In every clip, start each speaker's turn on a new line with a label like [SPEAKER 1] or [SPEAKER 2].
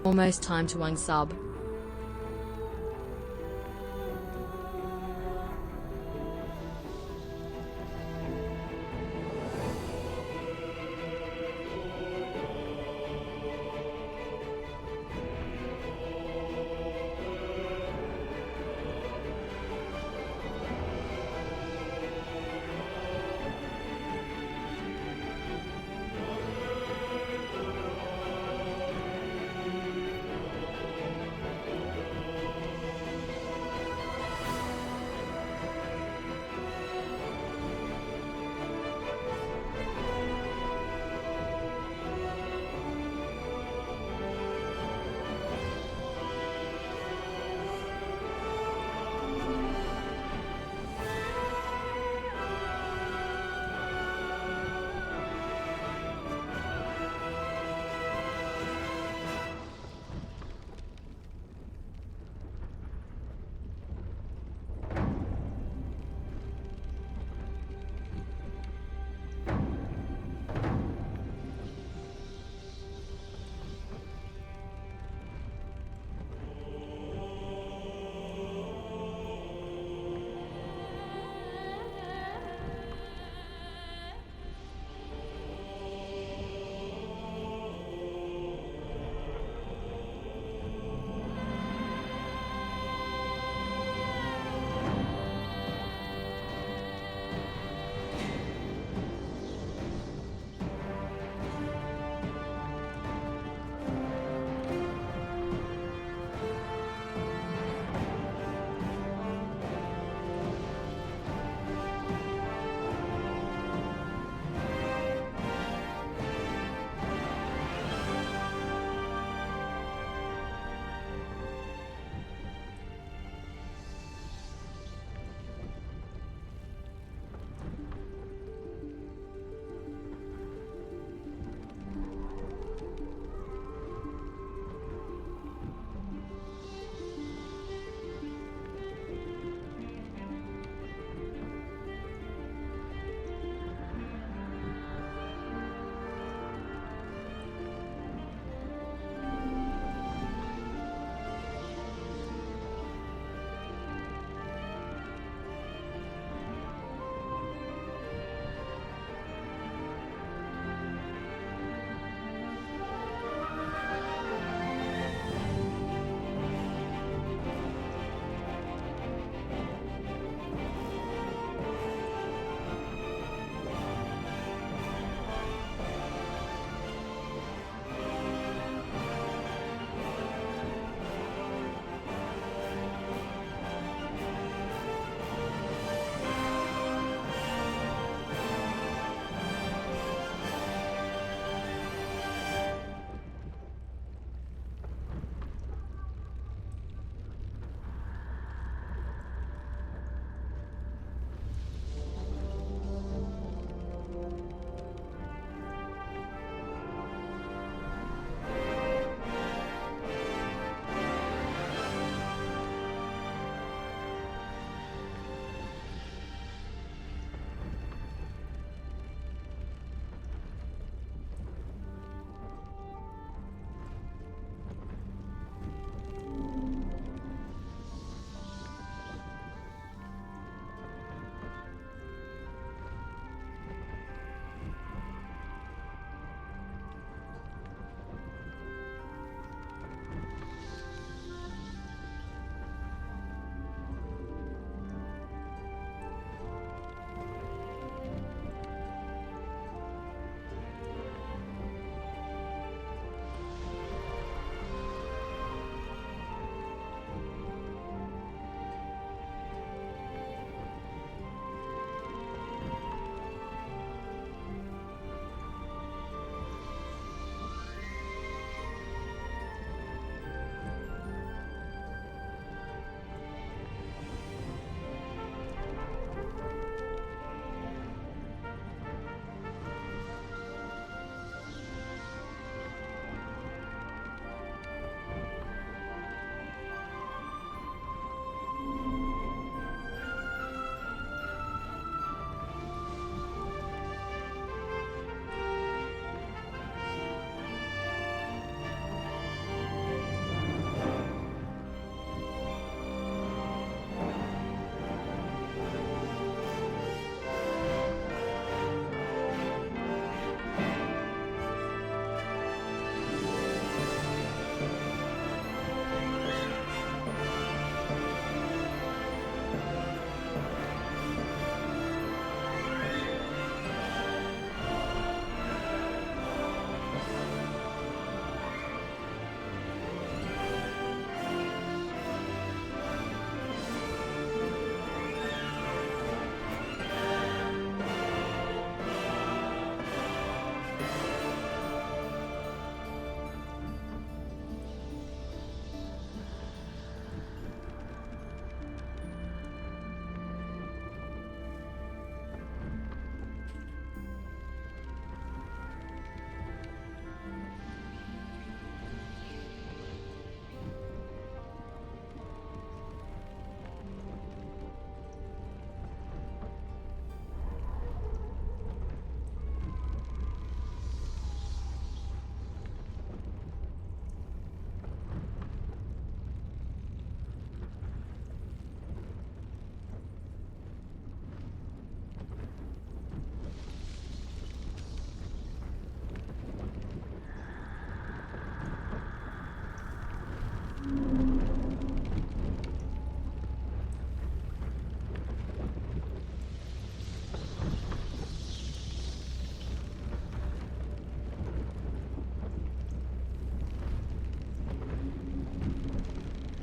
[SPEAKER 1] Almost time to unsub.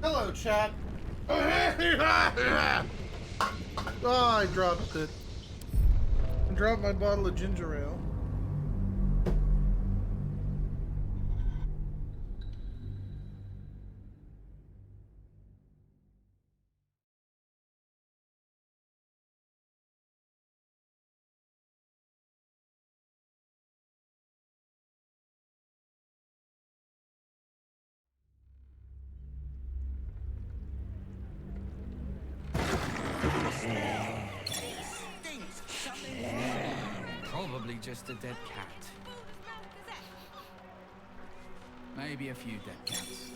[SPEAKER 1] Hello, chat. Oh, I dropped it. I dropped my bottle of ginger ale.
[SPEAKER 2] Probably just a dead cat. Maybe a few dead cats.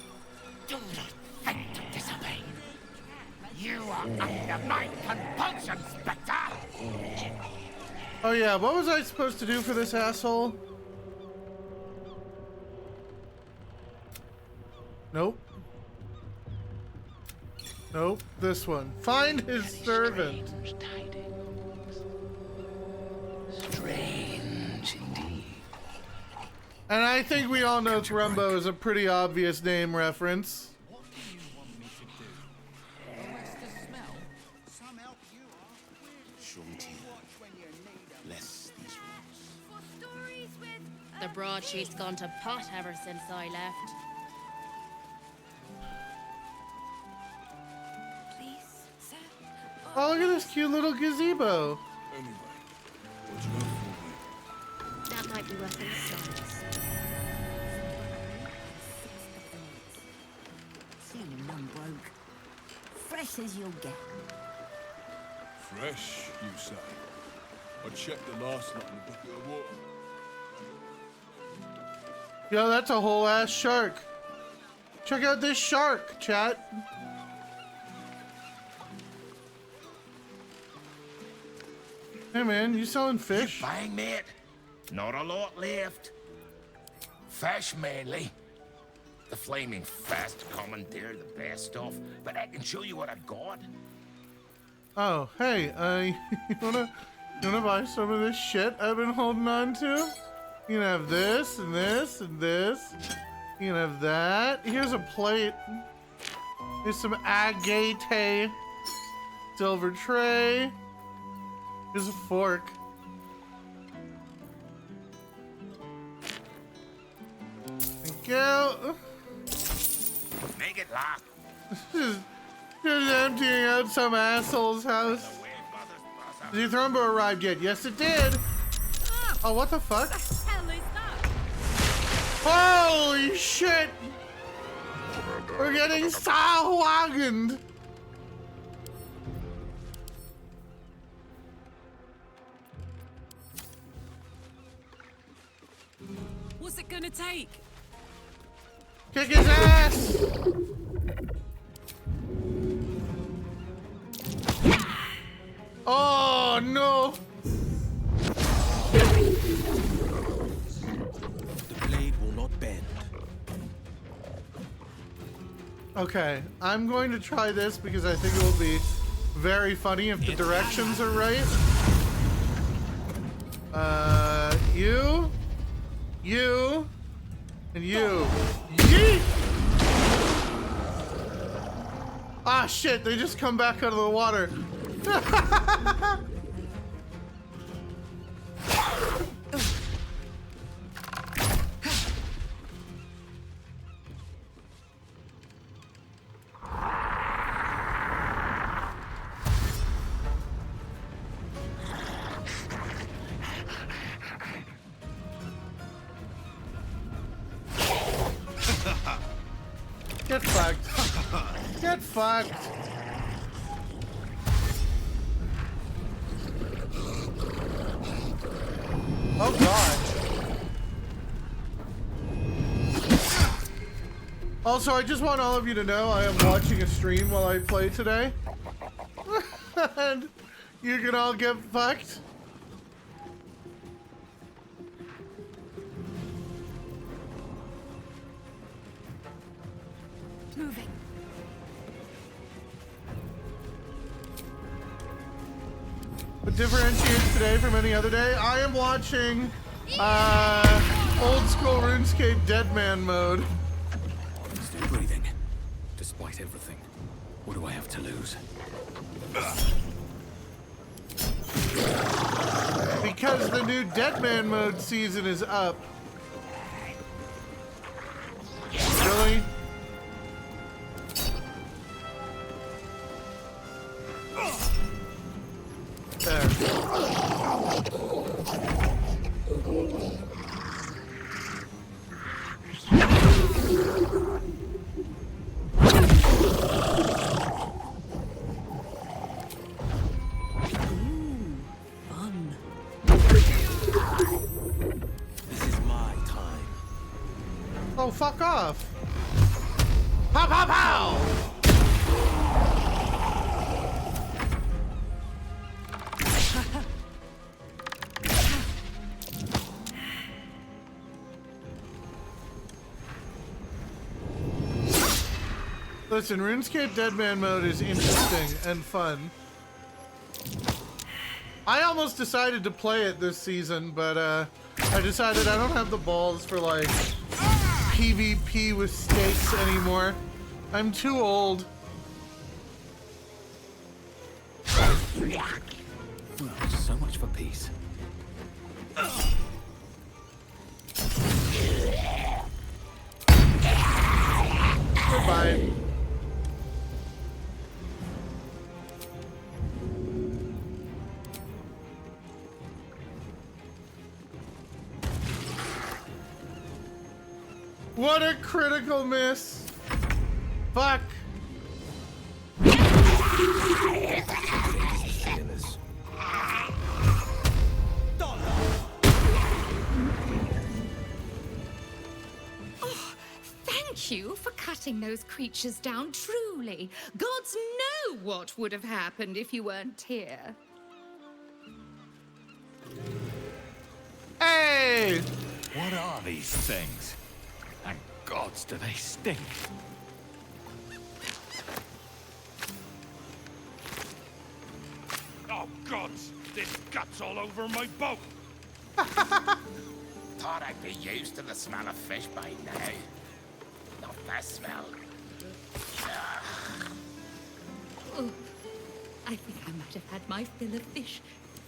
[SPEAKER 3] Do not think to disobey. You are under my compulsion, Spectre!
[SPEAKER 1] Oh yeah, what was I supposed to do for this asshole? Nope. Nope, this one. Find his servant.
[SPEAKER 3] Strange indeed.
[SPEAKER 1] And I think we all know Thrumbo is a pretty obvious name reference.
[SPEAKER 2] What do you want me to do? Arrest the smell?
[SPEAKER 4] Some help you are.
[SPEAKER 5] Shorty, bless these roots.
[SPEAKER 6] The broadsheet's gone to pot ever since I left.
[SPEAKER 7] Please, sir.
[SPEAKER 1] Oh, look at this cute little gazebo.
[SPEAKER 5] Anyway, what you got for me?
[SPEAKER 6] That might be worth a start.
[SPEAKER 7] Seen him none broke. Fresh as you'll get.
[SPEAKER 5] Fresh, you say? I checked the last night in a bucket of water.
[SPEAKER 1] Yo, that's a whole ass shark. Check out this shark, chat. Hey man, you selling fish?
[SPEAKER 3] Bang, mate. Not a lot left. Fish mainly. The flaming fast commandeer the best stuff, but I can show you what I've got.
[SPEAKER 1] Oh, hey, you wanna buy some of this shit I've been holding on to? You can have this and this and this. You can have that. Here's a plate. Here's some agate. Silver tray. Here's a fork. Thank you.
[SPEAKER 3] Make it last.
[SPEAKER 1] Just emptying out some asshole's house. Did the Thrumbo arrived yet? Yes, it did. Oh, what the fuck?
[SPEAKER 7] What the hell is that?
[SPEAKER 1] Holy shit! We're getting sawwagoned.
[SPEAKER 7] What's it gonna take?
[SPEAKER 1] Kick his ass! Oh no!
[SPEAKER 5] The blade will not bend.
[SPEAKER 1] Okay, I'm going to try this because I think it will be very funny if the directions are right. You, and you. Yeet! Ah, shit, they just come back out of the water. Get fucked. Get fucked. Oh god. Also, I just want all of you to know I am watching a stream while I play today. And you can all get fucked.
[SPEAKER 7] Moving.
[SPEAKER 1] What differentiates today from any other day? I am watching old school RuneScape Deadman mode.
[SPEAKER 5] Still breathing, despite
[SPEAKER 2] protect everything. What do I have to lose?
[SPEAKER 1] Because the new Deadman mode season is up. Really? There.
[SPEAKER 7] Fun.
[SPEAKER 2] This is my time.
[SPEAKER 1] Oh, fuck off. Pow, pow, pow! Listen, RuneScape Deadman mode is interesting and fun. I almost decided to play it this season, but I decided I don't have the balls for like PvP with stakes anymore. I'm too old.
[SPEAKER 2] Well, so much for peace.
[SPEAKER 1] Goodbye. What a critical miss! Fuck!
[SPEAKER 2] Fearless.
[SPEAKER 8] Thank you for cutting those creatures down, truly. Gods know what would have happened if you weren't here.
[SPEAKER 1] Hey!
[SPEAKER 2] What are these things? And gods, do they stink?
[SPEAKER 9] Oh, gods! This gut's all over my boat!
[SPEAKER 3] Thought I'd be used to the smell of fish by now. Not that smell.
[SPEAKER 8] Oh, I think I might have had my fill of fish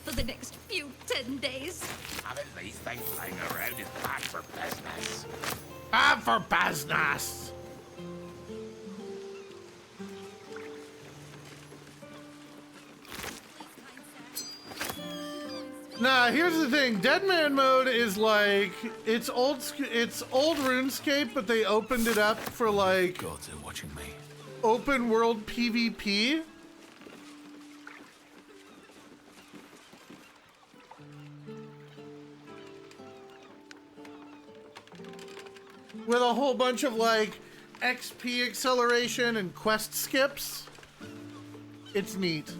[SPEAKER 8] for the next few 10 days.
[SPEAKER 3] Having these things lying around is bad for business.
[SPEAKER 1] Ah, for business! Nah, here's the thing. Deadman mode is like it's old RuneScape, but they opened it up for like
[SPEAKER 2] Gods are watching me.
[SPEAKER 1] open world PvP. With a whole bunch of like XP acceleration and quest skips. It's neat.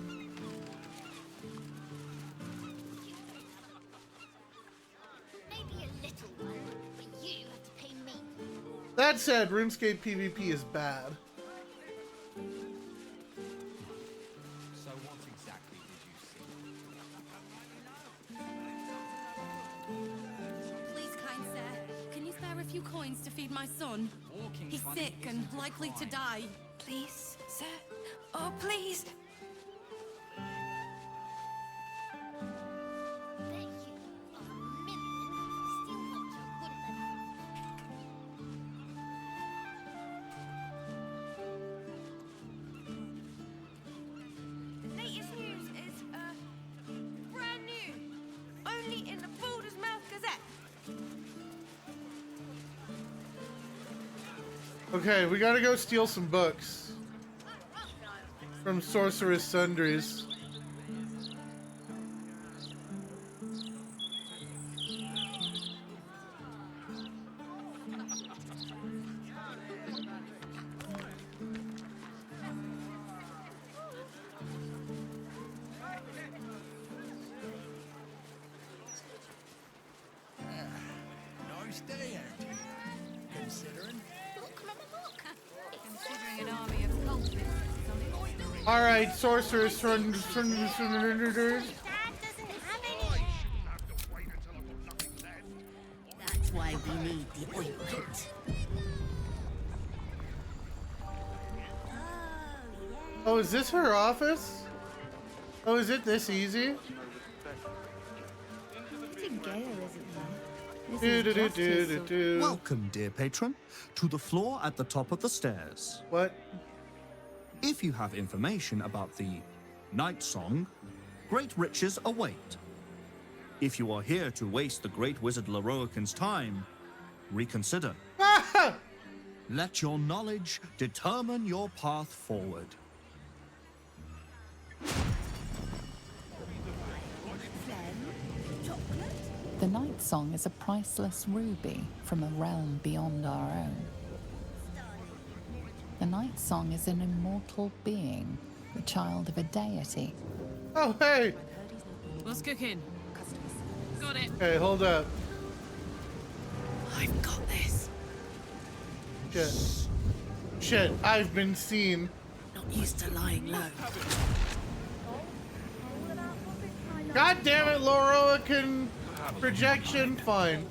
[SPEAKER 10] Maybe a little one, but you have to pay me.
[SPEAKER 1] That said, RuneScape PvP is bad.
[SPEAKER 2] So what exactly did you see?
[SPEAKER 11] Please, kind sir, can you spare a few coins to feed my son? He's sick and likely to die. Please, sir. Oh, please.
[SPEAKER 10] Bet you are a million still want your good
[SPEAKER 11] The latest news is, brand new. Only in the Baldur's Mouth Gazette.
[SPEAKER 1] Okay, we gotta go steal some books from Sorceress Sundries.
[SPEAKER 4] Nice day out here, considering.
[SPEAKER 10] Look, Mama, look.
[SPEAKER 11] Considering an army of cultists is on its way.
[SPEAKER 1] All right, Sorceress Sundries.
[SPEAKER 10] Dad doesn't have any.
[SPEAKER 9] Have to wait until I've got nothing left.
[SPEAKER 7] That's why we need the ointment.
[SPEAKER 1] Oh, is this her office? Oh, is it this easy?
[SPEAKER 12] Welcome, dear patron, to the floor at the top of the stairs.
[SPEAKER 1] What?
[SPEAKER 12] If you have information about the Night Song, great riches await. If you are here to waste the great wizard Loroakan's time, reconsider. Let your knowledge determine your path forward.
[SPEAKER 13] The Night Song is a priceless ruby from a realm beyond our own. The Night Song is an immortal being, the child of a deity.
[SPEAKER 1] Oh, hey!
[SPEAKER 11] What's cooking? Got it.
[SPEAKER 1] Hey, hold up.
[SPEAKER 11] I've got this.
[SPEAKER 1] Shit. Shit, I've been seen.
[SPEAKER 11] Not used to lying low.
[SPEAKER 1] God damn it, Loroakan projection. Fine.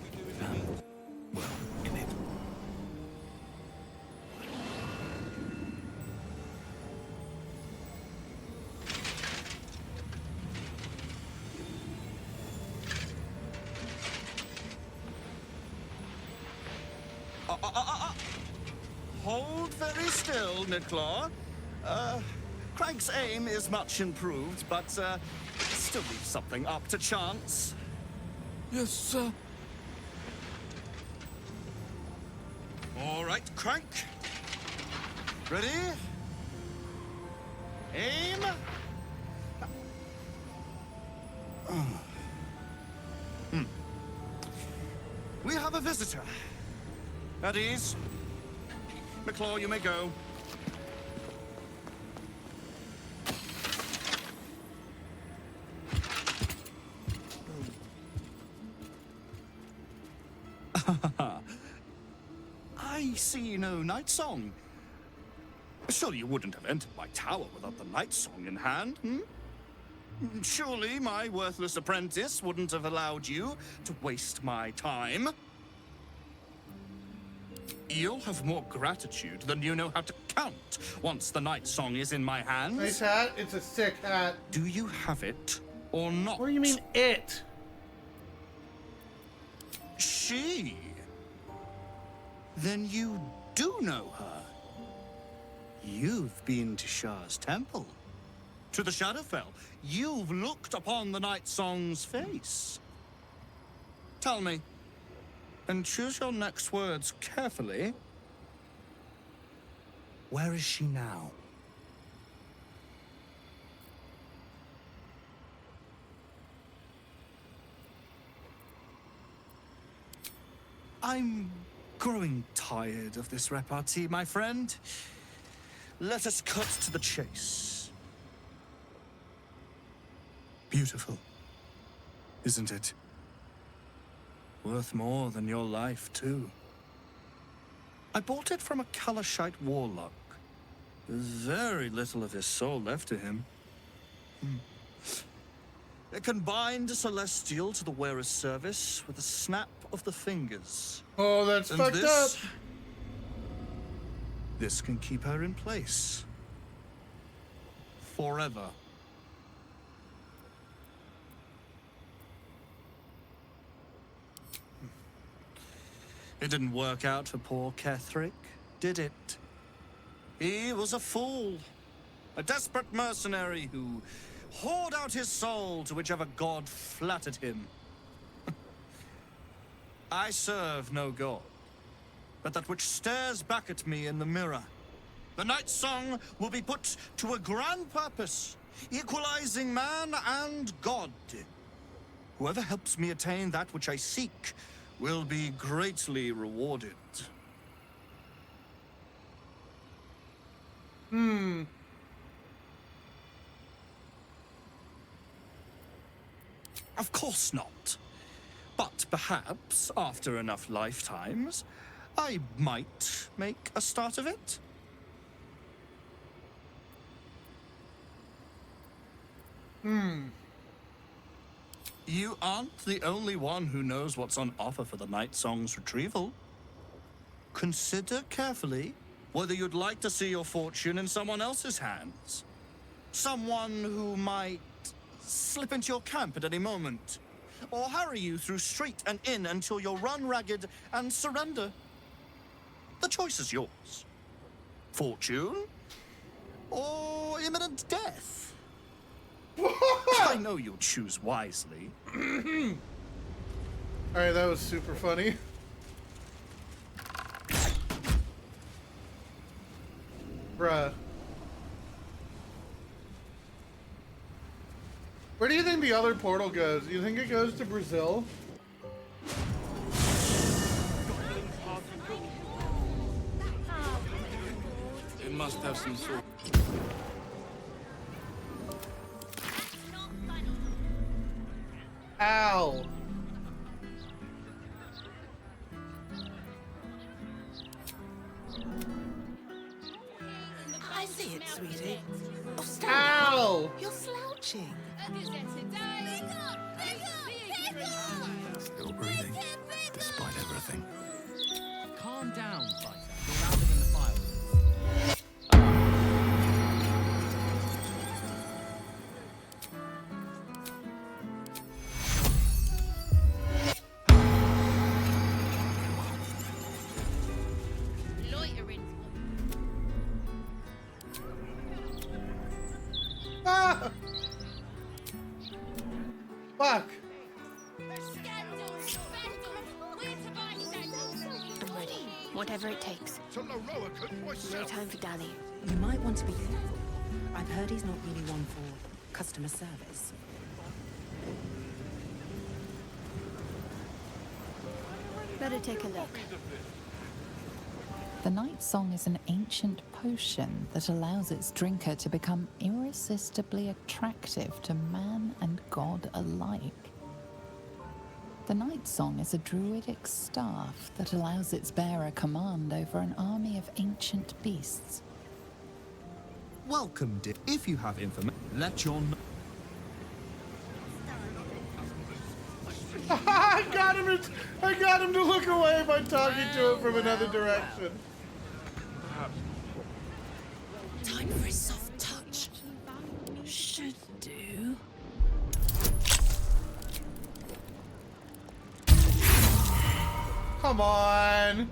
[SPEAKER 12] Hold very still, Midclaw. Craig's aim is much improved, but still leaves something up to chance.
[SPEAKER 5] Yes, sir.
[SPEAKER 12] All right, Crank. Ready? Aim. We have a visitor. At ease. McClaw, you may go. I see no Night Song. Surely you wouldn't have entered my tower without the Night Song in hand, hmm? Surely my worthless apprentice wouldn't have allowed you to waste my time. You'll have more gratitude than you know how to count once the Night Song is in my hands.
[SPEAKER 1] Nice hat. It's a sick hat.
[SPEAKER 12] Do you have it or not?
[SPEAKER 1] What do you mean, it?
[SPEAKER 12] She? Then you do know her. You've been to Shah's temple. To the Shadowfell. You've looked upon the Night Song's face. Tell me, and choose your next words carefully. Where is she now? I'm growing tired of this repartee, my friend. Let us cut to the chase. Beautiful, isn't it? Worth more than your life, too. I bought it from a Kalashite warlock. There's very little of his soul left to him. It can bind a celestial to the wearer's service with a snap of the fingers.
[SPEAKER 1] Oh, that's fucked up.
[SPEAKER 12] This can keep her in place. Forever. It didn't work out for poor Ketherick, did it? He was a fool. A desperate mercenary who poured out his soul to whichever god flattered him. I serve no god, but that which stares back at me in the mirror. The Night Song will be put to a grand purpose, equalizing man and god. Whoever helps me attain that which I seek will be greatly rewarded. Of course not. But perhaps, after enough lifetimes, I might make a start of it. You aren't the only one who knows what's on offer for the Night Song's retrieval. Consider carefully whether you'd like to see your fortune in someone else's hands. Someone who might slip into your camp at any moment, or harry you through street and inn until you're run ragged and surrender. The choice is yours. Fortune or imminent death? I know you'll choose wisely.
[SPEAKER 1] Alright, that was super funny. Bruh. Where do you think the other portal goes? You think it goes to Brazil?
[SPEAKER 5] It must have some sort.
[SPEAKER 1] Ow!
[SPEAKER 14] I see it, sweetie. Oh, stand
[SPEAKER 1] Ow!
[SPEAKER 14] up. You're slouching.
[SPEAKER 2] Still breathing, despite everything.
[SPEAKER 4] Calm down, fighter. You're out in the fire.
[SPEAKER 6] Loitering.
[SPEAKER 1] Ah! Fuck!
[SPEAKER 10] I'm ready. Whatever it takes.
[SPEAKER 9] To Loroakan
[SPEAKER 10] No
[SPEAKER 9] myself.
[SPEAKER 10] time for Danny.
[SPEAKER 14] You might want to be careful. I've heard he's not really one for customer service.
[SPEAKER 10] Better take a look.
[SPEAKER 13] The Night Song is an ancient potion that allows its drinker to become irresistibly attractive to man and god alike. The Night Song is a druidic staff that allows its bearer command over an army of ancient beasts.
[SPEAKER 12] Welcome, dear. If you have information, let your...
[SPEAKER 1] I got him to look away by talking to him from another direction.
[SPEAKER 14] Time for a soft touch. Should do.
[SPEAKER 1] Come on.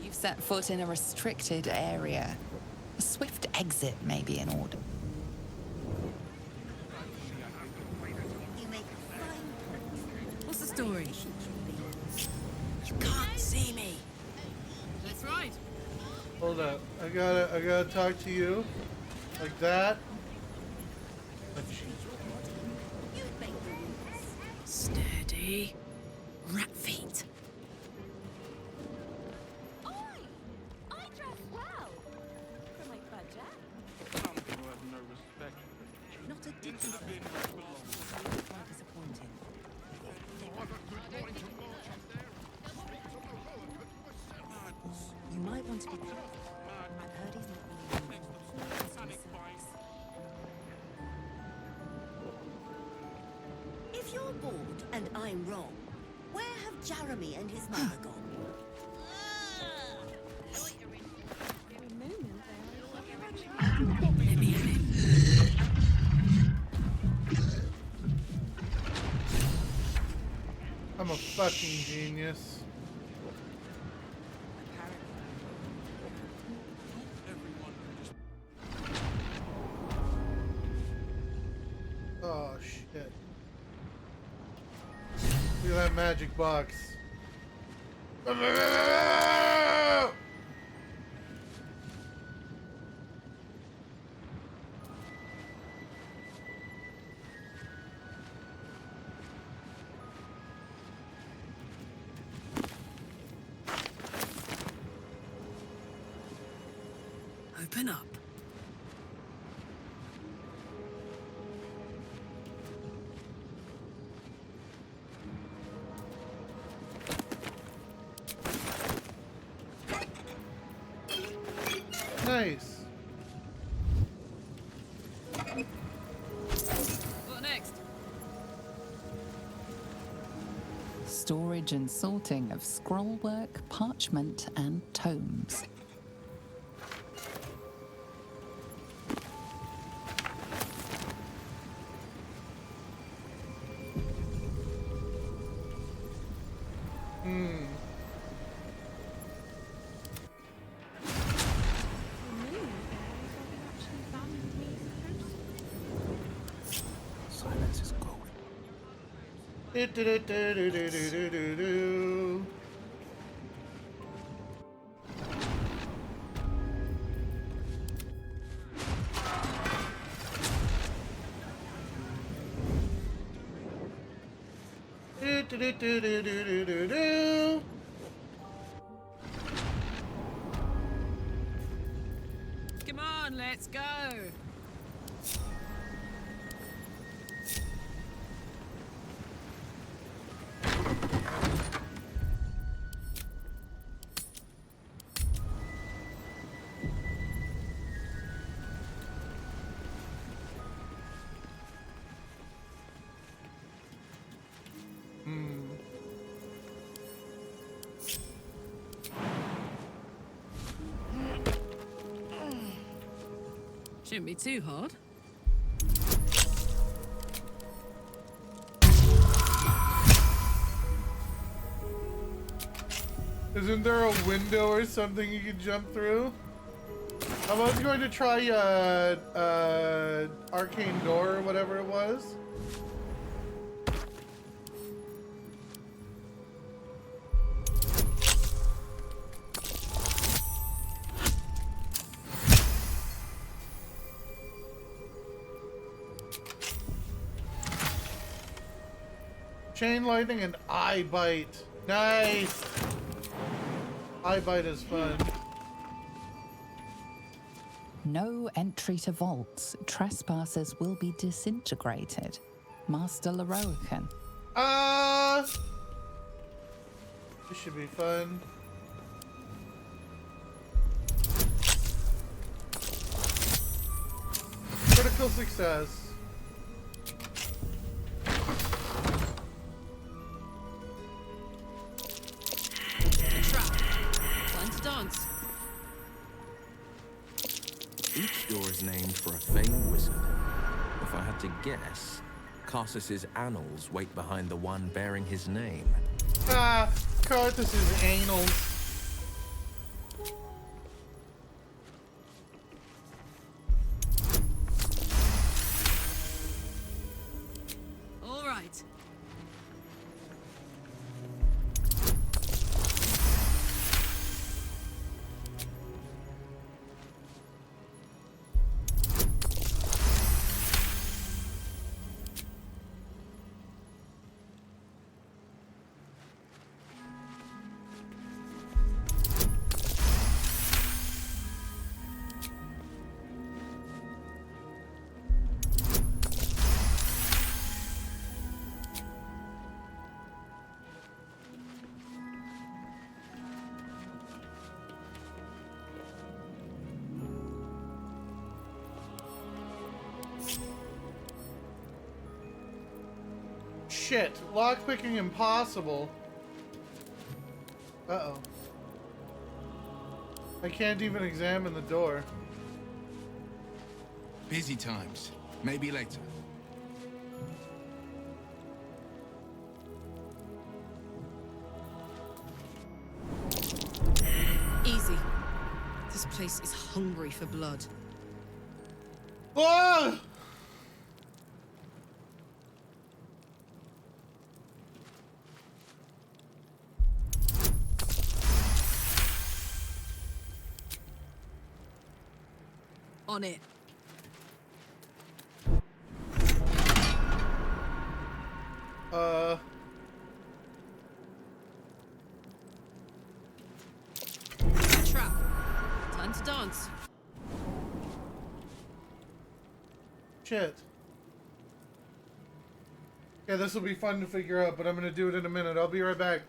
[SPEAKER 13] You've set foot in a restricted area. A swift exit may be in order.
[SPEAKER 14] What's the story? You can't see me.
[SPEAKER 11] That's right.
[SPEAKER 1] Hold up. I gotta talk to you. Like that.
[SPEAKER 14] Sturdy. Rat feet. Not a digit. Quite disappointing. You might want to be careful. I've heard he's not really one for customer service. If you're bored and I'm wrong, where have Jeremy and his mother gone? Let me in.
[SPEAKER 1] I'm a fucking genius. Oh shit. Look at that magic box.
[SPEAKER 14] Open up.
[SPEAKER 1] Nice.
[SPEAKER 11] What next?
[SPEAKER 13] Storage and sorting of scrollwork, parchment, and tomes.
[SPEAKER 5] Silence is gold.
[SPEAKER 1] Do-do-do-do-do-do-do-do. Do-do-do-do-do-do-do-do.
[SPEAKER 11] Come on, let's go. Shouldn't be too hard.
[SPEAKER 1] Isn't there a window or something you can jump through? I was going to try arcane door or whatever it was. Chain lightning and eye bite. Nice. Eye bite is fun.
[SPEAKER 13] No entry to vaults. Trespassers will be disintegrated. Master Leroican.
[SPEAKER 1] This should be fun. Critical success.
[SPEAKER 11] Dance.
[SPEAKER 15] Each door is named for a famed wizard. If I had to guess, Carsus's annals wait behind the one bearing his name.
[SPEAKER 1] Carthus's anal.
[SPEAKER 11] All right.
[SPEAKER 1] Shit, lockpicking impossible. Uh-oh. I can't even examine the door.
[SPEAKER 5] Busy times. Maybe later.
[SPEAKER 11] Easy. This place is hungry for blood.
[SPEAKER 1] Ah!
[SPEAKER 11] On it. Trap. Time to dance.
[SPEAKER 1] Shit. Yeah, this will be fun to figure out, but I'm gonna do it in a minute. I'll be right back.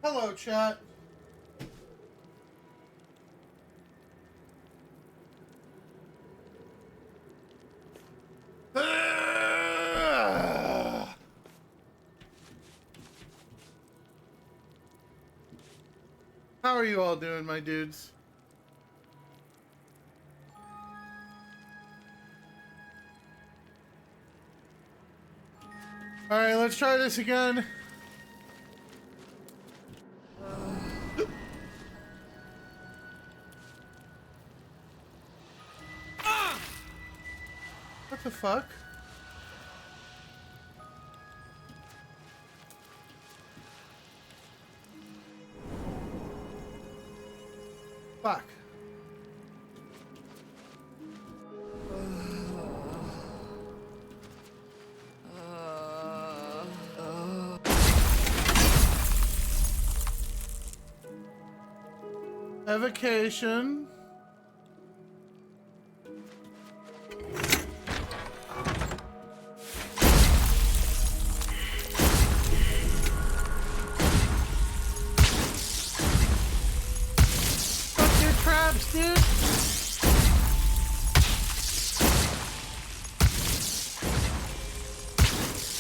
[SPEAKER 1] Hello, chat. How are you all doing, my dudes? Alright, let's try this again. What the fuck? Fuck. Evocation. Fuck your traps, dude.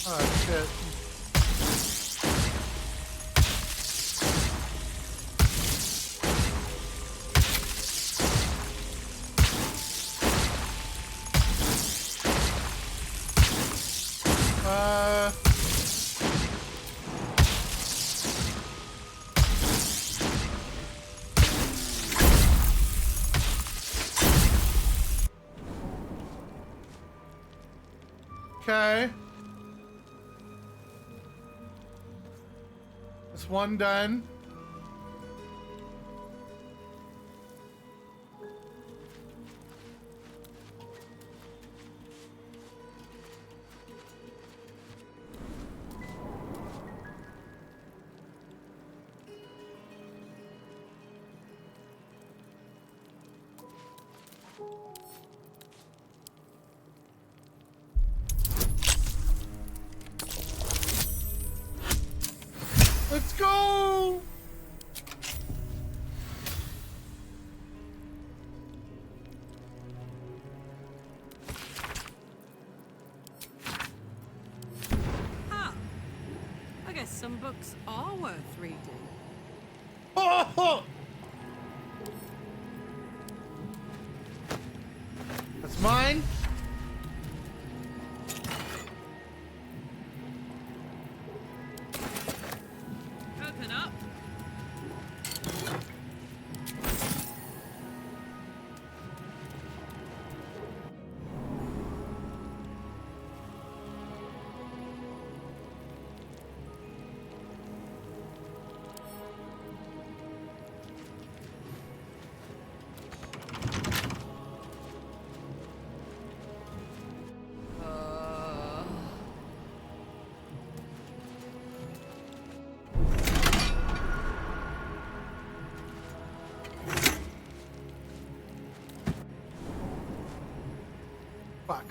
[SPEAKER 1] Oh shit. Okay. That's one done. Let's go!
[SPEAKER 11] Huh. I guess some books are worth reading.
[SPEAKER 1] Oh! That's mine.
[SPEAKER 11] Open up.
[SPEAKER 1] Fuck.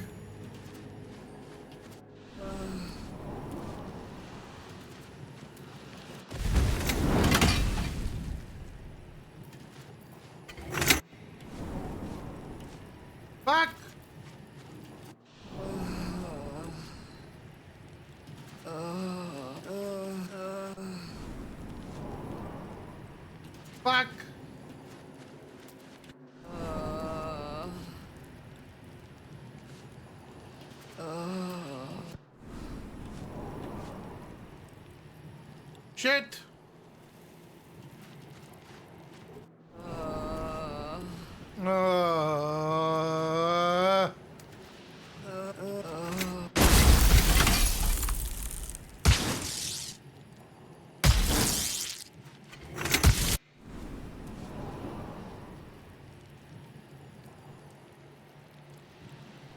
[SPEAKER 1] Fuck! Fuck! Shit!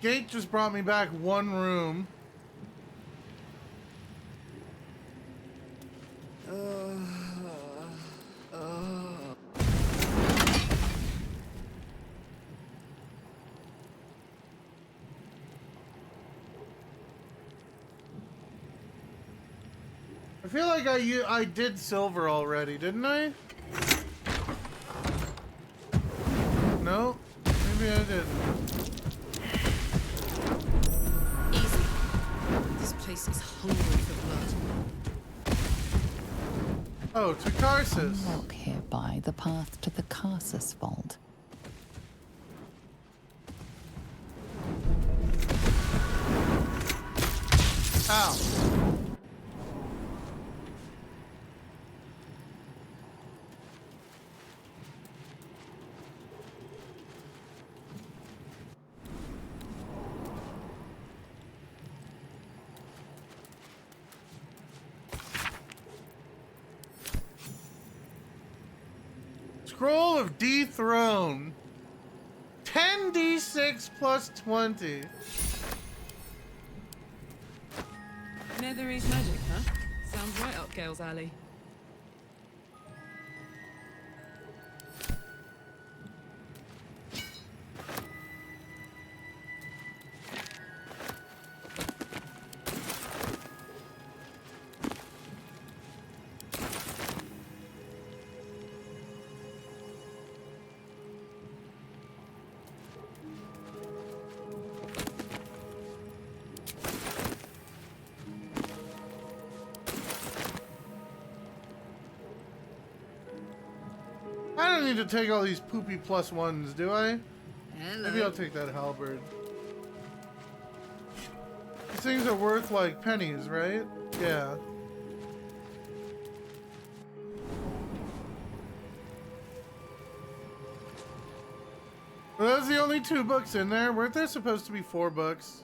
[SPEAKER 1] Gate just brought me back one room. I feel like I did silver already, didn't I? No? Maybe I didn't.
[SPEAKER 11] Easy. This place is hungry for blood.
[SPEAKER 1] Oh, to Tarsus.
[SPEAKER 13] Walk hereby the path to the Tarsus vault.
[SPEAKER 1] Ow. Scroll of Dethrone. 10d6 plus 20.
[SPEAKER 16] Netherese magic, huh? Sounds right up Gale's alley.
[SPEAKER 1] I don't need to take all these poopy plus ones, do I?
[SPEAKER 7] Hello.
[SPEAKER 1] Maybe I'll take that halberd. These things are worth like pennies, right? Yeah. Well, those are the only 2 books in there. Weren't there supposed to be 4 books?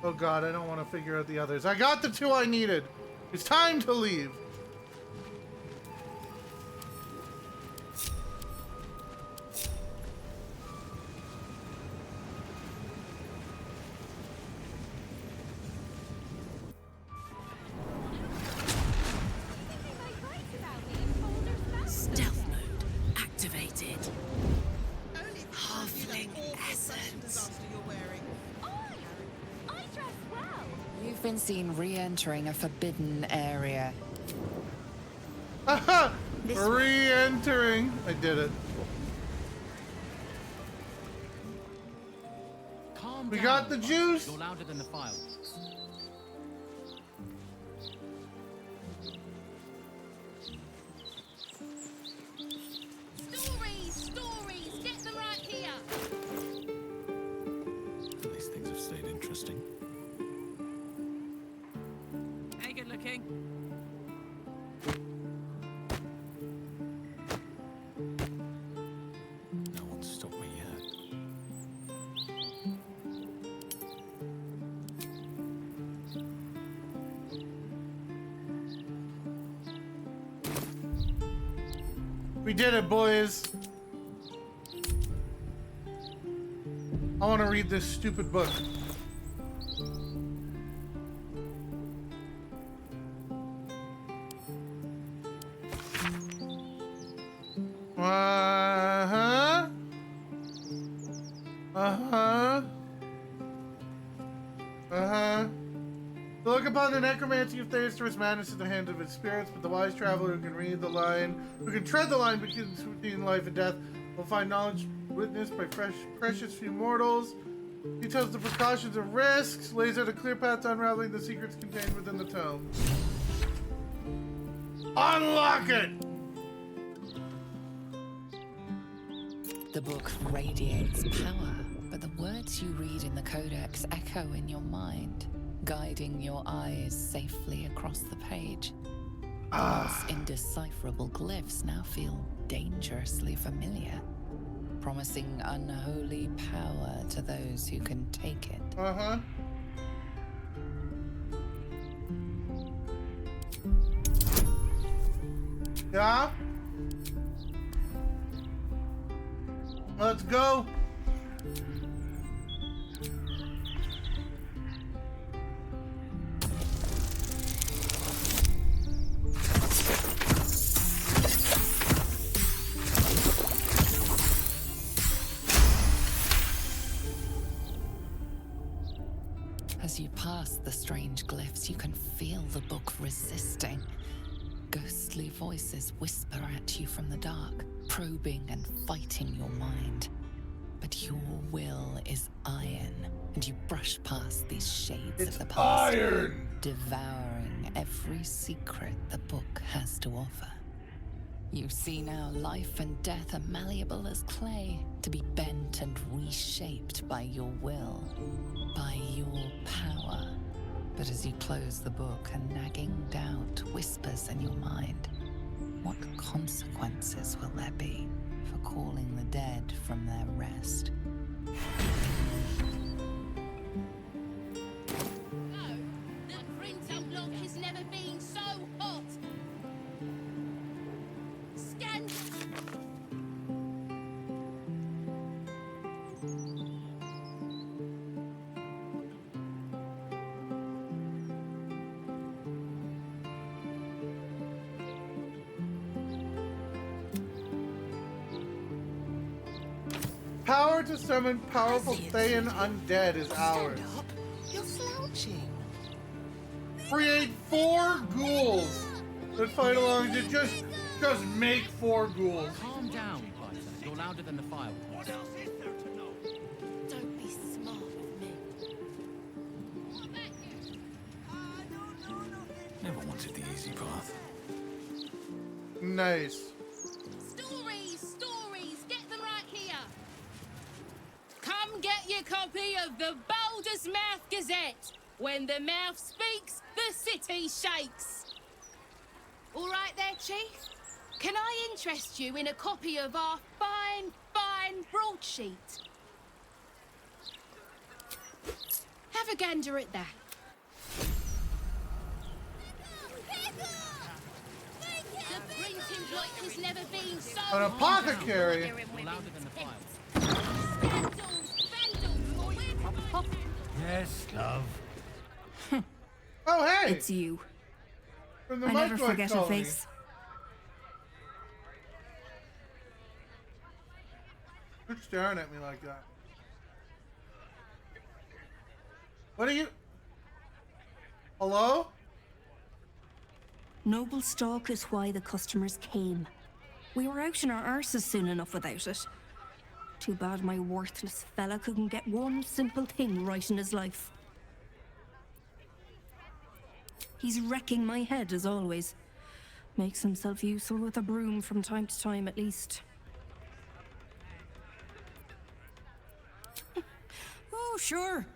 [SPEAKER 1] Oh god, I don't want to figure out the others. I got the 2 I needed. It's time to leave.
[SPEAKER 11] Stealth mode activated. Halfling essence.
[SPEAKER 13] You've been seen re-entering a forbidden area.
[SPEAKER 1] Haha! Re-entering. I did it.
[SPEAKER 4] Calm
[SPEAKER 1] We
[SPEAKER 4] down,
[SPEAKER 1] got the
[SPEAKER 4] Buck.
[SPEAKER 1] juice.
[SPEAKER 4] You're louder than the file.
[SPEAKER 10] Stories! Get them right here!
[SPEAKER 5] These things have stayed interesting.
[SPEAKER 16] Hey, good looking.
[SPEAKER 5] No one's stopped me yet.
[SPEAKER 1] We did it, boys. I want to read this stupid book. Uh-huh. Uh-huh. Uh-huh. Look upon the necromancy of Thayer's madness in the hands of its spirits, but the wise traveler who can read the line, who can tread the line between life and death, will find knowledge witnessed by precious few mortals. He tells the precautions and risks, lays out a clear path to unraveling the secrets contained within the tome. Unlock it!
[SPEAKER 13] The book radiates power, but the words you read in the codex echo in your mind, guiding your eyes safely across the page. Those indecipherable glyphs now feel dangerously familiar, promising unholy power to those who can take it.
[SPEAKER 1] Uh-huh. Yeah? Let's go.
[SPEAKER 13] As you pass the strange glyphs, you can feel the book resisting. Ghostly voices whisper at you from the dark, probing and fighting your mind. But your will is iron, and you brush past these shades of the past,
[SPEAKER 1] iron!
[SPEAKER 13] devouring every secret the book has to offer. You see now life and death are malleable as clay, to be bent and reshaped by your will, by your power. But as you close the book, a nagging doubt whispers in your mind. What consequences will there be? for calling the dead from their rest.
[SPEAKER 6] The printing block has never been so hot. Scandal.
[SPEAKER 1] Power to summon powerful Thayan undead is ours.
[SPEAKER 14] You're slouching.
[SPEAKER 1] Create 4 ghouls that fight along to just make 4 ghouls.
[SPEAKER 4] Calm down, Python. You're louder than the fireworks.
[SPEAKER 9] What else is there to know?
[SPEAKER 14] Don't be smart with me.
[SPEAKER 2] Never wanted the easy path.
[SPEAKER 1] Nice.
[SPEAKER 6] Stories, get them right here. Come get your copy of the Baldur's Mouth Gazette. When the mouth speaks, the city shakes. All right there, Chief? Can I interest you in a copy of our fine broadsheet? Have a gander at that. The printing block has never been so
[SPEAKER 1] An apothecary.
[SPEAKER 4] You're louder than the fireworks.
[SPEAKER 9] Yes, love.
[SPEAKER 1] Oh, hey!
[SPEAKER 7] It's you.
[SPEAKER 1] From the
[SPEAKER 7] I never
[SPEAKER 1] Mudblood
[SPEAKER 7] forget a
[SPEAKER 1] colony.
[SPEAKER 7] face.
[SPEAKER 1] Quit staring at me like that. What are you? Hello?
[SPEAKER 7] Noble stock is why the customers came. We were out in our arses soon enough without it. Too bad my worthless fella couldn't get one simple thing right in his life. He's wrecking my head as always. Makes himself useful with a broom from time to time at least. Oh, sure.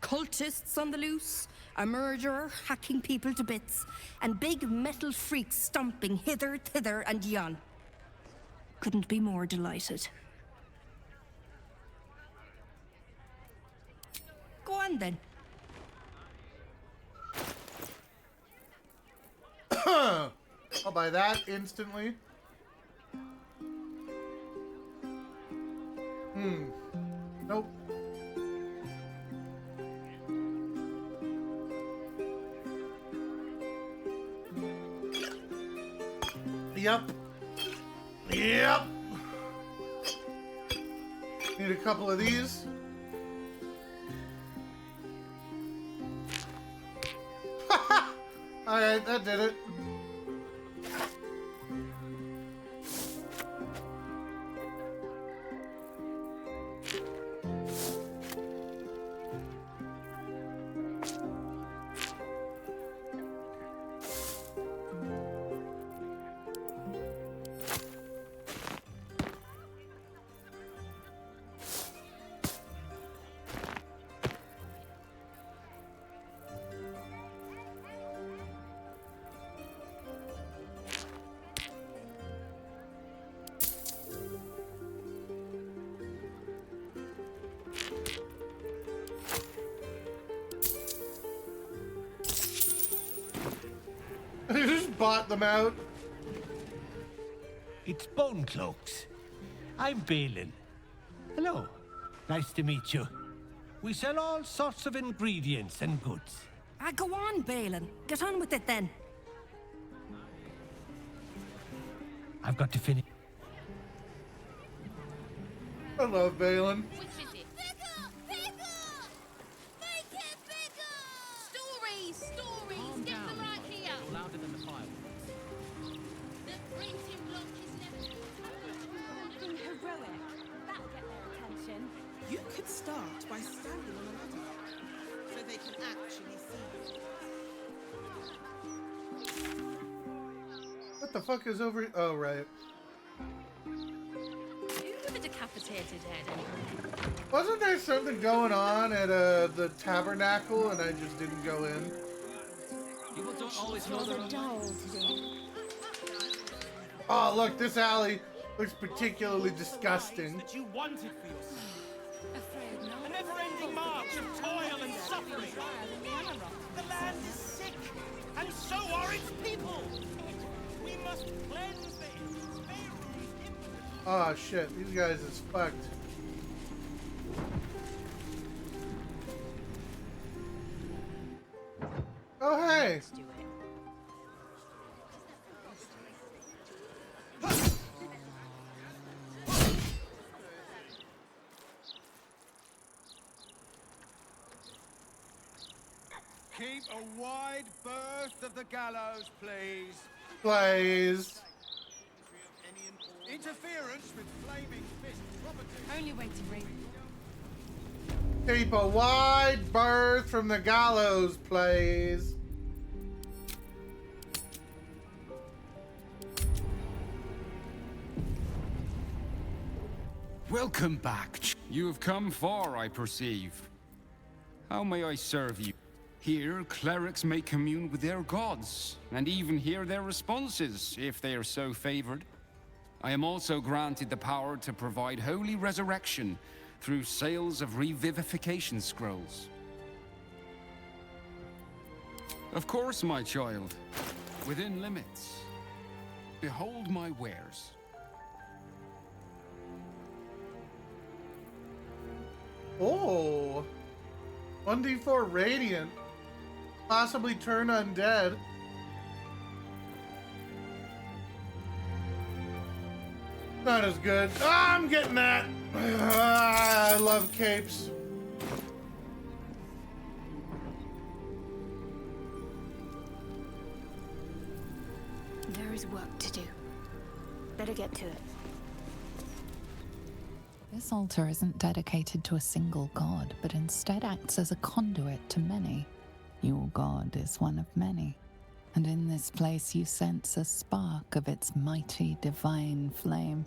[SPEAKER 7] Cultists on the loose, a murderer hacking people to bits, and big metal freaks stomping hither, thither, and yon. Couldn't be more delighted. Go on then.
[SPEAKER 1] I'll buy that instantly. Nope. Yep. Need a couple of these. Alright, that did it. I just bought them out.
[SPEAKER 9] It's Bone Cloaks. I'm Balin. Hello. Nice to meet you. We sell all sorts of ingredients and goods.
[SPEAKER 7] Go on, Balin. Get on with it then.
[SPEAKER 9] I've got to finish.
[SPEAKER 1] I love Balin.
[SPEAKER 6] Which is it? Stories,
[SPEAKER 4] Calm
[SPEAKER 6] get
[SPEAKER 4] down,
[SPEAKER 6] them right
[SPEAKER 4] Python.
[SPEAKER 6] here.
[SPEAKER 4] You're louder than the fireworks.
[SPEAKER 6] The printing block has never
[SPEAKER 11] Something heroic. That'll get their attention.
[SPEAKER 14] You could start by standing on a ladder, so they can actually see you.
[SPEAKER 1] What the fuck is over? Oh, right.
[SPEAKER 6] You have a decapitated head anyway.
[SPEAKER 1] Wasn't there something going on at the tabernacle and I just didn't go in?
[SPEAKER 4] People don't always know their own.
[SPEAKER 1] Oh, look, this alley Looks particularly disgusting.
[SPEAKER 17] That you wanted for yourself. A never-ending march of toil and suffering. The land is sick, and so are its people. We must cleanse the
[SPEAKER 1] Oh shit, these guys is fucked. Oh hey.
[SPEAKER 9] Keep a wide berth of the gallows, please.
[SPEAKER 1] Please.
[SPEAKER 9] Interference with flaming fist property.
[SPEAKER 11] Only way to read.
[SPEAKER 1] Keep a wide berth from the gallows, please.
[SPEAKER 18] Welcome back. You have come far, I perceive. How may I serve you? Here, clerics may commune with their gods, and even hear their responses, if they are so favored. I am also granted the power to provide holy resurrection through sales of revivification scrolls. Of course, my child, within limits. Behold my wares.
[SPEAKER 1] Oh, 1d4 radiant, possibly turn undead. Not as good. Ah, I'm getting that. Ah, I love capes.
[SPEAKER 10] There is work to do. Better get to it.
[SPEAKER 13] This altar isn't dedicated to a single god, but instead acts as a conduit to many. Your god is one of many, and in this place you sense a spark of its mighty divine flame.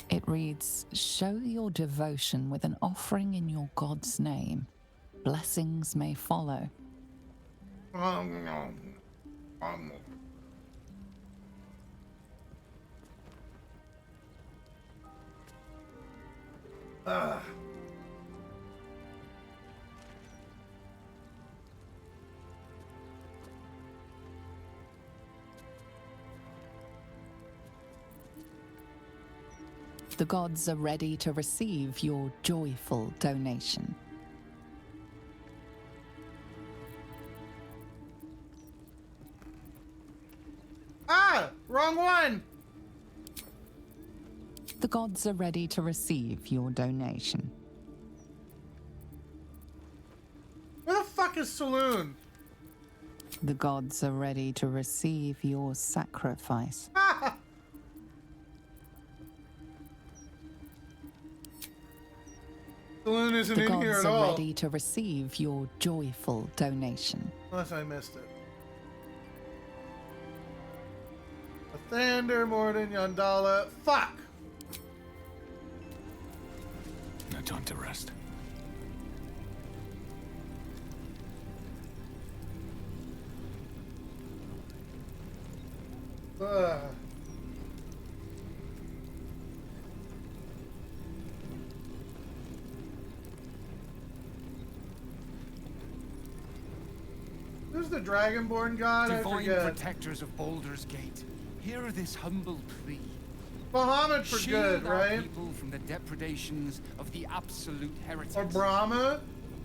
[SPEAKER 13] It reads, "Show your devotion with an offering in your god's name. Blessings may follow." The gods are ready to receive your joyful donation.
[SPEAKER 1] Ah, wrong one.
[SPEAKER 13] The gods are ready to receive your donation.
[SPEAKER 1] Where the fuck is Saloon?
[SPEAKER 13] The gods are ready to receive your sacrifice.
[SPEAKER 1] Saloon isn't
[SPEAKER 13] The
[SPEAKER 1] in here
[SPEAKER 13] gods
[SPEAKER 1] at
[SPEAKER 13] are
[SPEAKER 1] all.
[SPEAKER 13] ready to receive your joyful donation.
[SPEAKER 1] Unless I missed it. Thunder, Morden, Yandala. Fuck!
[SPEAKER 2] No time to rest.
[SPEAKER 1] Ugh. Who's the Dragonborn god? I
[SPEAKER 18] Divine
[SPEAKER 1] forget.
[SPEAKER 18] protectors of Baldur's Gate, hear this humble plea.
[SPEAKER 1] Bahamut for
[SPEAKER 18] Shield
[SPEAKER 1] good,
[SPEAKER 18] our
[SPEAKER 1] right?
[SPEAKER 18] people from the depredations of the absolute heretics.
[SPEAKER 1] Or Brahma?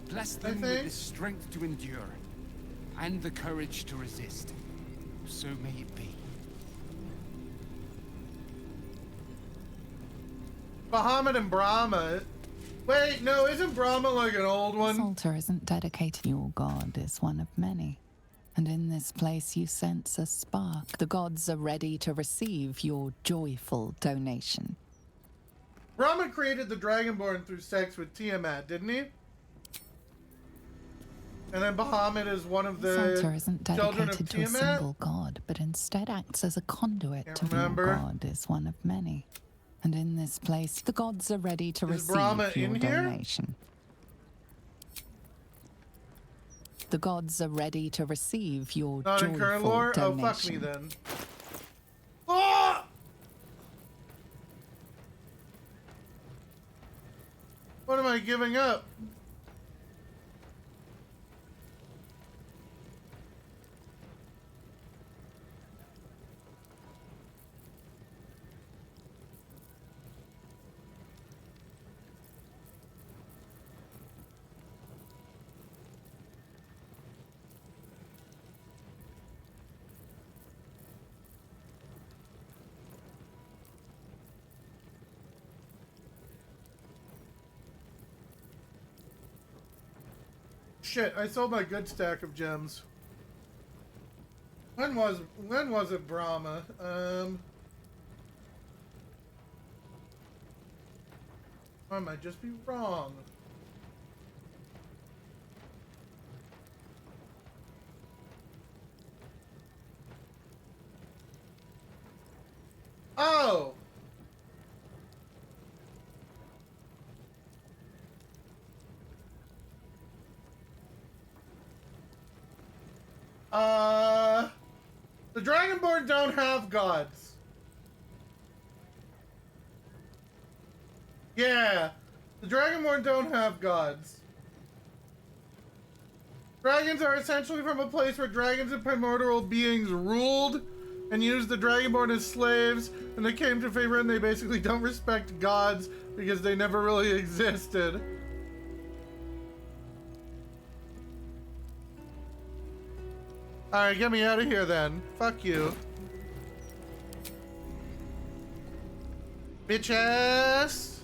[SPEAKER 18] Bless
[SPEAKER 1] I
[SPEAKER 18] them with
[SPEAKER 1] think.
[SPEAKER 18] the strength to endure and the courage to resist. So may it be.
[SPEAKER 1] Bahamut and Brahma. Wait, no, isn't Brahma like an old
[SPEAKER 13] This
[SPEAKER 1] one?
[SPEAKER 13] altar isn't dedicated. Your god is one of many. And in this place you sense a spark. The gods are ready to receive your joyful donation.
[SPEAKER 1] Brahma created the Dragonborn through sex with Tiamat, didn't he? And then Bahamut is one of
[SPEAKER 13] This
[SPEAKER 1] the
[SPEAKER 13] altar isn't
[SPEAKER 1] children of
[SPEAKER 13] dedicated to a
[SPEAKER 1] Tiamat?
[SPEAKER 13] single god, but instead acts as a conduit
[SPEAKER 1] Can't
[SPEAKER 13] to
[SPEAKER 1] remember.
[SPEAKER 13] your god is one of many. And in this place, the gods are ready to
[SPEAKER 1] Is
[SPEAKER 13] receive
[SPEAKER 1] Brahma
[SPEAKER 13] your
[SPEAKER 1] in here?
[SPEAKER 13] donation. The gods are ready to receive your
[SPEAKER 1] Not in current
[SPEAKER 13] joyful
[SPEAKER 1] lore? Oh,
[SPEAKER 13] donation.
[SPEAKER 1] fuck me then. Oh! What am I giving up? Shit, I sold my good stack of gems. When was it Brahma? I might just be wrong. Oh! The Dragonborn don't have gods. Yeah, the Dragonborn don't have gods. Dragons are essentially from a place where dragons and primordial beings ruled and used the Dragonborn as slaves, and they came to favor and they basically don't respect gods because they never really existed. Alright, get me out of here then. Fuck you. Bitch ass!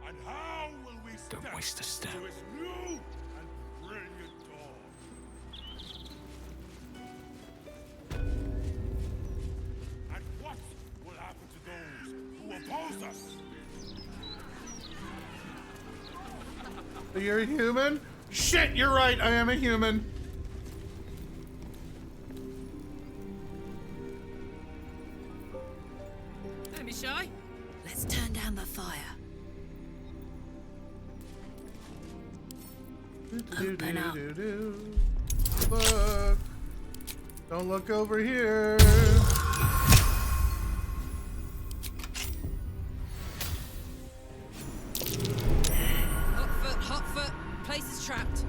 [SPEAKER 5] And how will we
[SPEAKER 2] Don't waste a step.
[SPEAKER 5] to its new and brilliant dawn? And what will happen to those who oppose us?
[SPEAKER 1] So you're a human? Shit, you're right, I am a human.
[SPEAKER 16] Don't be shy.
[SPEAKER 11] Let's turn down the fire. Open up.
[SPEAKER 1] Look. Don't look over here.
[SPEAKER 11] Hot foot. Place is trapped.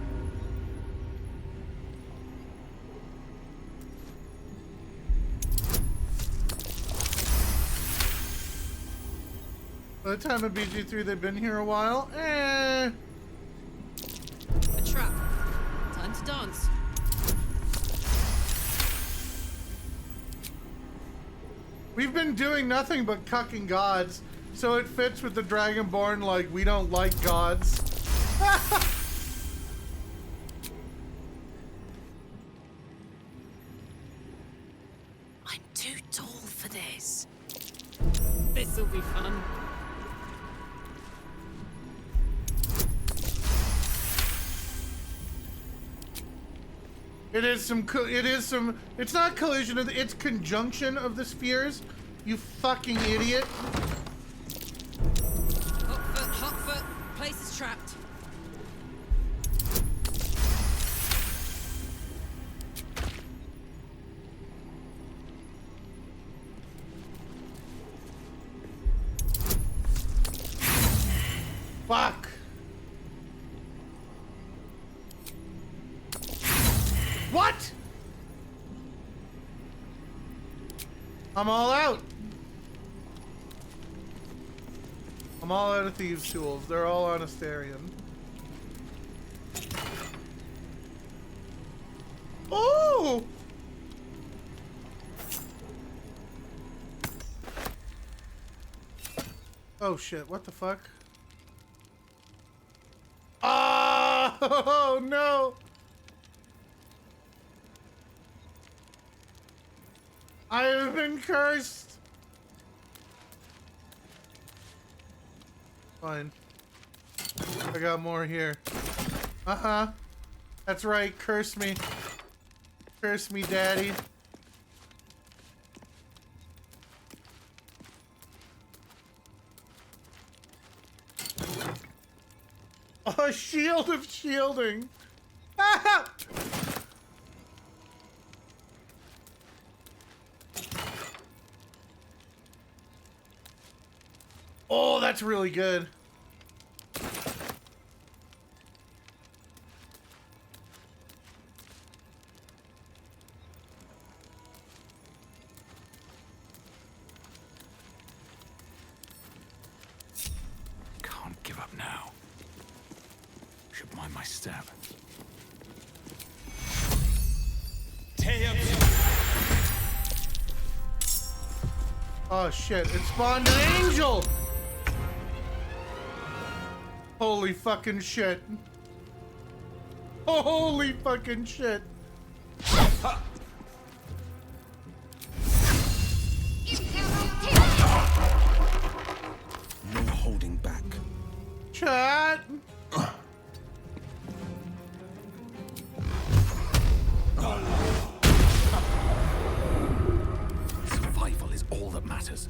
[SPEAKER 1] By the time of BG3, they've been here a while. Eh.
[SPEAKER 11] A trap. Time to dance.
[SPEAKER 1] We've been doing nothing but cucking gods, so it fits with the Dragonborn, like, we don't like gods.
[SPEAKER 11] I'm too tall for this.
[SPEAKER 16] This'll be fun.
[SPEAKER 1] It's not collision, it's conjunction of the spheres, you fucking idiot.
[SPEAKER 11] Hot foot. Place is trapped.
[SPEAKER 1] Fuck. What? I'm all out. I'm all out of thieves' tools. They're all on Astarion. Oh! Oh shit, what the fuck? Oh no! I have been cursed! Fine. I got more here. Uh-huh. That's right, curse me. Curse me, daddy. A shield of shielding! Ah! that's really good.
[SPEAKER 2] Can't give up now. Should mind my step.
[SPEAKER 1] Oh shit, it spawned an angel! Holy fucking shit. Holy fucking shit.
[SPEAKER 15] No holding back.
[SPEAKER 1] Chat!
[SPEAKER 2] Survival is all that matters.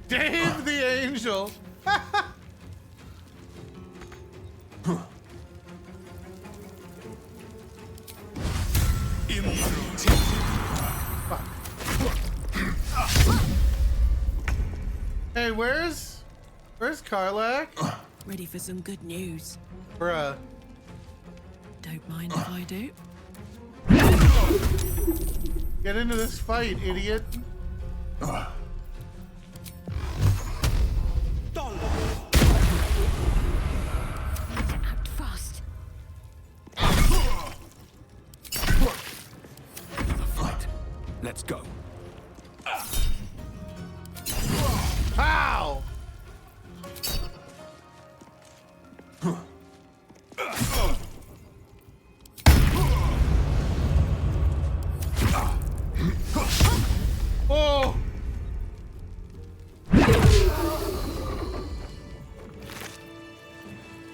[SPEAKER 1] Dave the angel! Hey, where's Karlach?
[SPEAKER 19] Ready for some good news?
[SPEAKER 1] Bruh.
[SPEAKER 19] Don't mind if I do.
[SPEAKER 1] Get into this fight, idiot.
[SPEAKER 10] Act fast.
[SPEAKER 2] The fight. Let's go.
[SPEAKER 1] How? Oh!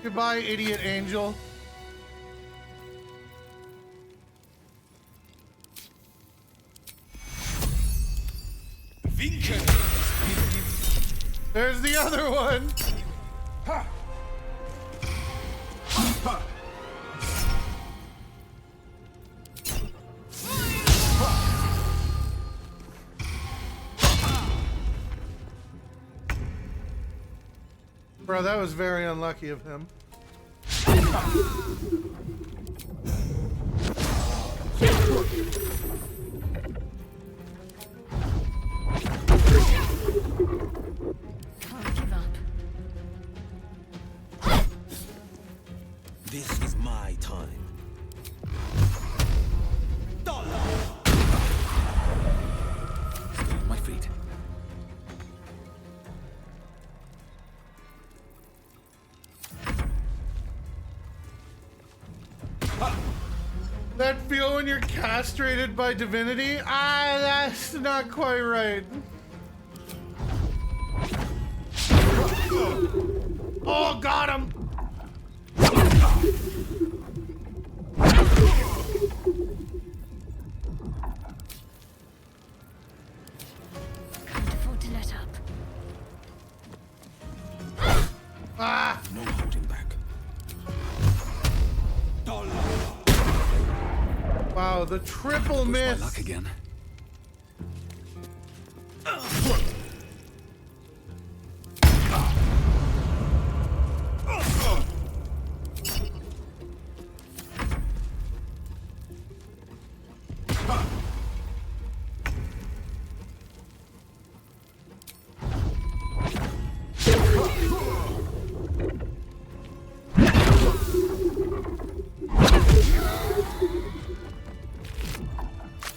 [SPEAKER 1] Goodbye, idiot angel. There's the other one. Bro, that was very unlucky of him.
[SPEAKER 10] Can't give up.
[SPEAKER 15] This is my time.
[SPEAKER 2] Stay on my feet.
[SPEAKER 1] That feel when you're castrated by divinity? Ah, that's not quite right. Oh, got him!
[SPEAKER 10] Can't afford to let up.
[SPEAKER 1] Ah!
[SPEAKER 15] No holding back.
[SPEAKER 1] Wow, the triple miss.
[SPEAKER 2] My luck again.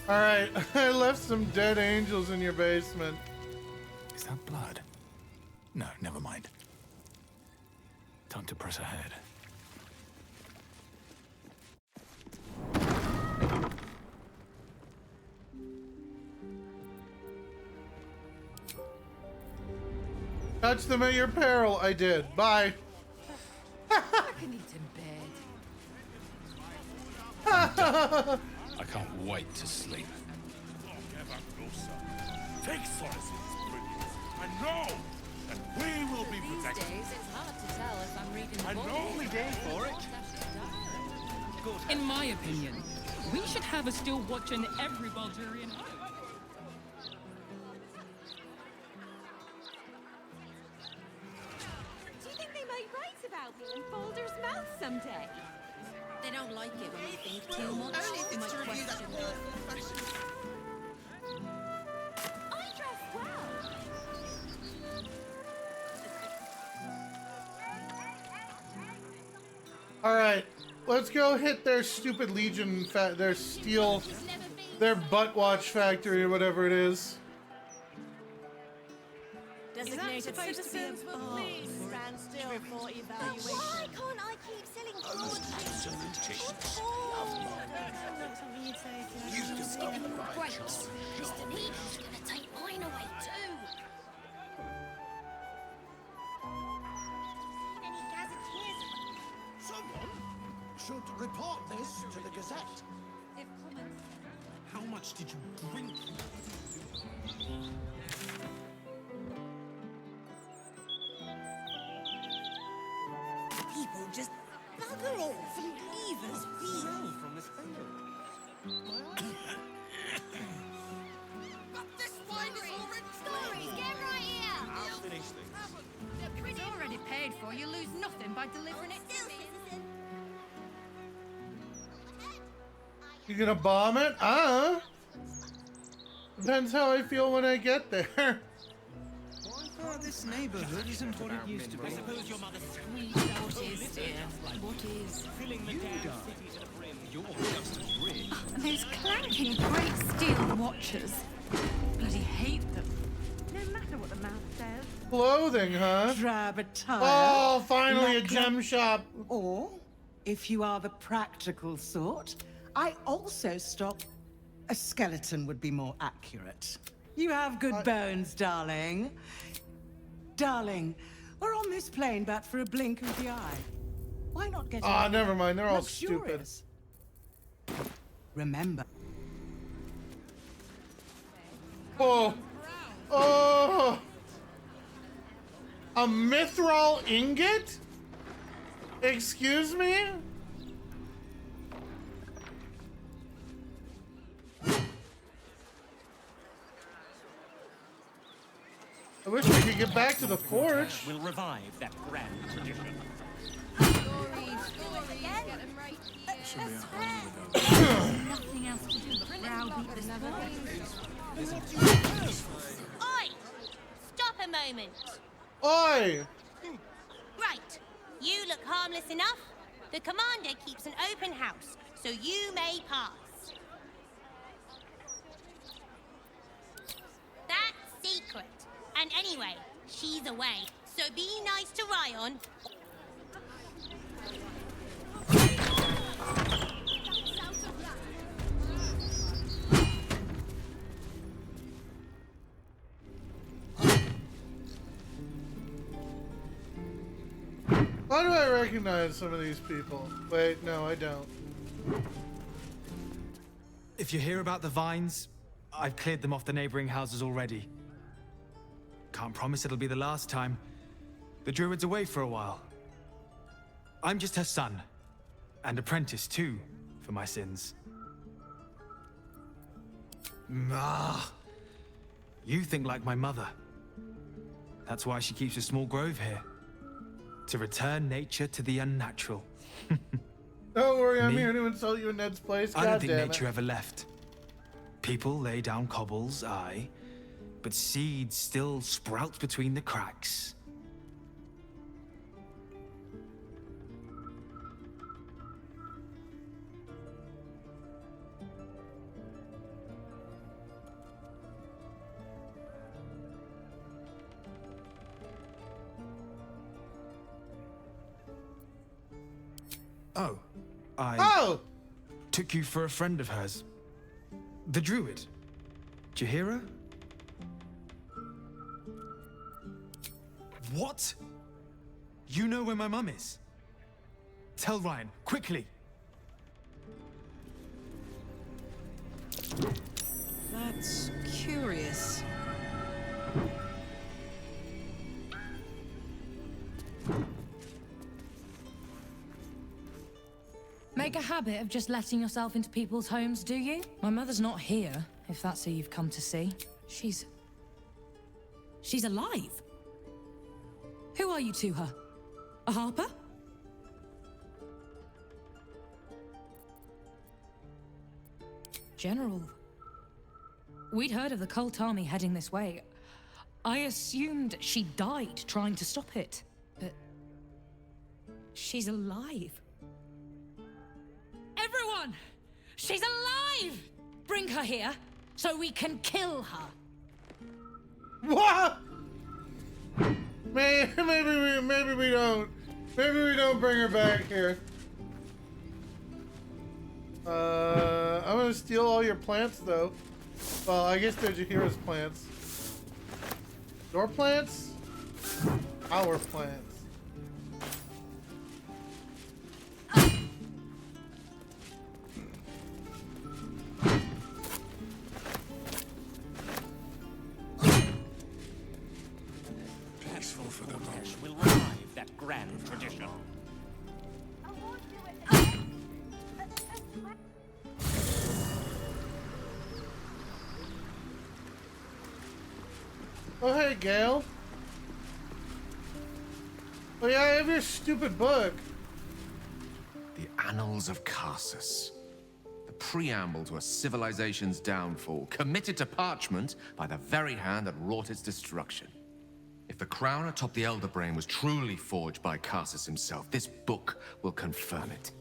[SPEAKER 1] Alright, I left some dead angels in your basement.
[SPEAKER 2] Is that blood? No, never mind. Time to press ahead.
[SPEAKER 1] Touch them at your peril. I did. Bye.
[SPEAKER 16] I can eat in bed.
[SPEAKER 2] I can't wait to sleep.
[SPEAKER 3] Take solace in this brilliance, and know that we will be protected.
[SPEAKER 11] These days, it's hard to tell if I'm reading the
[SPEAKER 3] And
[SPEAKER 11] book.
[SPEAKER 3] the only day for it.
[SPEAKER 4] In my opinion, we should have a still watch in every Baldurian home.
[SPEAKER 11] don't like it when we think too much.
[SPEAKER 14] Only if it's to review that full fashion.
[SPEAKER 10] I dress well.
[SPEAKER 1] All right, let's go hit their stupid Legion, their steel, their butt watch factory or whatever it is.
[SPEAKER 11] Designated citizens will please stand still for evaluation.
[SPEAKER 10] Why can't I keep selling gold? Grapes. Mr. Needle's gonna take mine away too. Any gazetteers?
[SPEAKER 17] Someone should report this to the Gazette. How much did you drink?
[SPEAKER 14] People just bugger off and leave us be.
[SPEAKER 17] From this
[SPEAKER 10] But this wine is already stories. Get right here.
[SPEAKER 17] I'll finish things.
[SPEAKER 11] It's already paid for. You lose nothing by delivering it to me.
[SPEAKER 1] You gonna bomb it? Depends how I feel when I get there.
[SPEAKER 20] Oh, this neighborhood isn't what it used to be.
[SPEAKER 17] I suppose your mother squeezed
[SPEAKER 11] What is, dear? What is?
[SPEAKER 17] filling the damn city to the brim. You're just as rich.
[SPEAKER 11] And those clanking great steel watches. Bloody hate them. No matter what the mouth says.
[SPEAKER 1] Clothing, huh?
[SPEAKER 21] Drab attire.
[SPEAKER 1] Oh, finally a
[SPEAKER 21] Necklace.
[SPEAKER 1] gem shop.
[SPEAKER 21] Or, if you are the practical sort, I also stock a skeleton would be more accurate. You have good bones, darling. Darling, we're on this plane but for a blink of the eye. Why not get
[SPEAKER 1] Ah, never mind. They're all stupid.
[SPEAKER 21] luxurious? Remember.
[SPEAKER 1] Oh. Oh. A mithril ingot? Excuse me? I wish we could get back to the forge.
[SPEAKER 17] We'll revive that grand tradition.
[SPEAKER 11] Nothing else to do but browbeat this boy.
[SPEAKER 10] Oi! Stop a moment.
[SPEAKER 1] Oi!
[SPEAKER 10] Right. You look harmless enough. The commander keeps an open house, so you may pass. That's secret. And anyway, she's away, so be nice to Ryan.
[SPEAKER 1] Why do I recognize some of these people? Wait, no, I don't.
[SPEAKER 22] If you hear about the vines, I've cleared them off the neighboring houses already. Can't promise it'll be the last time. The druid's away for a while. I'm just her son, and apprentice too, for my sins. You think like my mother. That's why she keeps a small grove here. To return nature to the unnatural.
[SPEAKER 1] Don't worry, I'm
[SPEAKER 22] Me?
[SPEAKER 1] here to insult you in Ned's place.
[SPEAKER 22] I don't
[SPEAKER 1] God
[SPEAKER 22] think
[SPEAKER 1] damn
[SPEAKER 22] nature
[SPEAKER 1] it.
[SPEAKER 22] ever left. People lay down cobbles, aye, but seeds still sprout between the cracks. Oh, I took you for a friend of hers. The druid. Did you hear her? What? You know where my mum is? Tell Ryan, quickly.
[SPEAKER 19] That's curious.
[SPEAKER 4] Make a habit of just letting yourself into people's homes, do you? My mother's not here, if that's who you've come to see.
[SPEAKER 11] She's alive. Who are you to her? A harper?
[SPEAKER 4] General. We'd heard of the cult army heading this way. I assumed she died trying to stop it, but she's alive. Everyone! She's alive! Bring her here so we can kill her.
[SPEAKER 1] What? Maybe we don't. Maybe we don't bring her back here. I'm gonna steal all your plants though. Well, I guess they're Jaheira's plants. Your plants? Our plants.
[SPEAKER 2] Peaceful for the moment.
[SPEAKER 17] Will revive that grand tradition.
[SPEAKER 1] Oh, hey, Gale. Oh, yeah, I have your stupid book.
[SPEAKER 15] The Annals of Karsus. The preamble to a civilization's downfall, committed to parchment by the very hand that wrought its destruction. If the crown atop the Elder Brain was truly forged by Karsus himself, this book will confirm it.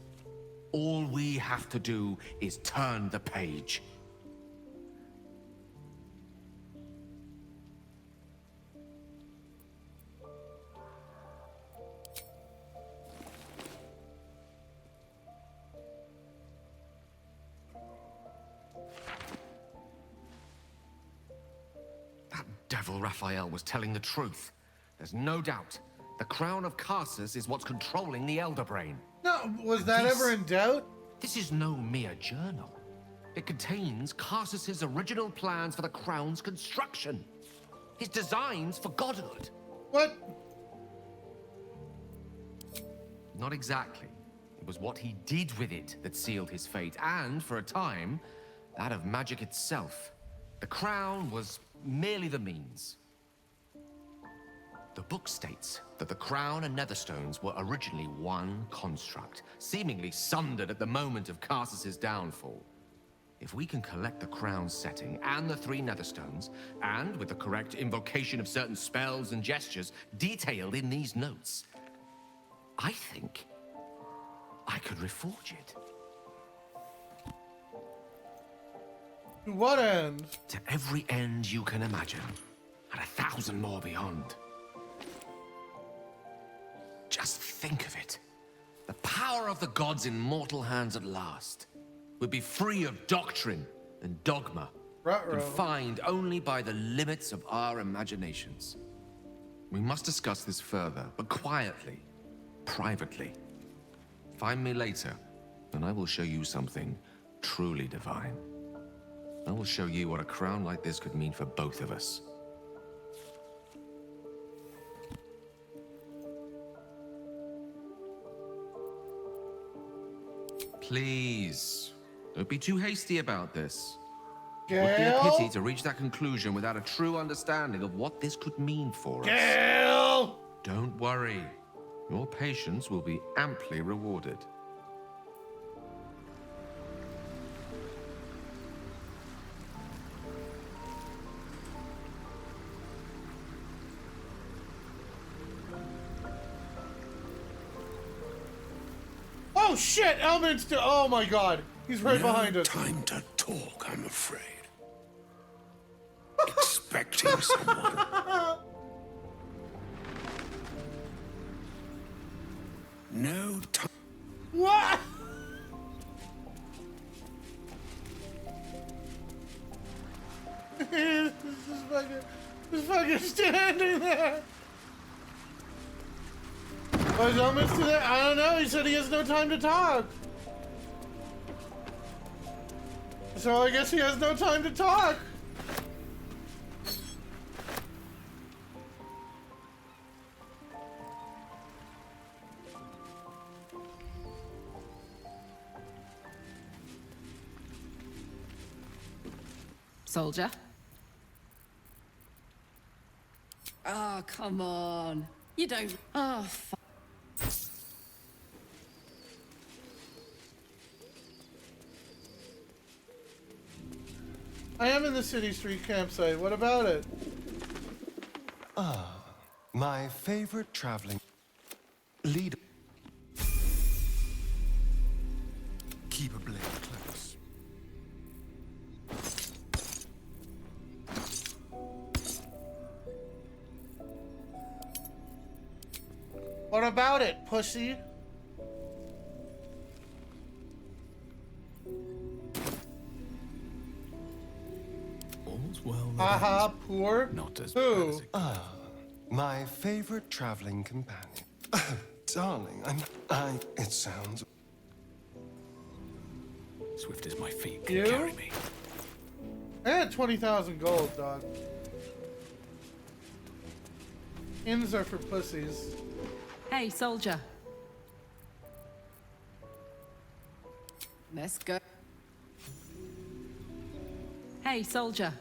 [SPEAKER 15] All we have to do is turn the page. Devil Raphael was telling the truth. There's no doubt. The crown of Karsus is what's controlling the Elder Brain.
[SPEAKER 1] No, was that ever in doubt?
[SPEAKER 15] This is no mere journal. It contains Karsus's original plans for the crown's construction. His designs for godhood.
[SPEAKER 1] What?
[SPEAKER 15] Not exactly. It was what he did with it that sealed his fate, and, for a time, that of magic itself. The crown was merely the means. The book states that the crown and netherstones were originally one construct, seemingly sundered at the moment of Karsus's downfall. If we can collect the crown's setting and the 3 netherstones, and with the correct invocation of certain spells and gestures detailed in these notes, I think I could reforge it.
[SPEAKER 1] To what end?
[SPEAKER 15] To every end you can imagine, and 1,000 more beyond. Just think of it. The power of the gods in mortal hands at last. We'd be free of doctrine and dogma, confined only by the limits of our imaginations. We must discuss this further, but quietly, privately. Find me later, and I will show you something truly divine. I will show you what a crown like this could mean for both of us. Please, don't be too hasty about this. It would be a pity to reach that conclusion without a true understanding of what this could mean for us.
[SPEAKER 1] Gale!
[SPEAKER 15] Don't worry. Your patience will be amply rewarded.
[SPEAKER 1] Oh shit, Elman's still. Oh my god, he's right behind us.
[SPEAKER 5] Time to talk, I'm afraid. Expecting someone. No time.
[SPEAKER 1] What? This is fucking standing there. Oh, is Elman's still there? I don't know. He said he has no time to talk. So I guess he has no time to talk.
[SPEAKER 19] Soldier? Oh, come on. You don't. Oh,
[SPEAKER 1] I am in the city street campsite. What about it?
[SPEAKER 8] Ah, my favorite traveling leader. Keep a blade close.
[SPEAKER 1] What about it, pussy?
[SPEAKER 2] All's well.
[SPEAKER 1] Haha, poor.
[SPEAKER 2] Not as
[SPEAKER 1] Who?
[SPEAKER 8] Ah, my favorite traveling companion. Darling, it sounds...
[SPEAKER 2] Swift as my feet can
[SPEAKER 1] You?
[SPEAKER 2] carry me.
[SPEAKER 1] I had 20,000 gold, dog. Inns are for pussies.
[SPEAKER 11] Hey, soldier. Let's go. Hey, soldier.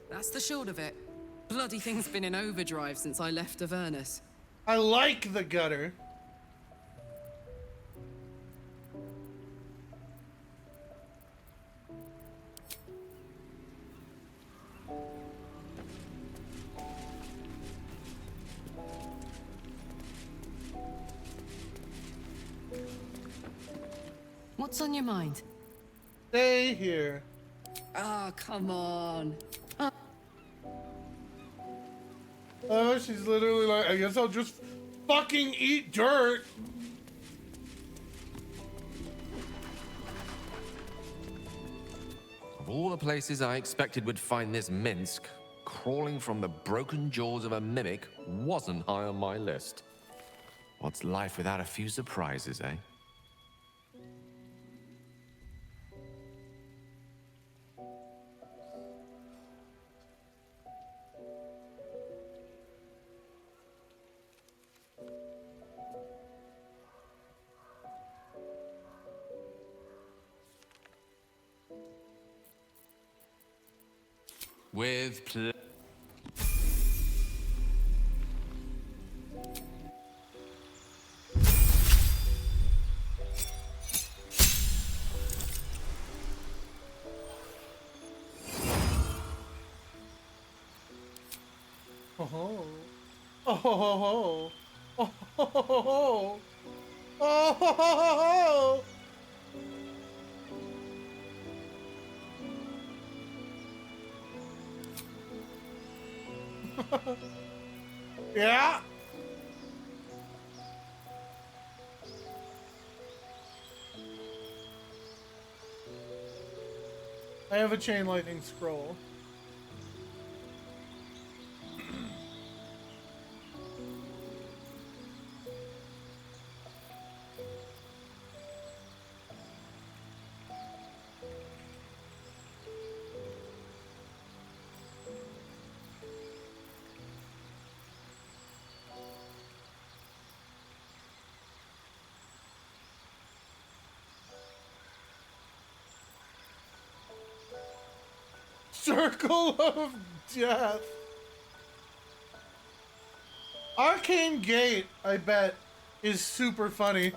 [SPEAKER 11] That's the short of it. Bloody thing's been in overdrive since I left Avernus.
[SPEAKER 1] I like the gutter.
[SPEAKER 11] What's on your mind?
[SPEAKER 1] Stay here.
[SPEAKER 11] Ah, come on.
[SPEAKER 1] Oh, she's literally like, I guess I'll just fucking eat dirt.
[SPEAKER 15] Of all the places I expected would find this Minsk, crawling from the broken jaws of a mimic wasn't high on my list. What's life without a few surprises, eh? With
[SPEAKER 1] Oh, oh, oh, oh, oh, yeah. I have a chain lightning scroll. Circle of Death. Arcane Gate, I bet, is super funny.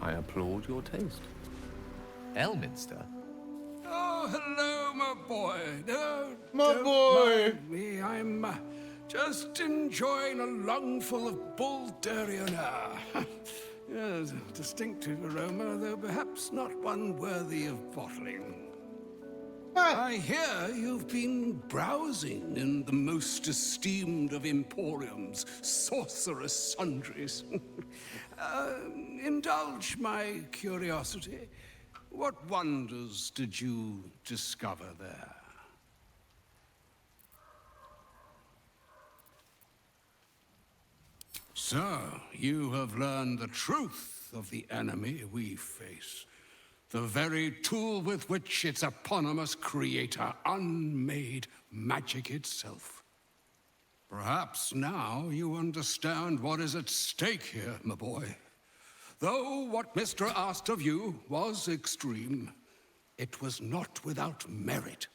[SPEAKER 15] I applaud your taste. Elminster?
[SPEAKER 12] Oh, hello, my boy. No,
[SPEAKER 1] My
[SPEAKER 12] don't
[SPEAKER 1] boy.
[SPEAKER 12] mind me. I'm just enjoying a lungful of Baldurrian air. Yes, a distinctive aroma, though perhaps not one worthy of bottling. I hear you've been browsing in the most esteemed of Emporium's sorcerous sundries. Indulge my curiosity. What wonders did you discover there? So, you have learned the truth of the enemy we face. The very tool with which its eponymous creator unmade magic itself. Perhaps now you understand what is at stake here, my boy. Though what Mr. asked of you was extreme, it was not without merit,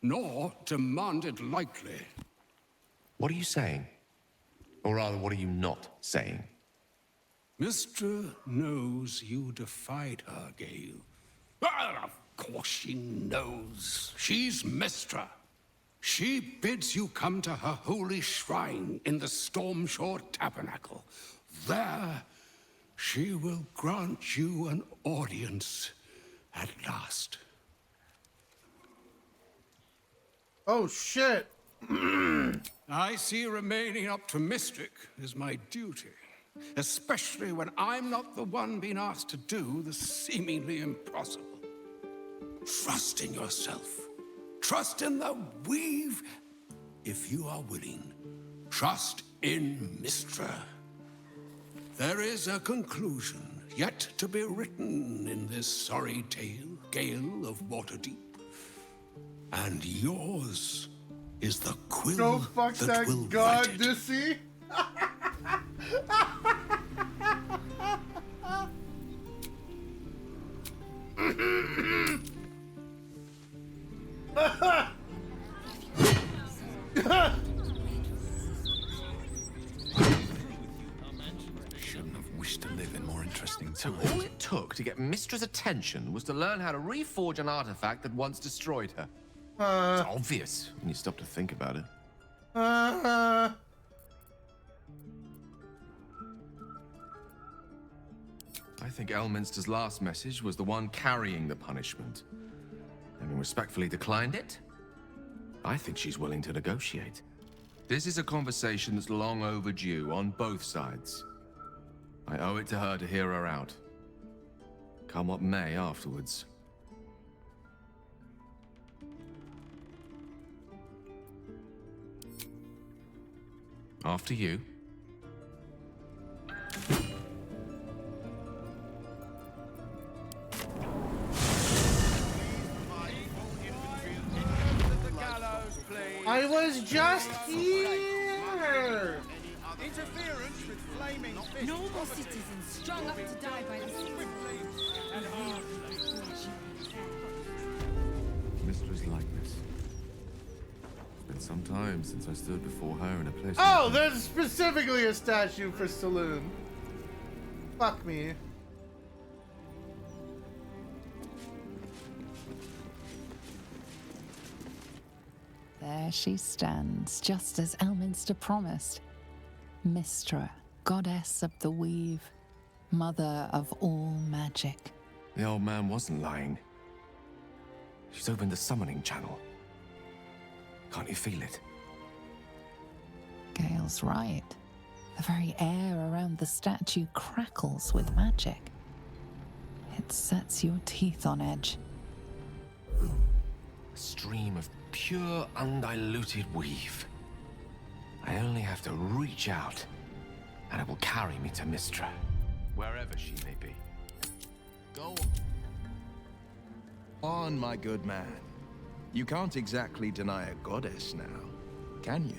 [SPEAKER 12] nor demanded lightly.
[SPEAKER 15] What are you saying? Or rather, what are you not saying?
[SPEAKER 12] Mystra knows you defied her, Gale. Well, of course she knows. She's Mystra. She bids you come to her holy shrine in the Stormshore Tabernacle. There, she will grant you an audience at last.
[SPEAKER 1] Oh, shit.
[SPEAKER 12] I see remaining up to Mystic is my duty, especially when I'm not the one being asked to do the seemingly impossible. Trust in yourself. Trust in the weave, if you are willing. Trust in Mystra. There is a conclusion yet to be written in this sorry tale, Gale of Waterdeep. And yours is the quill
[SPEAKER 1] Go fuck that
[SPEAKER 12] will
[SPEAKER 1] god,
[SPEAKER 12] write it.
[SPEAKER 1] Dissy.
[SPEAKER 2] Shouldn't have wished to live in more interesting
[SPEAKER 15] So
[SPEAKER 2] times.
[SPEAKER 15] all it took to get Mistra's attention was to learn how to reforge an artifact that once destroyed her. It's obvious when you stop to think about it.
[SPEAKER 1] Uh-huh.
[SPEAKER 15] I think Elminster's last message was the one carrying the punishment. Having respectfully declined it, I think she's willing to negotiate. This is a conversation that's long overdue on both sides. I owe it to her to hear her out. Come what may afterwards. After you.
[SPEAKER 1] I was just here.
[SPEAKER 17] Interference with flaming fists.
[SPEAKER 11] Normal citizens strung up to die by the sea.
[SPEAKER 15] Mistra's likeness. It's been some time since I stood before her in a place.
[SPEAKER 1] Oh,
[SPEAKER 15] like
[SPEAKER 1] there's specifically a statue for Saloon. Fuck me.
[SPEAKER 13] There she stands, just as Elminster promised. Mystra, goddess of the weave, mother of all magic.
[SPEAKER 15] The old man wasn't lying. She's opened the summoning channel. Can't you feel it?
[SPEAKER 13] Gale's right. The very air around the statue crackles with magic. It sets your teeth on edge.
[SPEAKER 15] A stream of pure, undiluted weave. I only have to reach out, and it will carry me to Mystra, wherever she may be.
[SPEAKER 6] Go on, my good man. You can't exactly deny a goddess now, can you?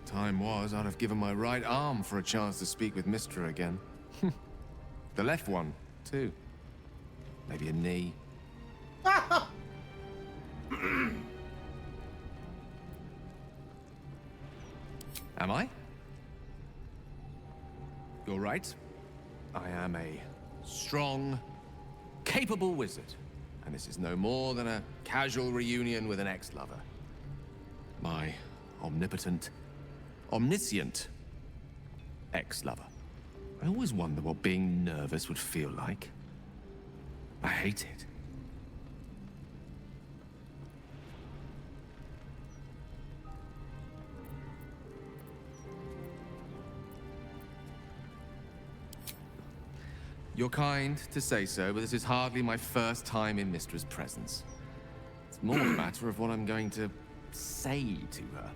[SPEAKER 15] Time was, I'd have given my right arm for a chance to speak with Mystra again. The left one, too. Maybe a knee. Am I? You're right. I am a strong, capable wizard. And this is no more than a casual reunion with an ex-lover. My omnipotent, omniscient ex-lover. I always wonder what being nervous would feel like. I hate it. You're kind to say so, but this is hardly my first time in Mistra's presence. It's more a matter of what I'm going to say to her.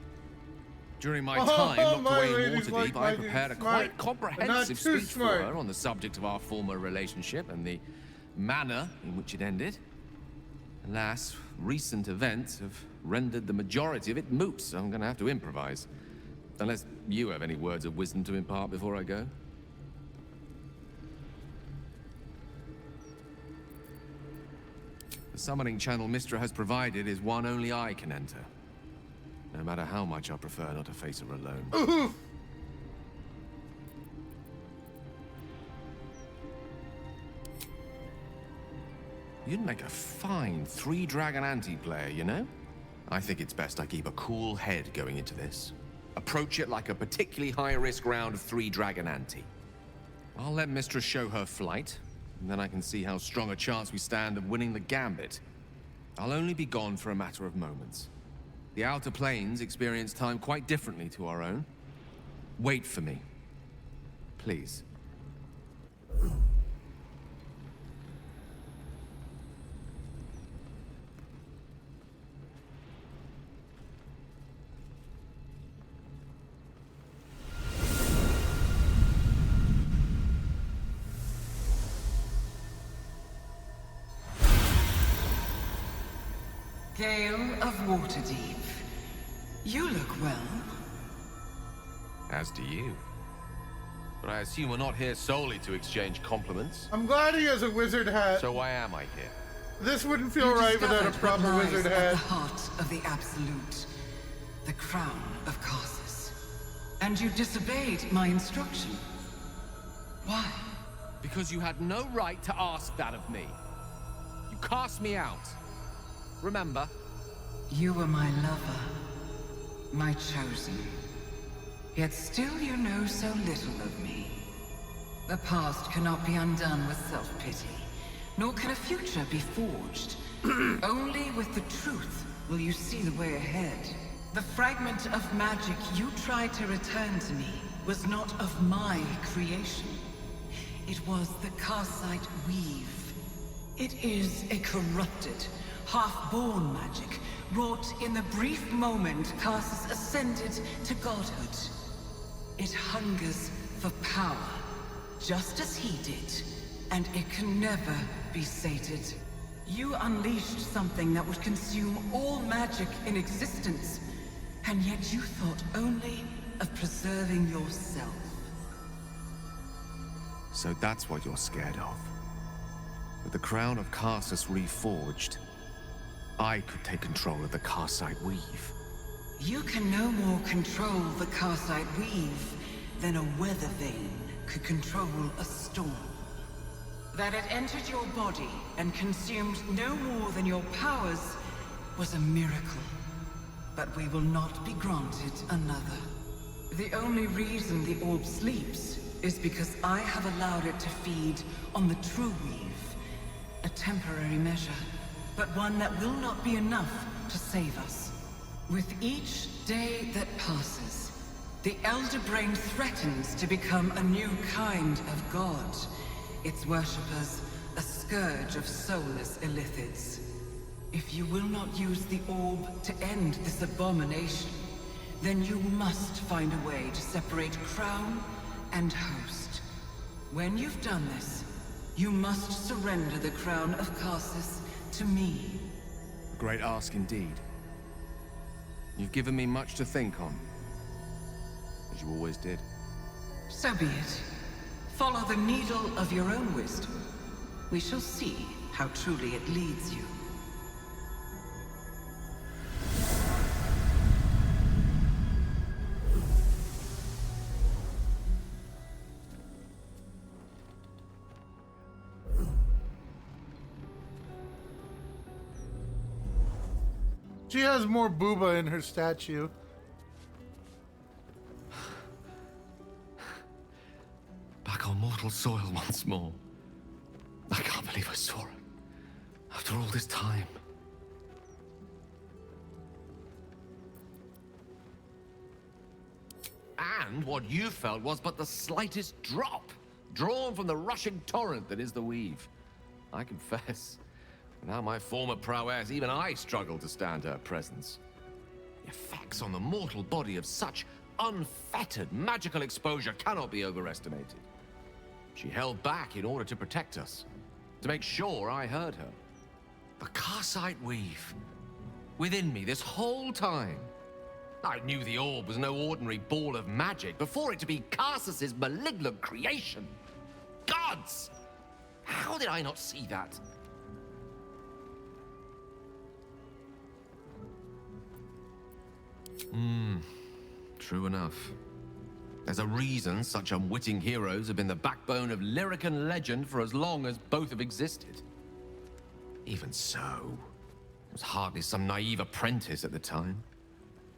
[SPEAKER 15] During my time locked away in Waterdeep, I prepared a quite comprehensive speech for her on the subject of our former relationship and the manner in which it ended. Alas, recent events have rendered the majority of it moot, so I'm going to have to improvise. Unless you have any words of wisdom to impart before I go. The summoning channel Mystra has provided is one only I can enter. No matter how much I prefer not to face her alone. You'd make a fine 3-dragon anti-player, you know? I think it's best I keep a cool head going into this. Approach it like a particularly high-risk round of 3-dragon ante. I'll let Mistress show her flight, and then I can see how strong a chance we stand of winning the gambit. I'll only be gone for a matter of moments. The Outer Planes experience time quite differently to our own. Wait for me. Please.
[SPEAKER 7] Gale of Waterdeep. You look well.
[SPEAKER 15] As do you. But I assume we're not here solely to exchange compliments.
[SPEAKER 1] I'm glad he has a wizard hat.
[SPEAKER 15] So why am I here?
[SPEAKER 1] This wouldn't feel right without a proper wizard hat.
[SPEAKER 7] At the heart of the Absolute, the crown of Karsus. And you disobeyed my instruction. Why?
[SPEAKER 15] Because you had no right to ask that of me. You cast me out. Remember?
[SPEAKER 7] You were my lover, my chosen. Yet still you know so little of me. The past cannot be undone with self-pity, nor can a future be forged. Only with the truth will you see the way ahead. The fragment of magic you tried to return to me was not of my creation. It was the Karsite Weave. It is a corrupted, half-born magic, wrought in the brief moment Karsus ascended to godhood. It hungers for power, just as he did, and it can never be sated. You unleashed something that would consume all magic in existence, and yet you thought only of preserving yourself.
[SPEAKER 15] So that's what you're scared of. With the crown of Karsus reforged, I could take control of the Karsite Weave.
[SPEAKER 7] You can no more control the Karsite Weave than a weather vane could control a storm. That it entered your body and consumed no more than your powers was a miracle. But we will not be granted another. The only reason the orb sleeps is because I have allowed it to feed on the true weave. A temporary measure, but one that will not be enough to save us. With each day that passes, the Elder Brain threatens to become a new kind of god. Its worshippers, a scourge of soulless illithids. If you will not use the orb to end this abomination, then you must find a way to separate crown and host. When you've done this, you must surrender the crown of Karsus to me.
[SPEAKER 15] A great ask indeed. You've given me much to think on, as you always did.
[SPEAKER 7] So be it. Follow the needle of your own wisdom. We shall see how truly it leads you.
[SPEAKER 1] She has more booba in her statue.
[SPEAKER 15] Back on mortal soil once more. I can't believe I saw it. After all this time. And what you felt was but the slightest drop, drawn from the rushing torrent that is the weave. I confess, without my former prowess, even I struggle to stand her presence. The effects on the mortal body of such unfettered magical exposure cannot be overestimated. She held back in order to protect us, to make sure I heard her. The Karsite Weave, within me this whole time. I knew the orb was no ordinary ball of magic before it to be Karsus's malignant creation. Gods! How did I not see that? True enough. There's a reason such unwitting heroes have been the backbone of lyric and legend for as long as both have existed. Even so, I was hardly some naive apprentice at the time.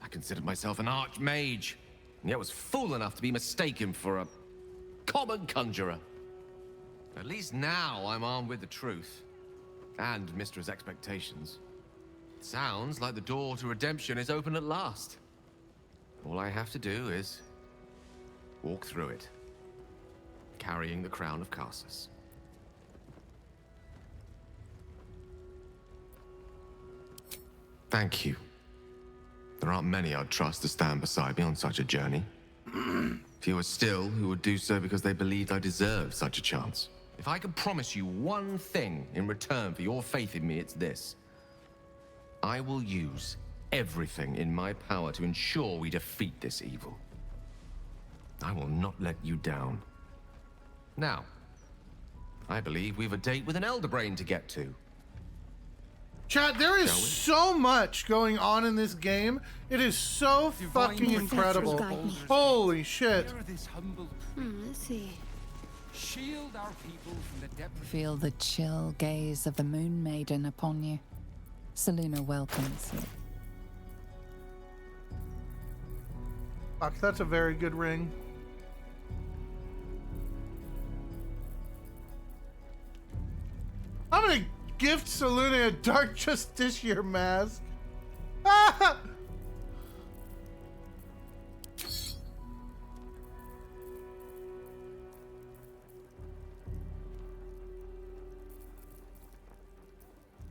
[SPEAKER 15] I considered myself an archmage, and yet was fool enough to be mistaken for a common conjurer. At least now I'm armed with the truth, and Mistra's expectations. It sounds like the door to redemption is open at last. All I have to do is walk through it, carrying the crown of Karsus. Thank you. There aren't many I'd trust to stand beside me on such a journey. Fewer still who would do so because they believed I deserved such a chance. If I could promise you one thing in return for your faith in me, it's this. I will use everything in my power to ensure we defeat this evil. I will not let you down. Now, I believe we've a date with an Elder Brain to get to.
[SPEAKER 1] Chat, there is so much going on in this game. It is so fucking incredible. Holy shit.
[SPEAKER 11] Let's see.
[SPEAKER 17] Shield our people from the depths.
[SPEAKER 13] Feel the chill gaze of the Moon Maiden upon you. Selûne welcomes you.
[SPEAKER 1] Fuck, that's a very good ring. I'm gonna gift Selûne a Dark Justiciar mask. Ah!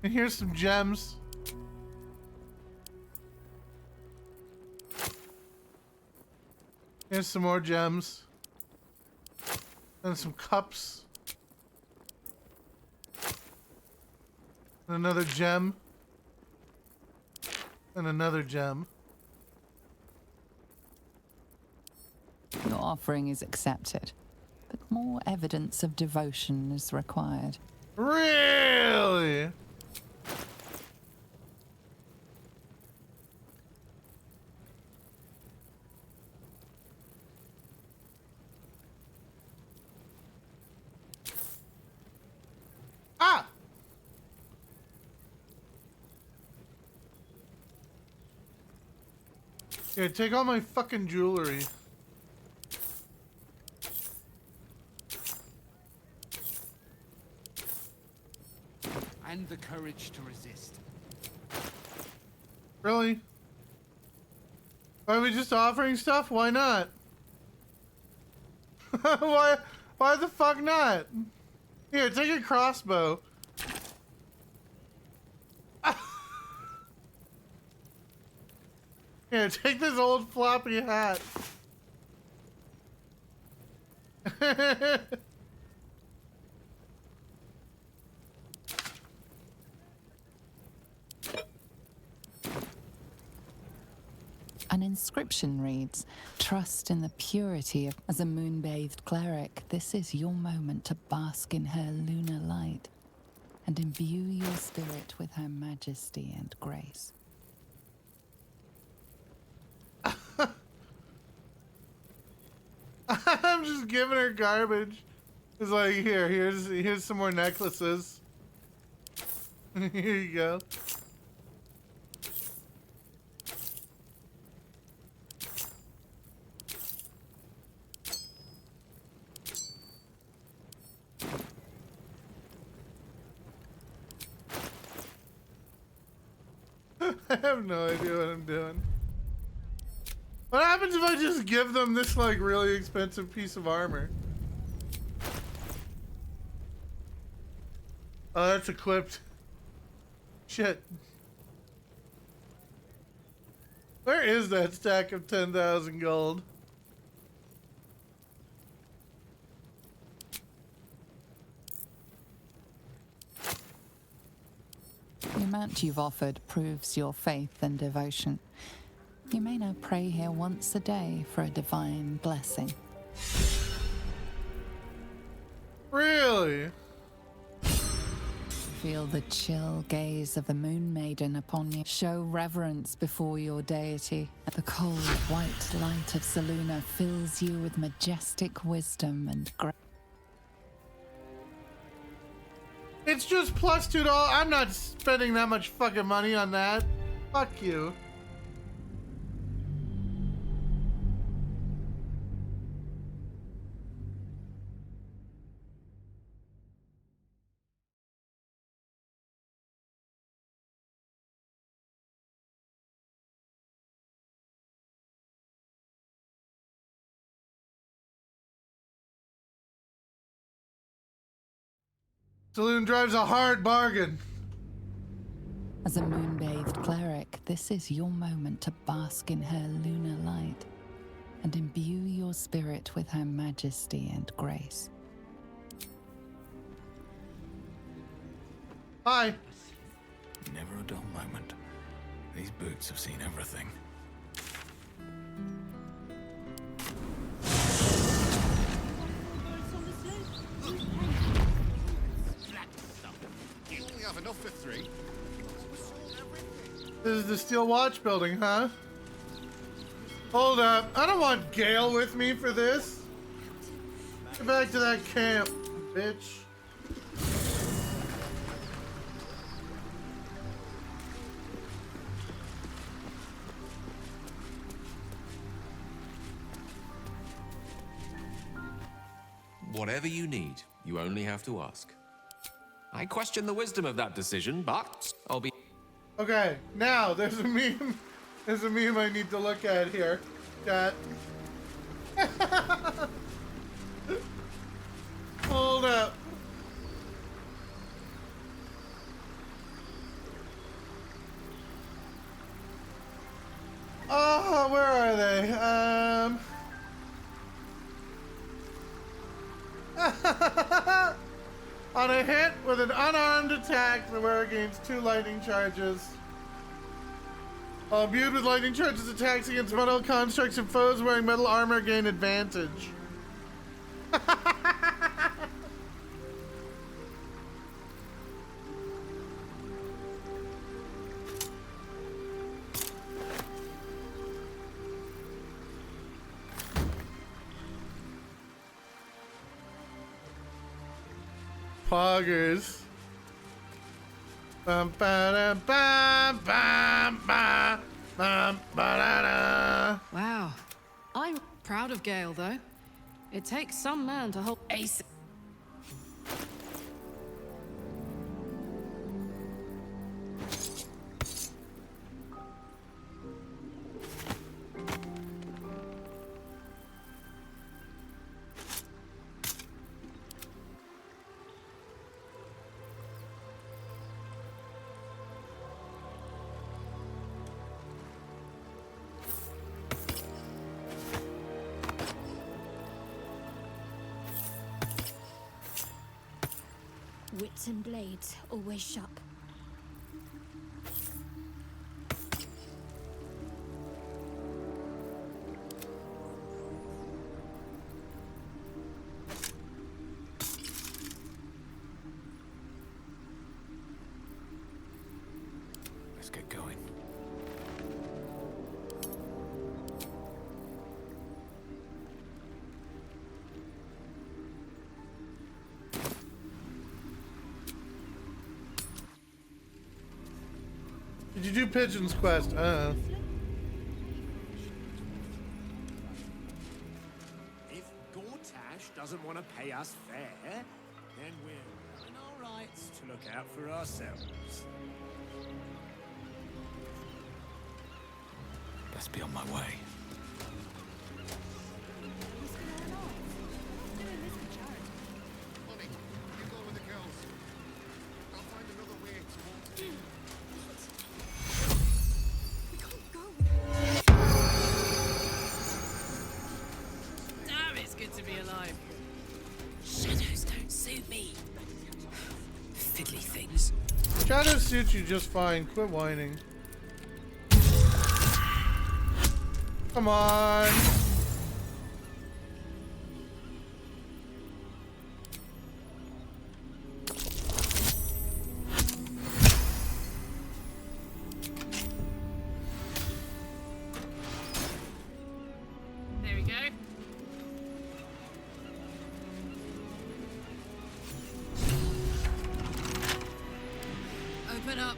[SPEAKER 1] And here's some gems. Here's some more gems. And some cups. And another gem. And another gem.
[SPEAKER 13] Your offering is accepted, but more evidence of devotion is required.
[SPEAKER 1] Really? Ah! Here, take all my fucking jewelry.
[SPEAKER 17] And the courage to resist.
[SPEAKER 1] Really? Are we just offering stuff? Why not? Why the fuck not? Here, take a crossbow. Here, take this old floppy hat.
[SPEAKER 13] An inscription reads, "Trust in the purity of..." As a moon-bathed cleric, this is your moment to bask in her lunar light and imbue your spirit with her majesty and grace.
[SPEAKER 1] I'm just giving her garbage. It's like, here's some more necklaces. Here you go. I have no idea what I'm doing. What happens if I just give them this, like, really expensive piece of armor? Oh, that's equipped. Shit. Where is that stack of 10,000 gold?
[SPEAKER 13] The amount you've offered proves your faith and devotion. You may now pray here once a day for a divine blessing.
[SPEAKER 1] Really?
[SPEAKER 13] feel the chill gaze of the Moon Maiden upon you. Show reverence before your deity. The cold, white light of Selûne fills you with majestic wisdom and grace.
[SPEAKER 1] It's just plus $2. I'm not spending that much fucking money on that. Fuck you. Selûne drives a hard bargain.
[SPEAKER 13] As a moon-bathed cleric, this is your moment to bask in her lunar light and imbue your spirit with her majesty and grace.
[SPEAKER 1] Hi.
[SPEAKER 2] Never a dull moment. These boots have seen everything.
[SPEAKER 5] You only have enough for 3.
[SPEAKER 1] This is the Steel Watch building, huh? Hold up. I don't want Gale with me for this. Get back to that camp, bitch.
[SPEAKER 15] Whatever you need, you only have to ask. I question the wisdom of that decision, but I'll be...
[SPEAKER 1] Okay, now there's a meme. There's a meme I need to look at here. Chat. Hold up. Oh, where are they? On a hit with an unarmed attack, the wearer gains 2 lightning charges. While imbued with lightning charges, attacks against metal constructs and foes wearing metal armor gain advantage. Poggers. Bum, ba, da, bum, bum, ba, bum, ba, da, da.
[SPEAKER 9] Wow. I'm proud of Gale, though. It takes some man to hold ace.
[SPEAKER 11] Wits and blades always sharp.
[SPEAKER 2] Let's get going.
[SPEAKER 1] Did you do Pigeon's Quest?
[SPEAKER 5] If Gortash doesn't want to pay us fair, then we're in our rights to look out for ourselves.
[SPEAKER 2] Best be on my way.
[SPEAKER 5] Honey, you go with the girls. I'll find another way towards...
[SPEAKER 9] Damn, it's good to be alive.
[SPEAKER 11] Shadows don't suit me. Fiddly things.
[SPEAKER 1] Shadows suit you just fine. Quit whining. Come on.
[SPEAKER 9] Open up.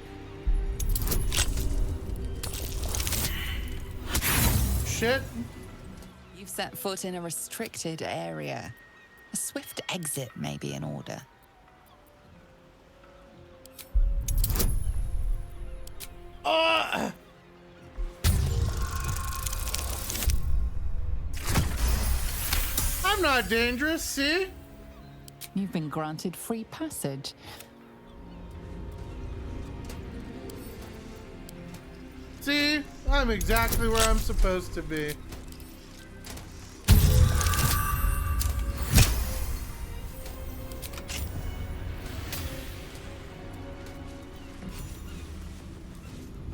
[SPEAKER 1] Shit.
[SPEAKER 13] You've set foot in a restricted area. A swift exit may be in order.
[SPEAKER 1] I'm not dangerous, see?
[SPEAKER 13] You've been granted free passage.
[SPEAKER 1] See? I'm exactly where I'm supposed to be.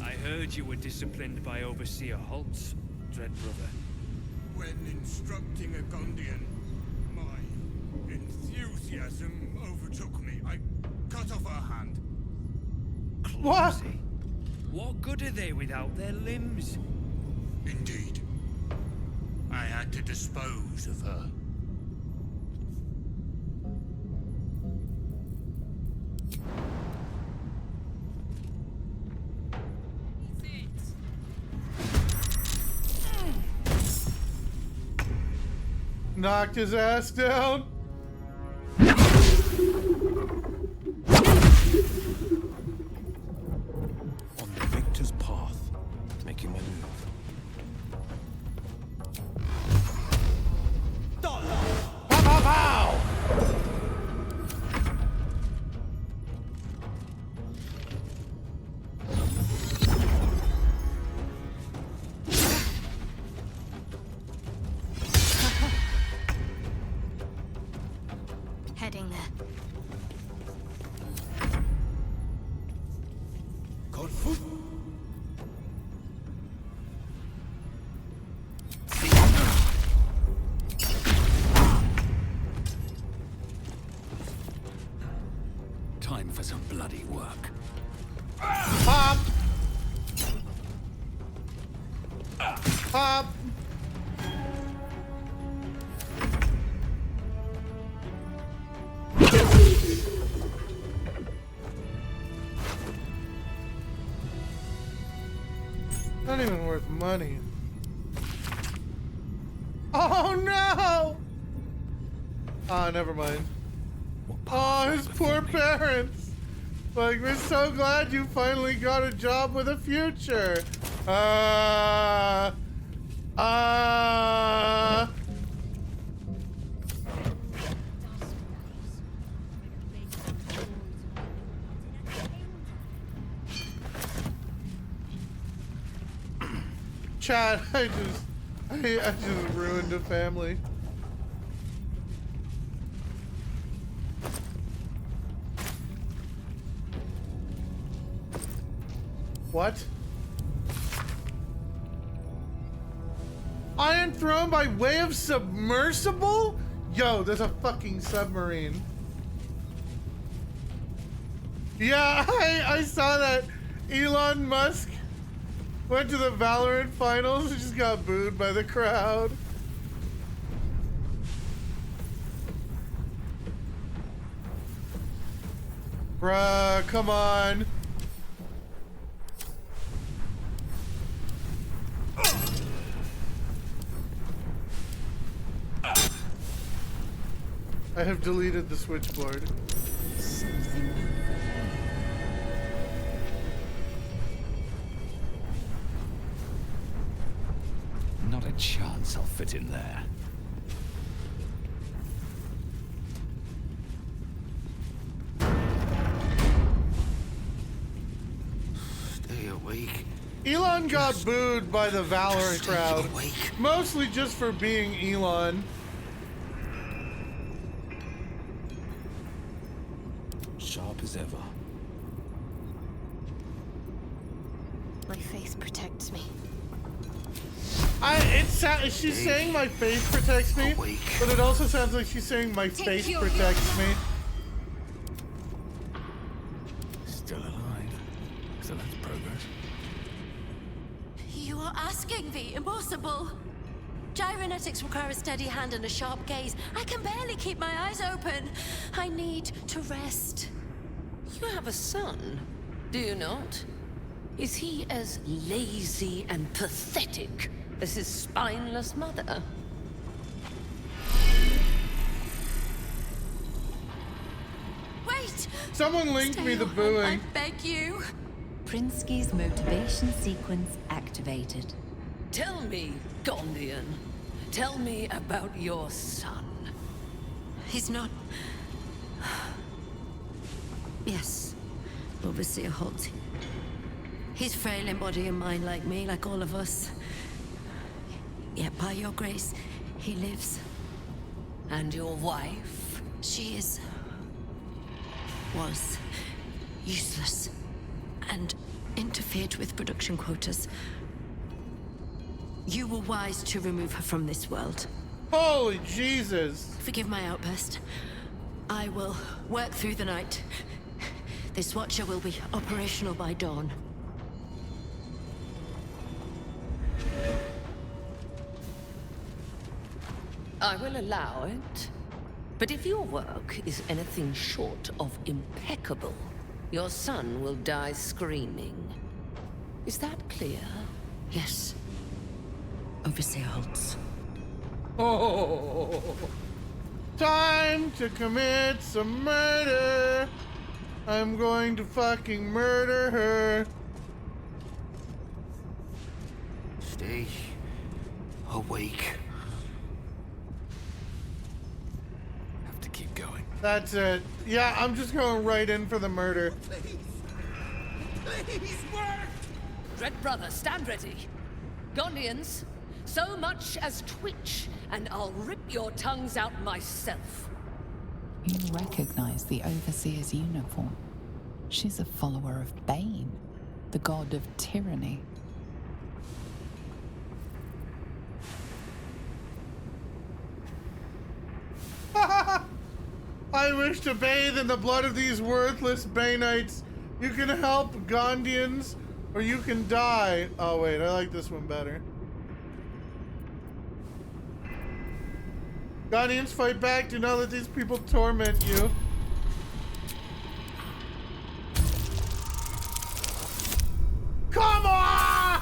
[SPEAKER 16] I heard you were disciplined by Overseer Holtz, Dread Brother.
[SPEAKER 5] When instructing a Gondian, my enthusiasm overtook me. I cut off her hand.
[SPEAKER 1] What?
[SPEAKER 16] What good are they without their limbs?
[SPEAKER 5] Indeed. I had to dispose of her.
[SPEAKER 1] Knocked his ass down.
[SPEAKER 5] On the victor's path, making my move.
[SPEAKER 1] Pow, pow, pow!
[SPEAKER 10] Heading there.
[SPEAKER 2] Time for some bloody work.
[SPEAKER 1] Pop! Pop! Not even worth money. Oh no! Oh, never mind. Oh, his poor parents. Like, we're so glad you finally got a job with a future. Chad, I just ruined a family. What? Iron Throne by way of submersible? Yo, there's a fucking submarine. Yeah, I saw that. Elon Musk went to the Valorant finals and just got booed by the crowd. Bruh, come on. I have deleted the switchboard.
[SPEAKER 2] Not a chance I'll fit in there.
[SPEAKER 3] Stay awake.
[SPEAKER 1] Elon got booed by the Valorant crowd. Mostly just for being Elon.
[SPEAKER 5] Sharp as ever.
[SPEAKER 10] My faith protects me.
[SPEAKER 1] She's saying my face protects me, but it also sounds like she's saying my face protects me.
[SPEAKER 2] Still alive. So that's progress.
[SPEAKER 11] You are asking the impossible. Gyrometics require a steady hand and a sharp gaze. I can barely keep my eyes open. I need to rest.
[SPEAKER 15] You have a son?
[SPEAKER 14] Do you not? Is he as lazy and pathetic as his spineless mother?
[SPEAKER 11] Wait!
[SPEAKER 1] Someone linked me the booing.
[SPEAKER 11] I beg you.
[SPEAKER 18] Prinsky's motivation sequence activated.
[SPEAKER 14] Tell me, Gondian. Tell me about your son.
[SPEAKER 11] He's not... Yes, Overseer Holt. He's frail in body and mind like me, like all of us. Yet by your grace, he lives.
[SPEAKER 14] And your wife?
[SPEAKER 11] She is... was... useless. And interfered with production quotas. You were wise to remove her from this world.
[SPEAKER 1] Holy Jesus!
[SPEAKER 11] Forgive my outburst. I will work through the night. This Watcher will be operational by dawn.
[SPEAKER 14] I will allow it. But if your work is anything short of impeccable, your son will die screaming. Is that clear?
[SPEAKER 11] Yes. Overseer Holtz.
[SPEAKER 1] Oh, time to commit some murder. I'm going to fucking murder her.
[SPEAKER 2] Stay awake. Have to keep going.
[SPEAKER 1] That's it. Yeah, I'm just going right in for the murder.
[SPEAKER 14] Please work! Dread brother, stand ready. Gondians, so much as twitch, and I'll rip your tongues out myself.
[SPEAKER 13] You recognize the Overseer's uniform. She's a follower of Bane, the god of tyranny.
[SPEAKER 1] I wish to bathe in the blood of these worthless Baneites. You can help, Gondians, or you can die. Oh wait, I like this one better. Gondians, fight back. Do not let these people torment you. Come on!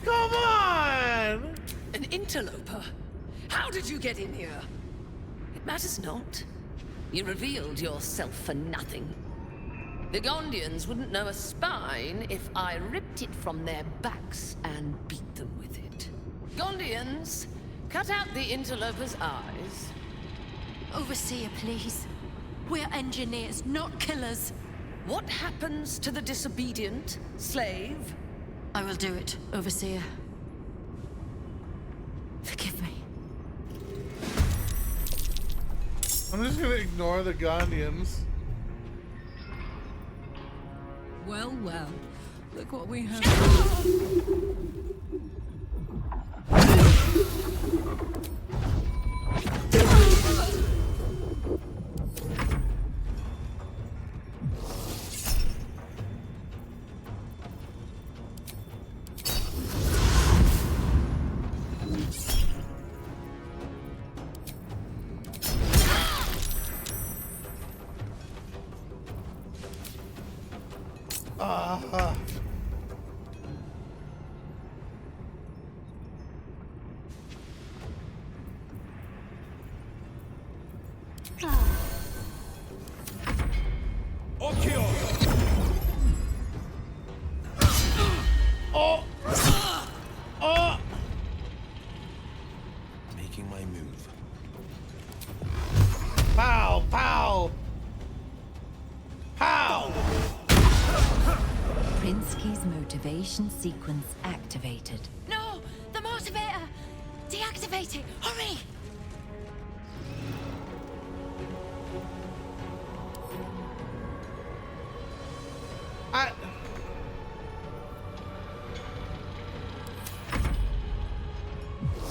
[SPEAKER 1] Come on!
[SPEAKER 14] An interloper? How did you get in here? It matters not. You revealed yourself for nothing. The Gondians wouldn't know a spine if I ripped it from their backs and beat them with it. Gondians, cut out the interloper's eyes.
[SPEAKER 11] Overseer, please. We're engineers, not killers.
[SPEAKER 14] What happens to the disobedient, slave?
[SPEAKER 11] I will do it, Overseer. Forgive me.
[SPEAKER 1] I'm just gonna ignore the Gondians.
[SPEAKER 9] Well, well. Look what we have.
[SPEAKER 8] Making my move.
[SPEAKER 1] Pow! Pow! Pow!
[SPEAKER 18] Prinsky's motivation sequence activated.
[SPEAKER 11] No! The motivator! Deactivate it! Hurry!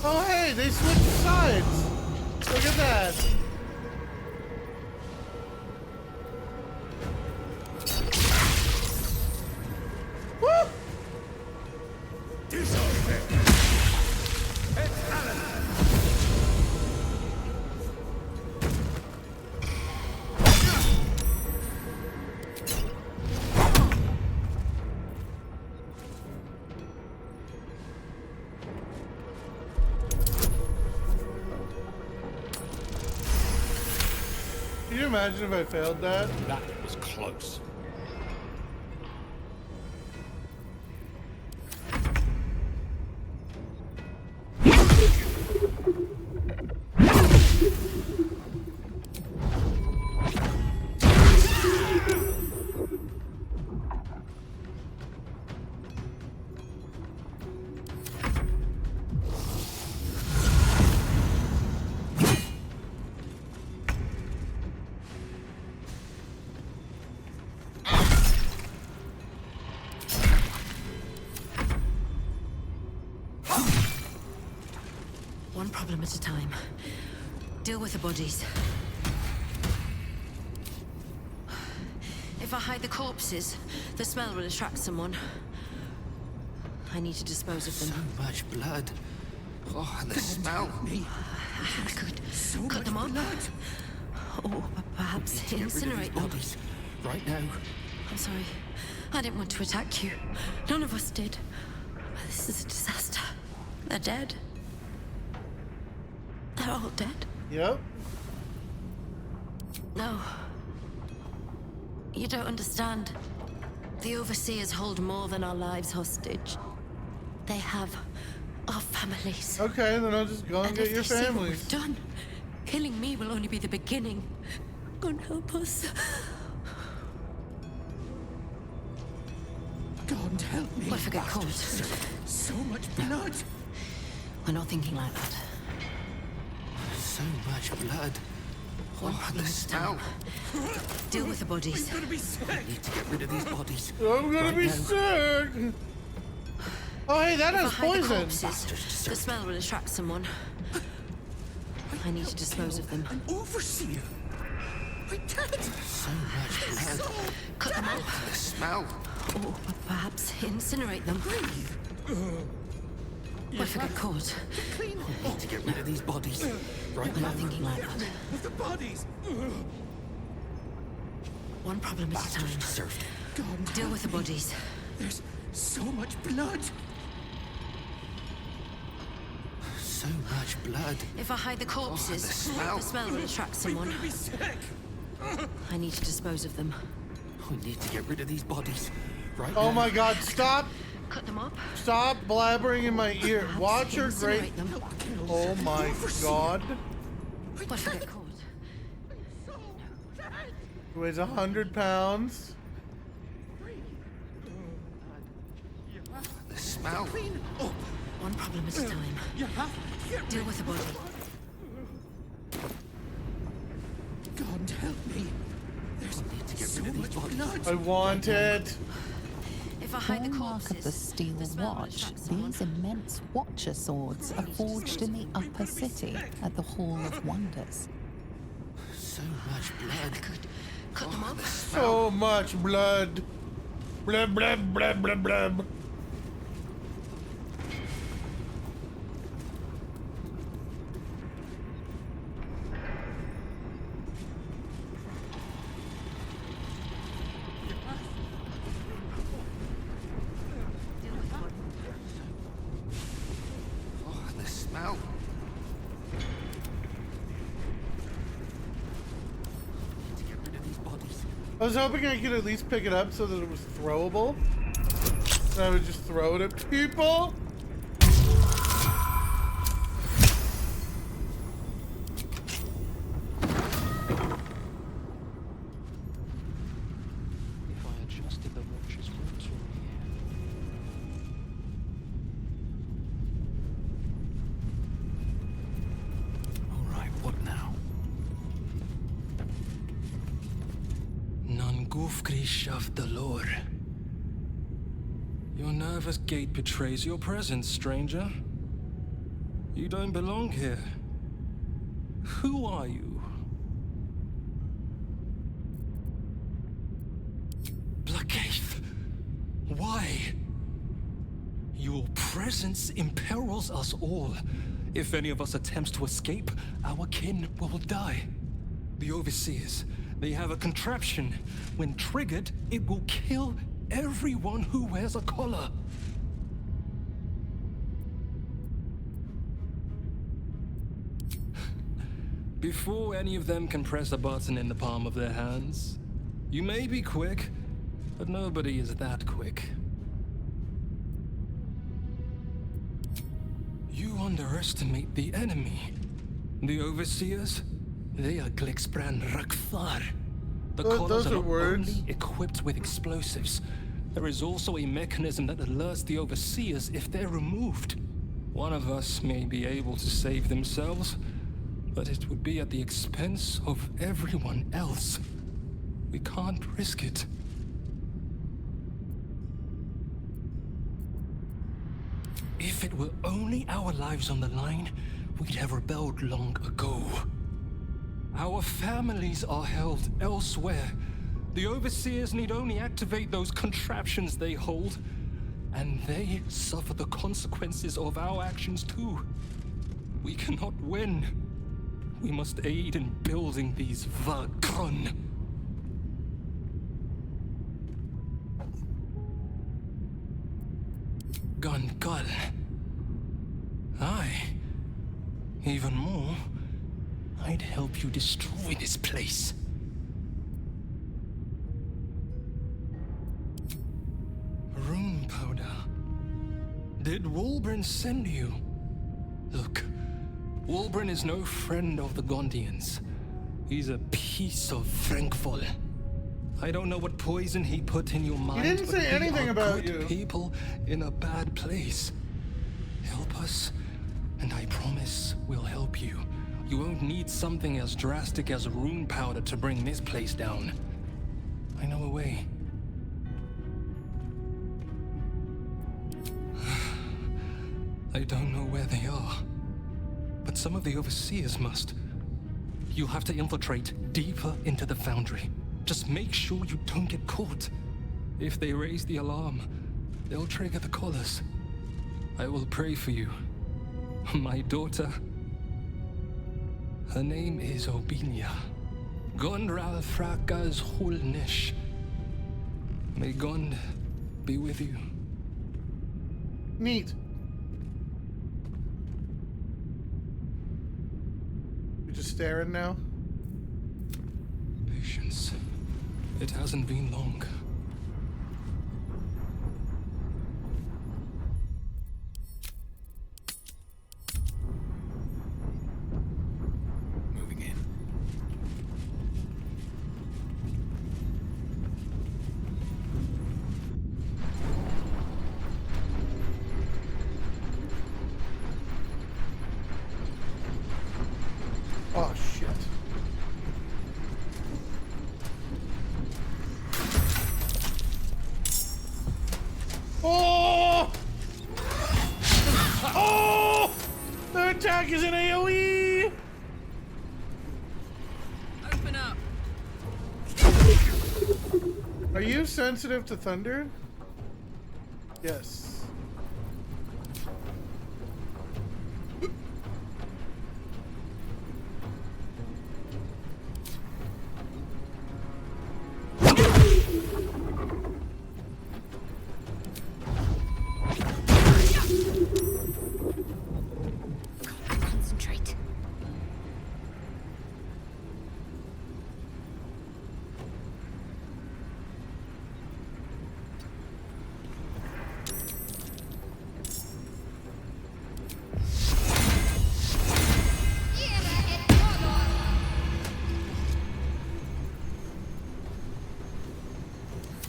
[SPEAKER 1] Oh hey, they switched sides. Look at that. Woo! Can you imagine if I failed that?
[SPEAKER 2] That was close.
[SPEAKER 11] One problem at a time. Deal with the bodies. If I hide the corpses, the smell will attract someone. I need to dispose of them.
[SPEAKER 15] So much blood. Oh, and the smell.
[SPEAKER 11] I could cut them up. Or perhaps incinerate them.
[SPEAKER 15] Bodies right now.
[SPEAKER 11] I'm sorry. I didn't want to attack you. None of us did. This is a disaster. They're dead. They're all dead.
[SPEAKER 1] Yep.
[SPEAKER 11] No. You don't understand. The Overseers hold more than our lives hostage. They have our families.
[SPEAKER 1] Okay, then I'll just go and get your
[SPEAKER 11] if they see what
[SPEAKER 1] families.
[SPEAKER 11] we've done, killing me will only be the beginning. God help us.
[SPEAKER 12] God help me.
[SPEAKER 11] What if I get caught?
[SPEAKER 12] So much blood.
[SPEAKER 11] We're not thinking like that.
[SPEAKER 15] So much blood.
[SPEAKER 11] One
[SPEAKER 15] Oh,
[SPEAKER 11] problem
[SPEAKER 15] the
[SPEAKER 11] at a
[SPEAKER 15] smell.
[SPEAKER 11] time. Deal with the bodies.
[SPEAKER 12] I'm gonna be sick.
[SPEAKER 15] I need to get rid of these bodies.
[SPEAKER 1] I'm gonna
[SPEAKER 15] right
[SPEAKER 1] be
[SPEAKER 15] now.
[SPEAKER 1] sick. Oh, hey, that
[SPEAKER 11] If
[SPEAKER 1] has
[SPEAKER 11] I hide the
[SPEAKER 1] poison.
[SPEAKER 11] corpses, the smell will attract someone. I need to dispose of them.
[SPEAKER 12] An overseer. I did.
[SPEAKER 15] So much blood.
[SPEAKER 11] Cut them up.
[SPEAKER 15] The smell.
[SPEAKER 11] Or perhaps incinerate them. What if I get caught?
[SPEAKER 15] I need to get rid of these bodies. Right
[SPEAKER 11] We're
[SPEAKER 15] now.
[SPEAKER 11] not thinking like that.
[SPEAKER 12] Of the bodies.
[SPEAKER 11] One problem at a time.
[SPEAKER 15] Deserved it.
[SPEAKER 12] God
[SPEAKER 11] Deal with the bodies.
[SPEAKER 12] There's so much blood.
[SPEAKER 15] So much blood.
[SPEAKER 11] If I hide the corpses,
[SPEAKER 15] the smell.
[SPEAKER 11] will attract someone.
[SPEAKER 12] I'm gonna be sick.
[SPEAKER 11] I need to dispose of them.
[SPEAKER 15] We need to get rid of these bodies. Right
[SPEAKER 1] Oh
[SPEAKER 15] now.
[SPEAKER 1] my god, stop!
[SPEAKER 11] Cut them up.
[SPEAKER 1] Stop blabbering in my ear. Watch your great.
[SPEAKER 11] Incinerate them.
[SPEAKER 1] Oh my god.
[SPEAKER 11] What if I get caught?
[SPEAKER 1] He weighs 100 pounds.
[SPEAKER 15] The smell.
[SPEAKER 11] One problem at a time.
[SPEAKER 12] You have to get
[SPEAKER 11] Deal with the body.
[SPEAKER 12] God help me. There's
[SPEAKER 15] need to get
[SPEAKER 12] so
[SPEAKER 15] rid of
[SPEAKER 12] much
[SPEAKER 15] these bodies.
[SPEAKER 12] blood.
[SPEAKER 1] I want it.
[SPEAKER 11] If I hide the
[SPEAKER 13] Hallmark
[SPEAKER 11] corpses,
[SPEAKER 13] of the Steel
[SPEAKER 11] the smell will
[SPEAKER 13] Watch,
[SPEAKER 11] attract someone.
[SPEAKER 13] these immense Watcher swords are forged in the upper city at the Hall of Wonders.
[SPEAKER 15] So much blood.
[SPEAKER 11] Cut them up.
[SPEAKER 1] So much blood. Blub, blub, blub, blub, blub.
[SPEAKER 15] Oh, the smell. Need to get rid of these bodies.
[SPEAKER 1] I was hoping I could at least pick it up so that it was throwable. And I would just throw it at people.
[SPEAKER 15] If I adjusted the watch's rotary.
[SPEAKER 2] All right, what now?
[SPEAKER 20] Non gufgrish of the lore. Your nervous gait betrays your presence, stranger. You don't belong here. Who are you? Blackaith. Why? Your presence imperils us all. If any of us attempts to escape, our kin will die. The Overseers, they have a contraption. When triggered, it will kill everyone who wears a collar. before any of them can press a button in the palm of their hands. You may be quick, but nobody is that quick. You underestimate the enemy. The Overseers, they are Glixbran Rakthar. The collars are not only equipped with explosives. There is also a mechanism that alerts the Overseers if they're removed. One of us may be able to save themselves, but it would be at the expense of everyone else. We can't risk it. If it were only our lives on the line, we'd have rebelled long ago. Our families are held elsewhere. The Overseers need only activate those contraptions they hold, and they suffer the consequences of our actions too. We cannot win. We must aid in building these Vagron. Gungal. Aye. Even more, I'd help you destroy this place. Rune powder. Did Wulbren send you? Look, Wulbren is no friend of the Gondians. He's a piece of Frankfol. I don't know what poison he put in your mind.
[SPEAKER 1] He didn't say anything about you.
[SPEAKER 20] People in a bad place. Help us, and I promise we'll help you. You won't need something as drastic as rune powder to bring this place down. I know a way. I don't know where they are, but some of the Overseers must. You'll have to infiltrate deeper into the foundry. Just make sure you don't get caught. If they raise the alarm, they'll trigger the collars. I will pray for you. My daughter. Her name is Obinia. Gondral Frakas Hulnish. May Gond be with you.
[SPEAKER 1] Neat. You're just staring now?
[SPEAKER 20] Patience. It hasn't been long.
[SPEAKER 2] Moving in.
[SPEAKER 1] Oh, shit. Oh! Oh! The attack is an AoE!
[SPEAKER 9] Open up.
[SPEAKER 1] Are you sensitive to thunder? Yes.
[SPEAKER 11] Concentrate.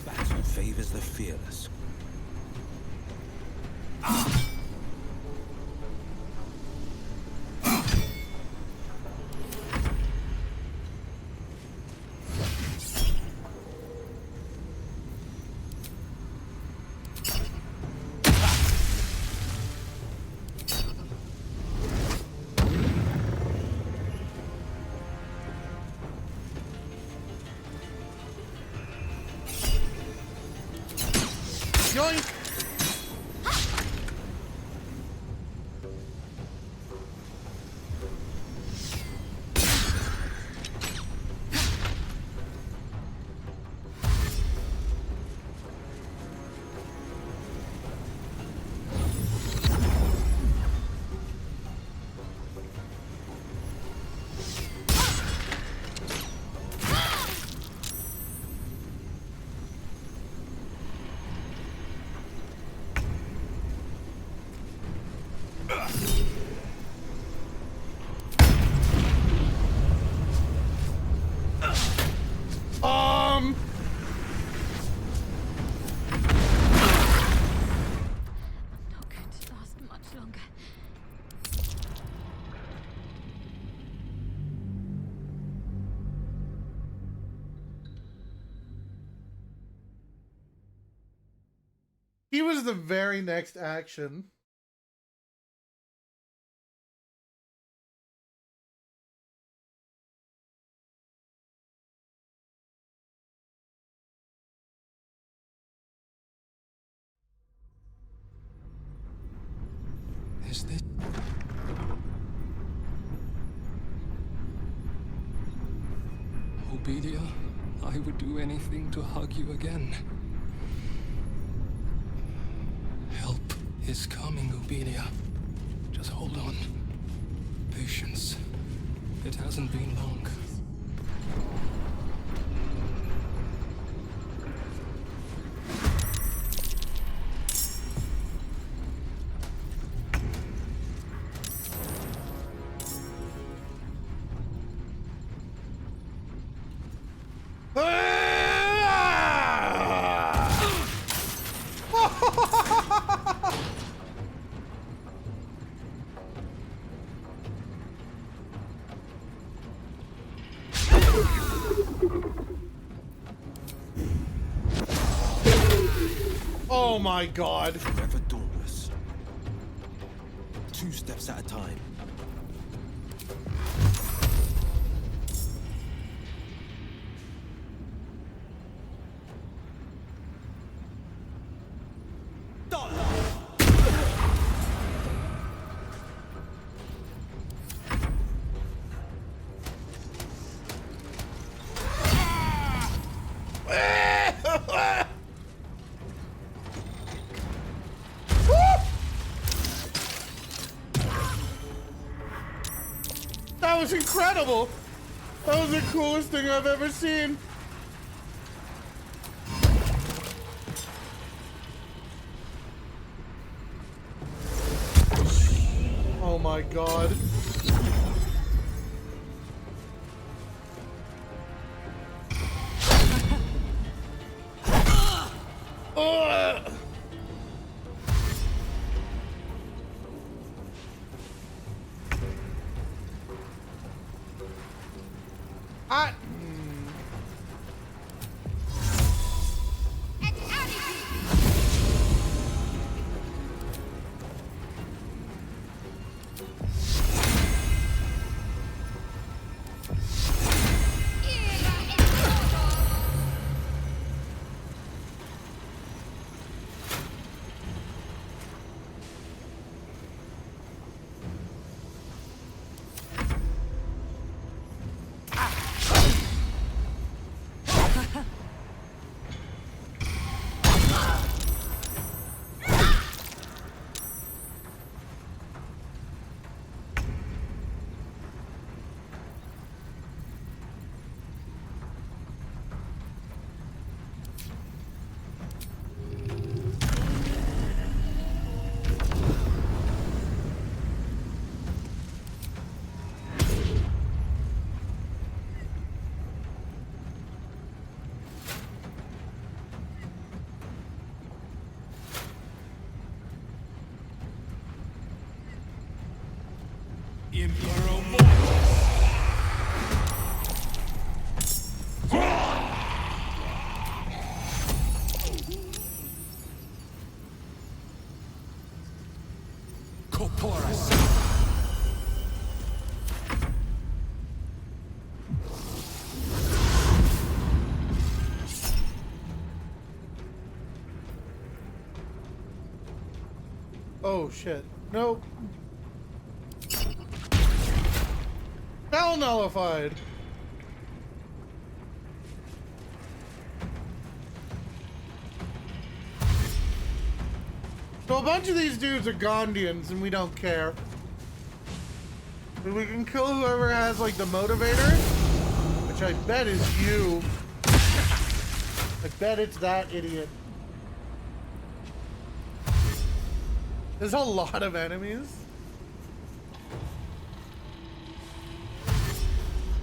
[SPEAKER 21] Battle favors the fearless.
[SPEAKER 1] Yoink! him.
[SPEAKER 11] Not going to last much longer.
[SPEAKER 1] He was the very next action.
[SPEAKER 20] Is this... Obedia, I would do anything to hug you again. Help is coming, Obedia. Just hold on. Patience. It hasn't been long.
[SPEAKER 1] Oh my god.
[SPEAKER 21] Forever dauntless. 2 steps at a time.
[SPEAKER 1] That was incredible. That was the coolest thing I've ever seen. Oh my god. Ugh. Oh shit. Nope. Spell nullified. So a bunch of these dudes are Gondians and we don't care. But we can kill whoever has like the motivator, which I bet is you. I bet it's that idiot. There's a lot of enemies.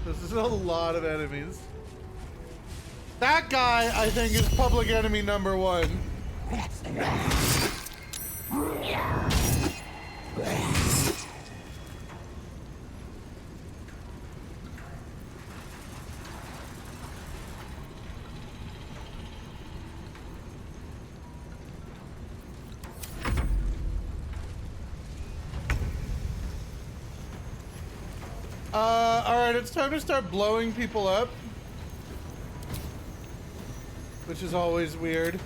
[SPEAKER 1] This is a lot of enemies. That guy, I think, is public enemy number one. Alright, it's time to start blowing people up. Which is always weird.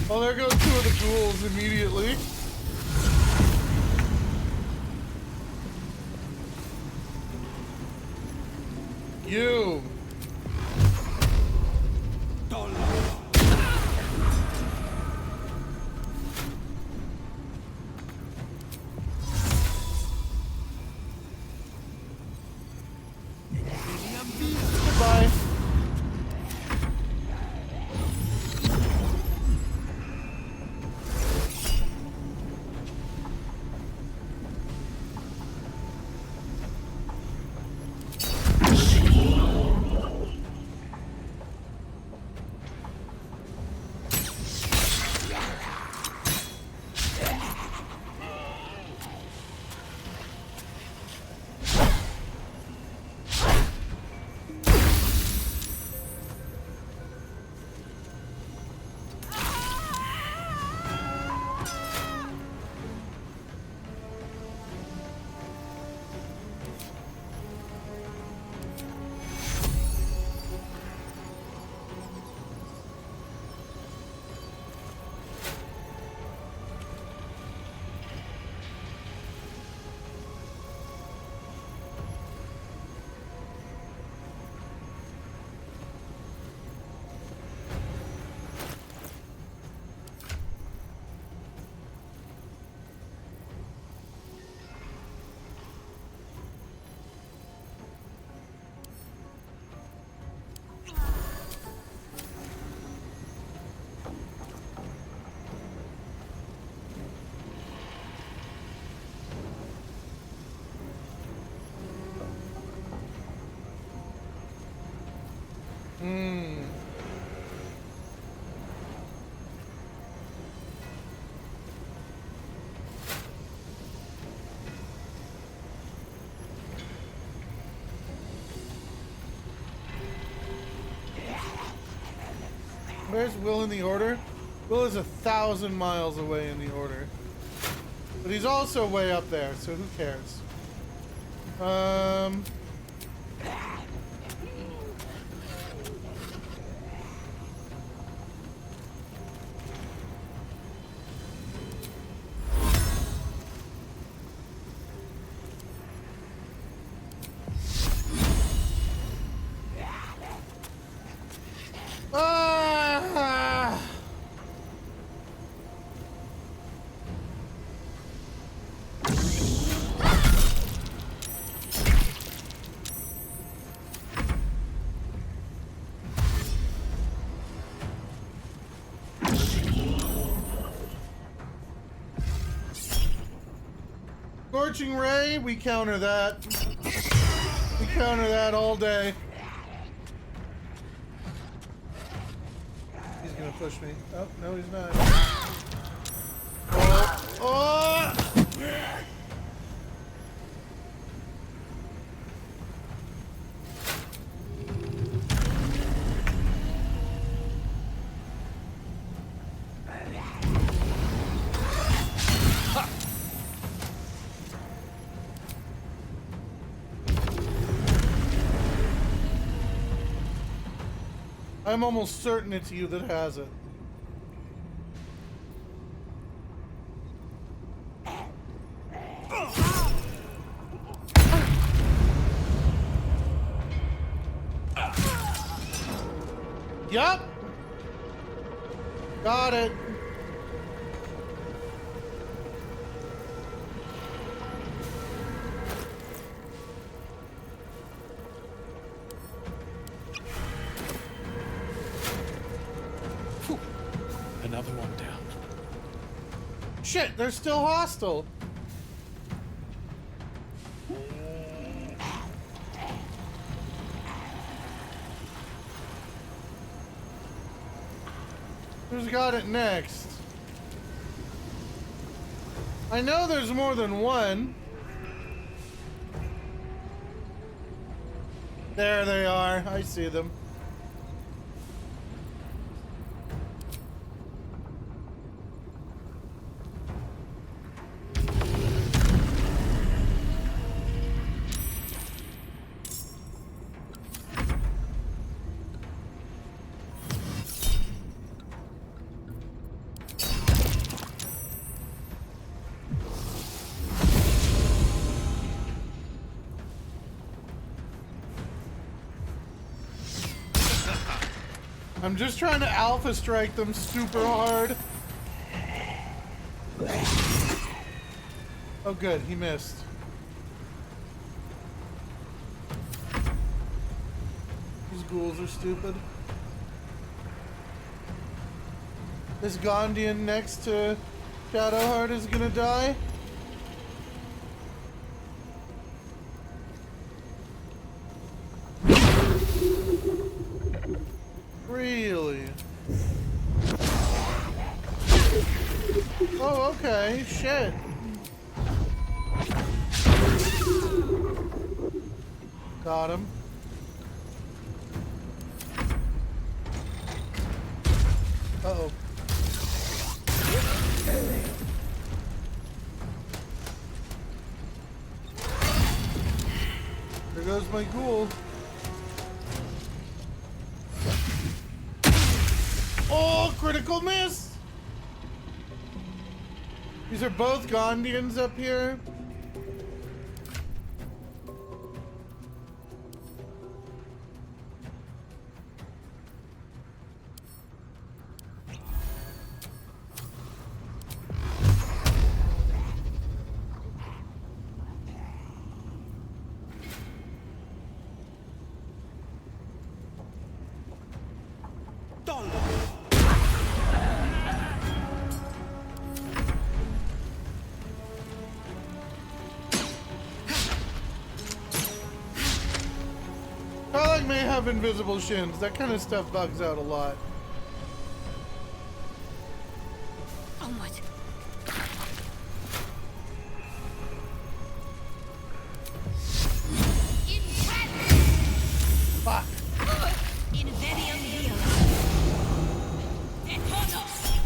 [SPEAKER 1] Oh, there goes two of the ghouls immediately. You. Goodbye. Where's Will in the order? Will is 1,000 miles away in the order. But he's also way up there, so who cares? Scorching Ray, we counter that. We counter that all day. He's gonna push me. Oh, no, he's not. Oh! Oh! I'm almost certain it's you that has it. Yup. Got it.
[SPEAKER 2] Another one down.
[SPEAKER 1] Shit, they're still hostile. Who's got it next? I know there's more than one. There they are. I see them. I'm just trying to alpha strike them super hard. Oh good, he missed. These ghouls are stupid. This Gondian next to Shadowheart is gonna die. Really? Oh, okay. Shit. Got him. Uh-oh. There goes my ghoul. Oh, critical miss! These are both Gondians up here. Starling may have invisible shins. That kind of stuff bugs out a lot.
[SPEAKER 10] Onward.
[SPEAKER 1] Fuck.
[SPEAKER 10] Invenium heal. Detonos.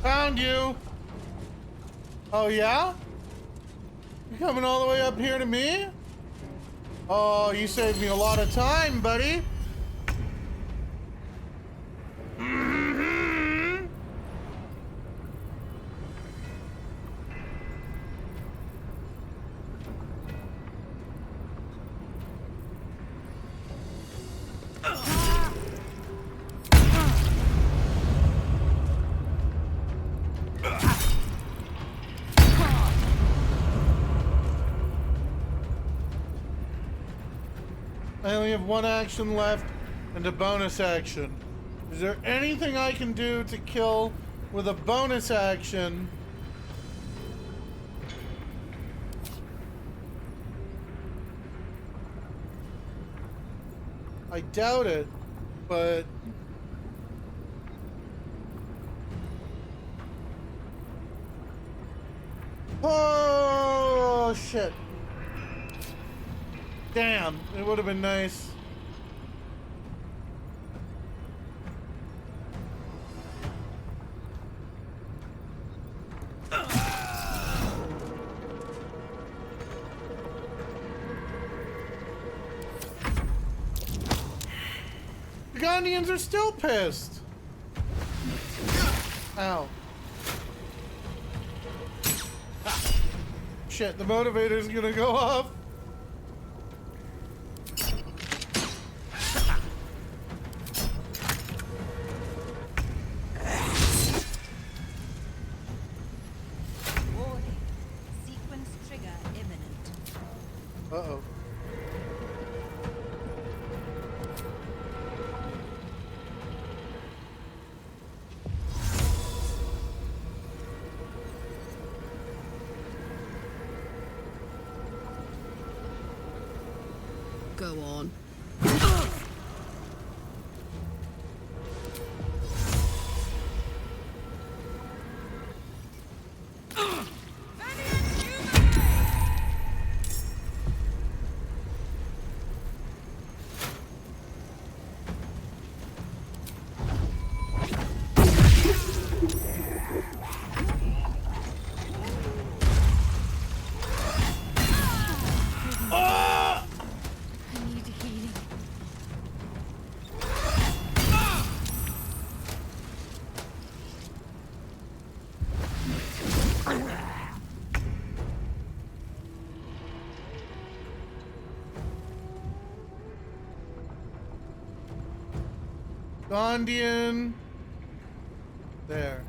[SPEAKER 1] Found you. Oh yeah? You coming all the way up here to me? Oh, you saved me a lot of time, buddy. I only have one action left and a bonus action. Is there anything I can do to kill with a bonus action? I doubt it, but... Oh, shit. Damn, it would have been nice. Gondians are still pissed. Ow. Shit, the motivator's gonna go off.
[SPEAKER 18] Warning. Sequence trigger imminent.
[SPEAKER 1] Uh-oh.
[SPEAKER 9] Go on.
[SPEAKER 1] Gondian. There.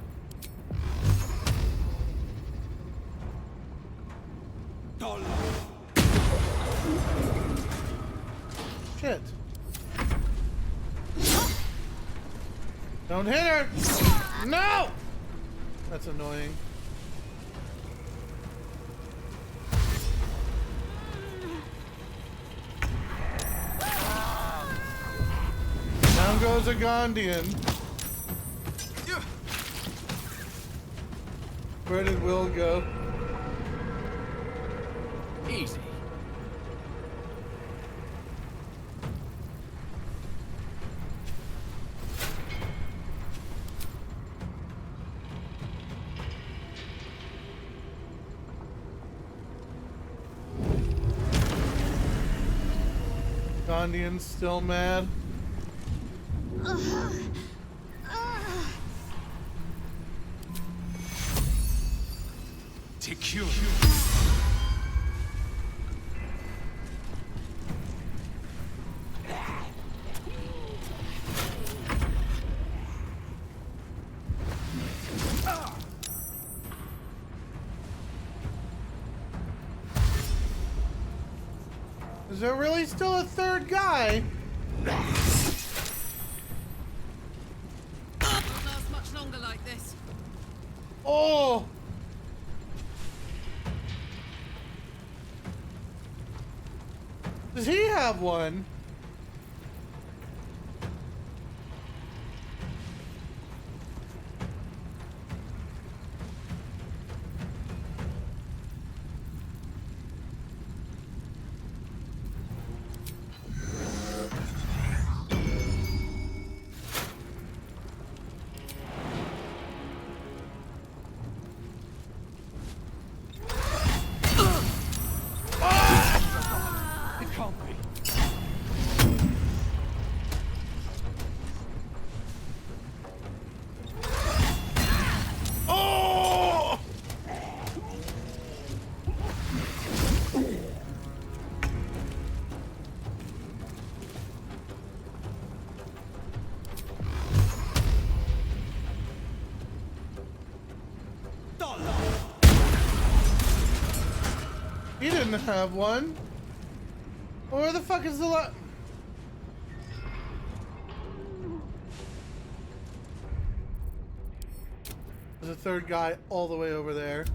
[SPEAKER 1] Shit. Don't hit her! No! That's annoying. Down goes a Gondian. Where did Will go?
[SPEAKER 2] Easy.
[SPEAKER 1] Gondian's still mad.
[SPEAKER 2] TQ.
[SPEAKER 1] Is there really still a third guy?
[SPEAKER 9] Won't last much longer like this.
[SPEAKER 1] Oh! Does he have one? He didn't have one. Well, where the fuck is the lot? There's a third guy all the way over there.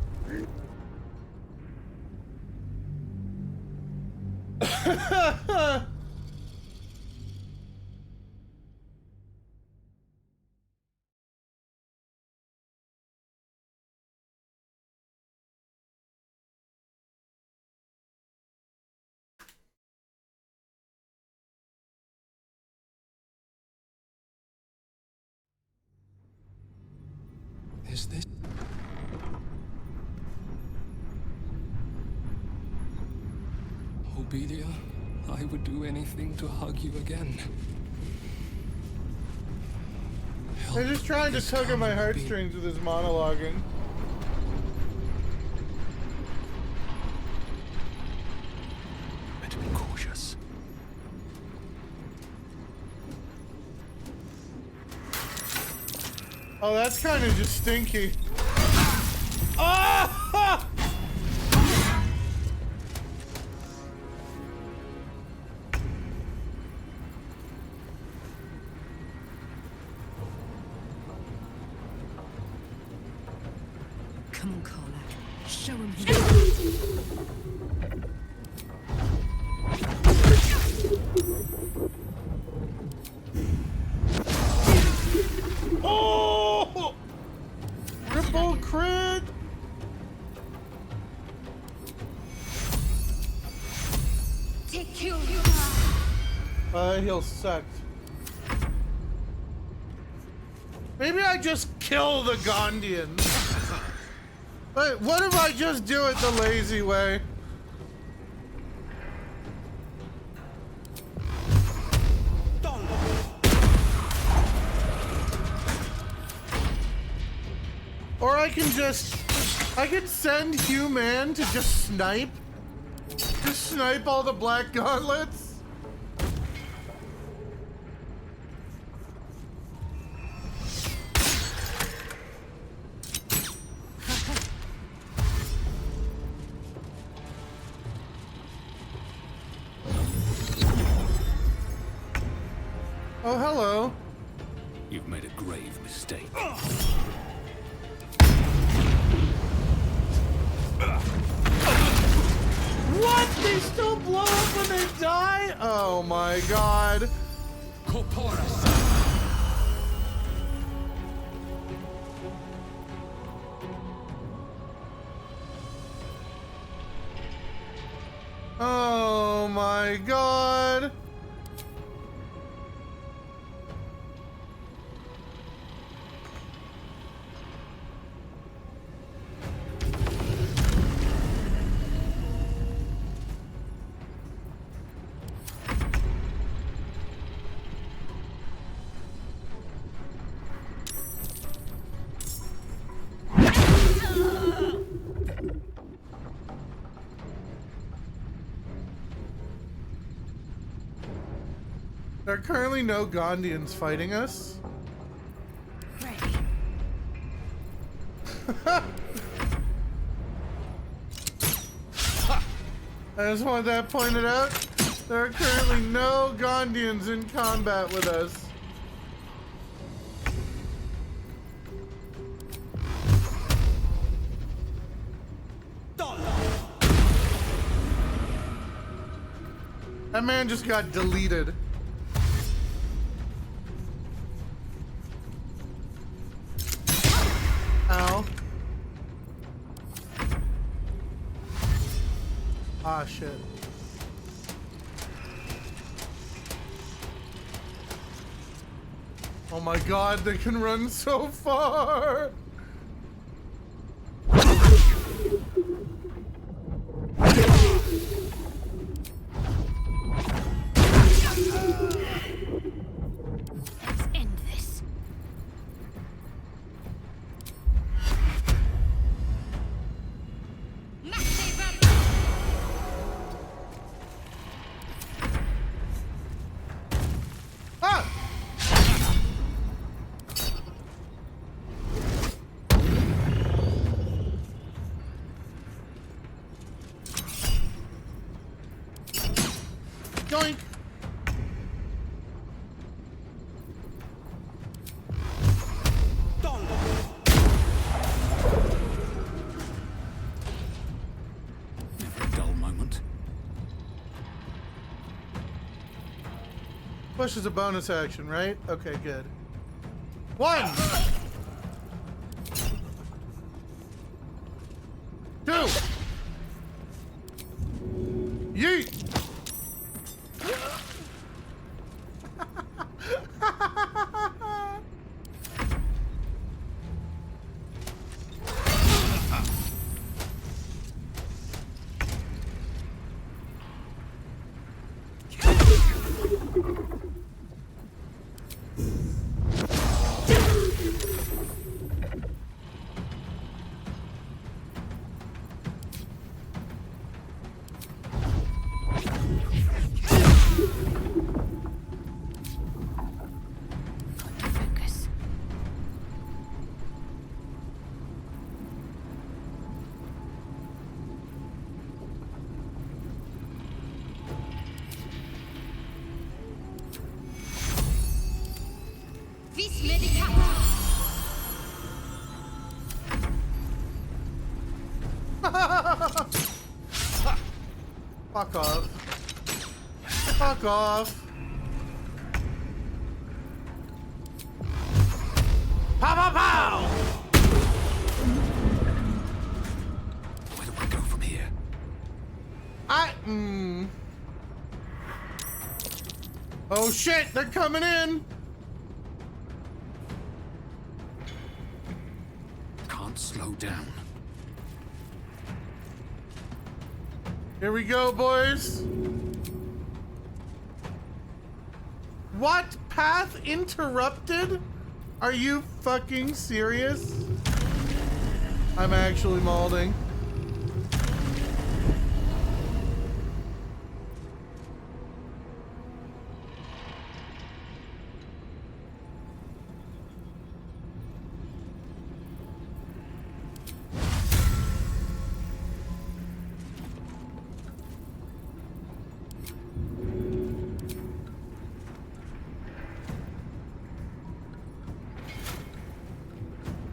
[SPEAKER 20] Is this... Obedia, I would do anything to hug you again.
[SPEAKER 1] They're just trying to tug at my heartstrings with his monologuing.
[SPEAKER 2] Better be cautious.
[SPEAKER 1] Oh, that's kind of just stinky. Ah!
[SPEAKER 11] Come on, Carla. Show him
[SPEAKER 1] Oh! Triple crit! He'll suck. Maybe I just kill the Gondians. But what if I just do it the lazy way? Or I could send Human to just snipe. Just snipe all the black gauntlets. Oh, hello.
[SPEAKER 2] You've made a grave mistake.
[SPEAKER 1] What? They still blow up when they die? Oh my god.
[SPEAKER 15] Corporus.
[SPEAKER 1] Oh my god. There are currently no Gondians fighting us. I just want that pointed out. There are currently no Gondians in combat with us. That man just got deleted. Ow. Ah, shit. Oh my god, they can run so far!
[SPEAKER 11] Let's end this.
[SPEAKER 1] Ah! Yoink!
[SPEAKER 2] Never a dull moment.
[SPEAKER 1] Push is a bonus action, right? Okay, good. 1! 2! Yeet! Fuck off. Fuck off. Pow, pow, pow!
[SPEAKER 2] Where do I go from here?
[SPEAKER 1] Oh shit, they're coming in!
[SPEAKER 2] Can't slow down.
[SPEAKER 1] Here we go, boys. What? Path interrupted? Are you fucking serious? I'm actually mauling.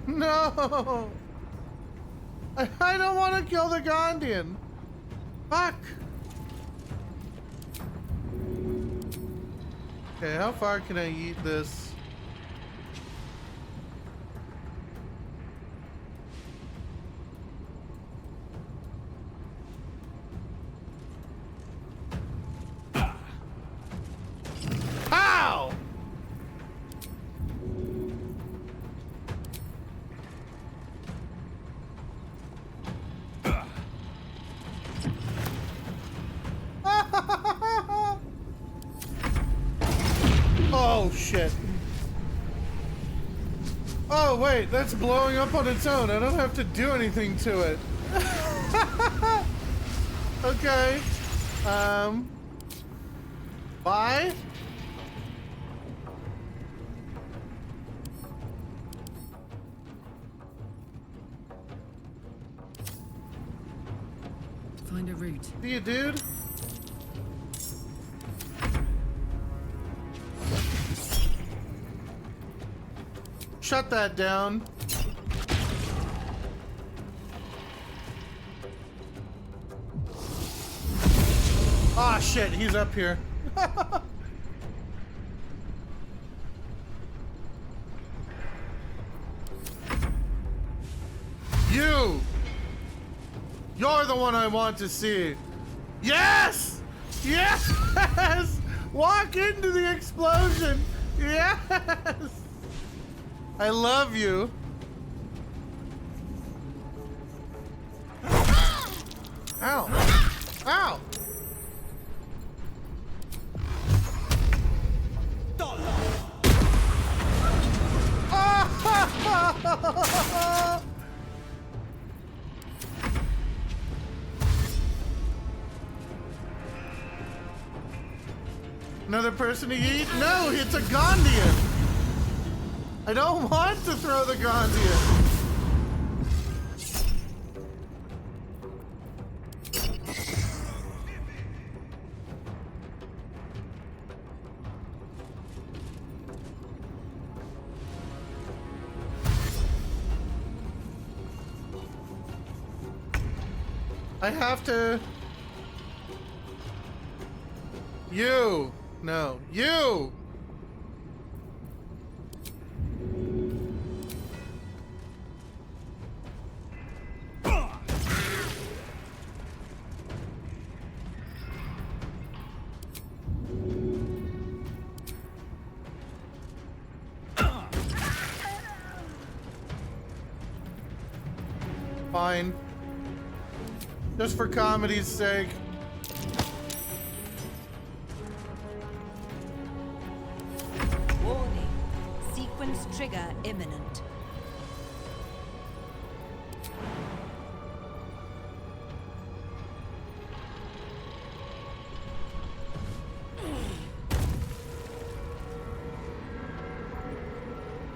[SPEAKER 1] No! I don't want to kill the Gondian. Fuck. Okay, how far can I eat this? Ow! Oh shit. Oh wait, that's blowing up on its own. I don't have to do anything to it. Okay. Bye.
[SPEAKER 9] Find a route.
[SPEAKER 1] See you, dude. Shut that down. Ah, shit, he's up here. You're the one I want to see. Yes! Yes! Walk into the explosion. Yes! I love you. Ow. Ow. Another person to eat? No, it's a Gondian. I don't want to throw the Gondian. I have to... You! No. You! Fine. Just for comedy's sake.
[SPEAKER 18] Warning. Sequence trigger imminent.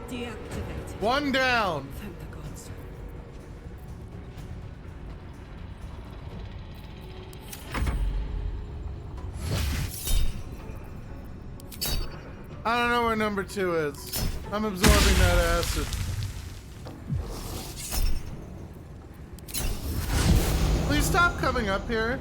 [SPEAKER 18] Deactivated.
[SPEAKER 1] One down.
[SPEAKER 18] Thank the gods.
[SPEAKER 1] I don't know where number 2 is. I'm absorbing that acid. stop coming up here?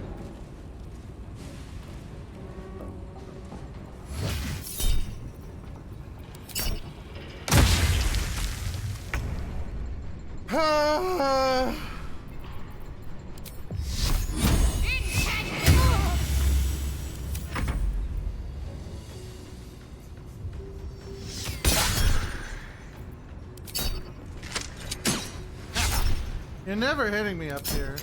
[SPEAKER 1] You're never hitting me up here.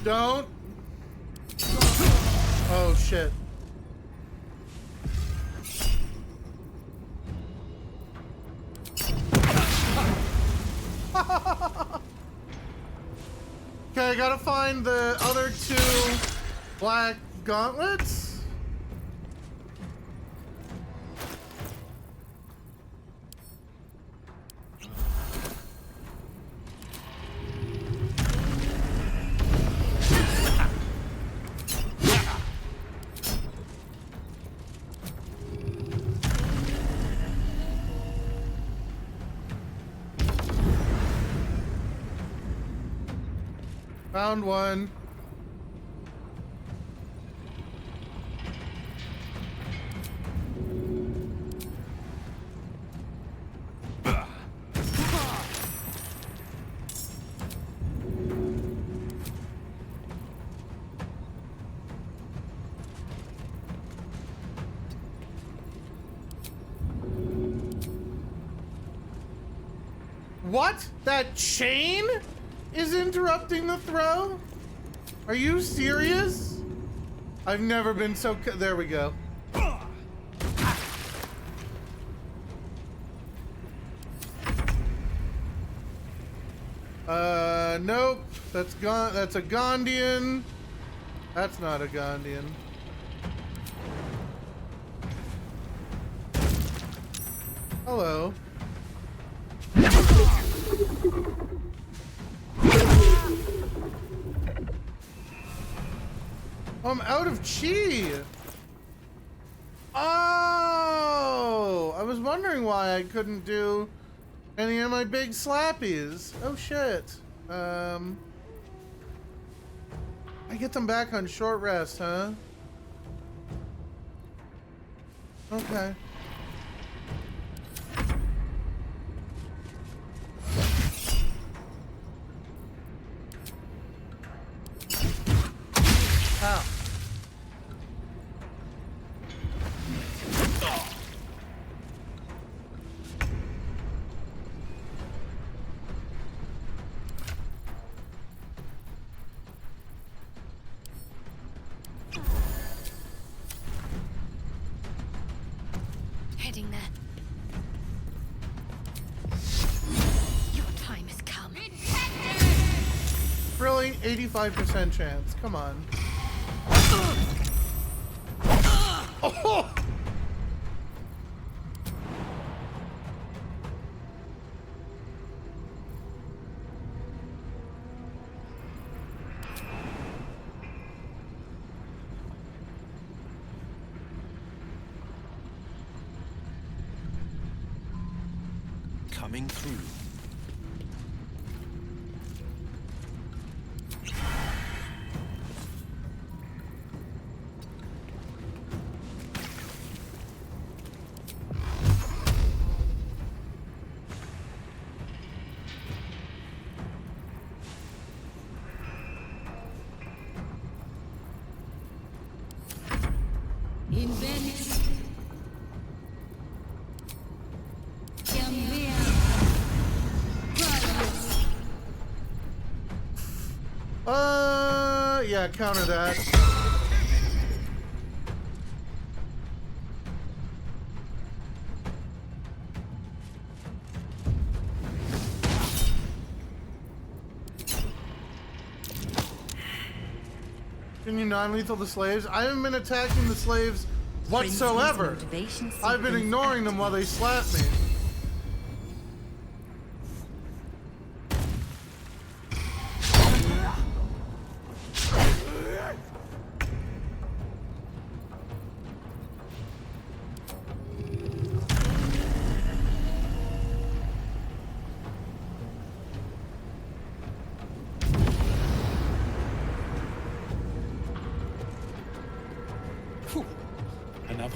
[SPEAKER 1] Don't. Oh shit. Okay, I gotta find the other two black gauntlets. Found one. What? That chain is interrupting the throw? Are you serious? I've never been so there we go. Nope. That's a Gondian. That's not a Gondian. Hello. I'm out of chi. Oh, I was wondering why I couldn't do any of my big slappies. Oh shit. I get them back on short rest, huh? Okay. Ow.
[SPEAKER 11] Heading there. Your time has come.
[SPEAKER 1] Really? 85% chance. Come on. Oh!
[SPEAKER 21] Coming through.
[SPEAKER 11] In Venice.
[SPEAKER 1] Yeah, counter that. Can you non-lethal the slaves? I haven't been attacking the slaves whatsoever. I've been ignoring them while they slap me.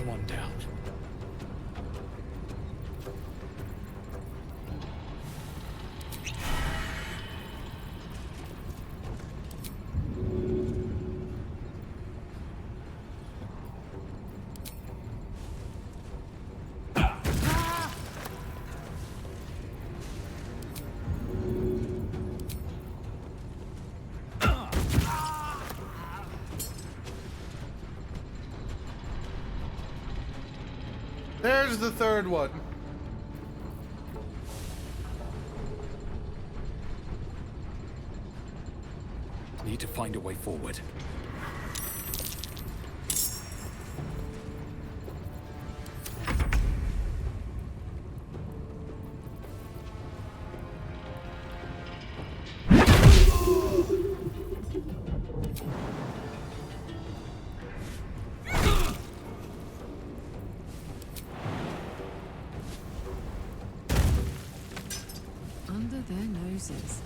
[SPEAKER 20] one down.
[SPEAKER 1] There's the third one.
[SPEAKER 20] Need to find a way forward.
[SPEAKER 9] Under their noses.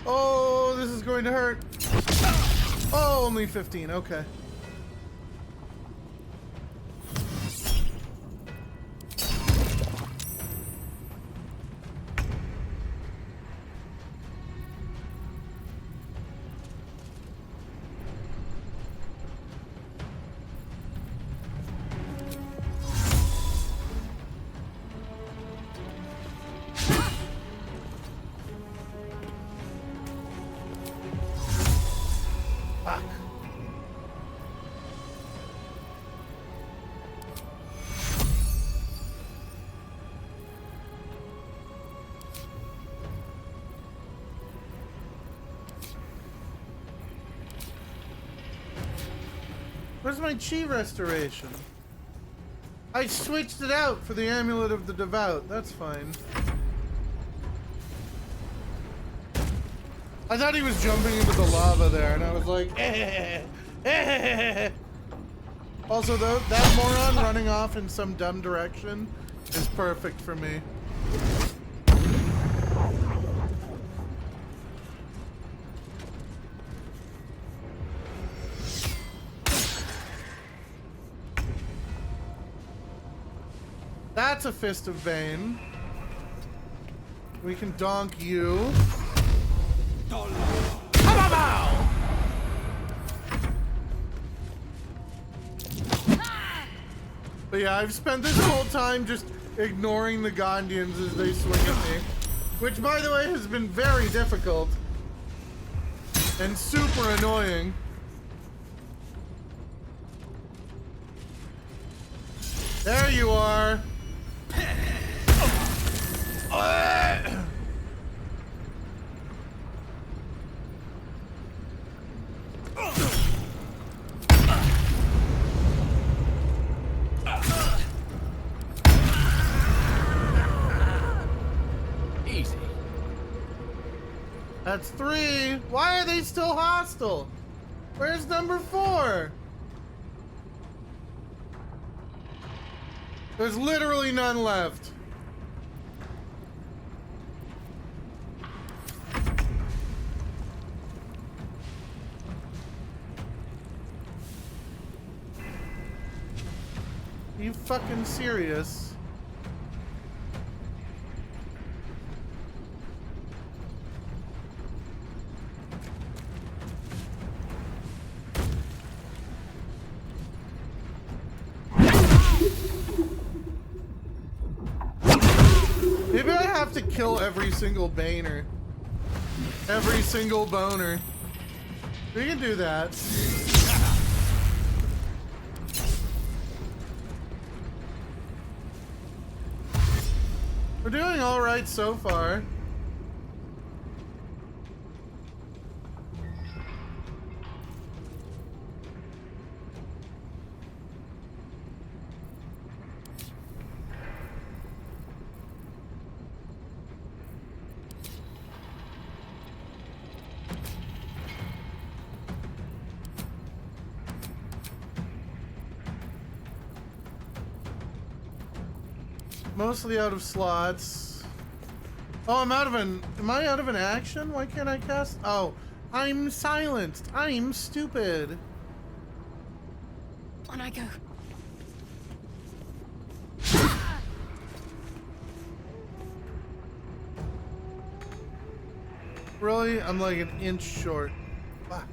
[SPEAKER 1] Oh, this is going to hurt. Oh, only 15. Okay. Fuck. Where's my chi restoration? I switched it out for the Amulet of the Devout. That's fine. I thought he was jumping into the lava there, and I was like, Also, though, that moron running off in some dumb direction is perfect for me. That's a Fist of Bane. We can donk you. But yeah, I've spent this whole time just ignoring the Gondians as they swing at me. Which, by the way, has been very difficult. And super annoying. There you are.
[SPEAKER 15] Easy.
[SPEAKER 1] That's 3. Why are they still hostile? Where's number 4? There's literally none left. Are you fucking serious? Maybe I have to kill every single Baner. Every single boner. We can do that. We're doing all right so far. mostly out of slots. Oh, am I out of an action? Why can't I cast? Oh, I'm silenced. I'm stupid.
[SPEAKER 9] On I go.
[SPEAKER 1] Really? I'm like an inch short. Fuck.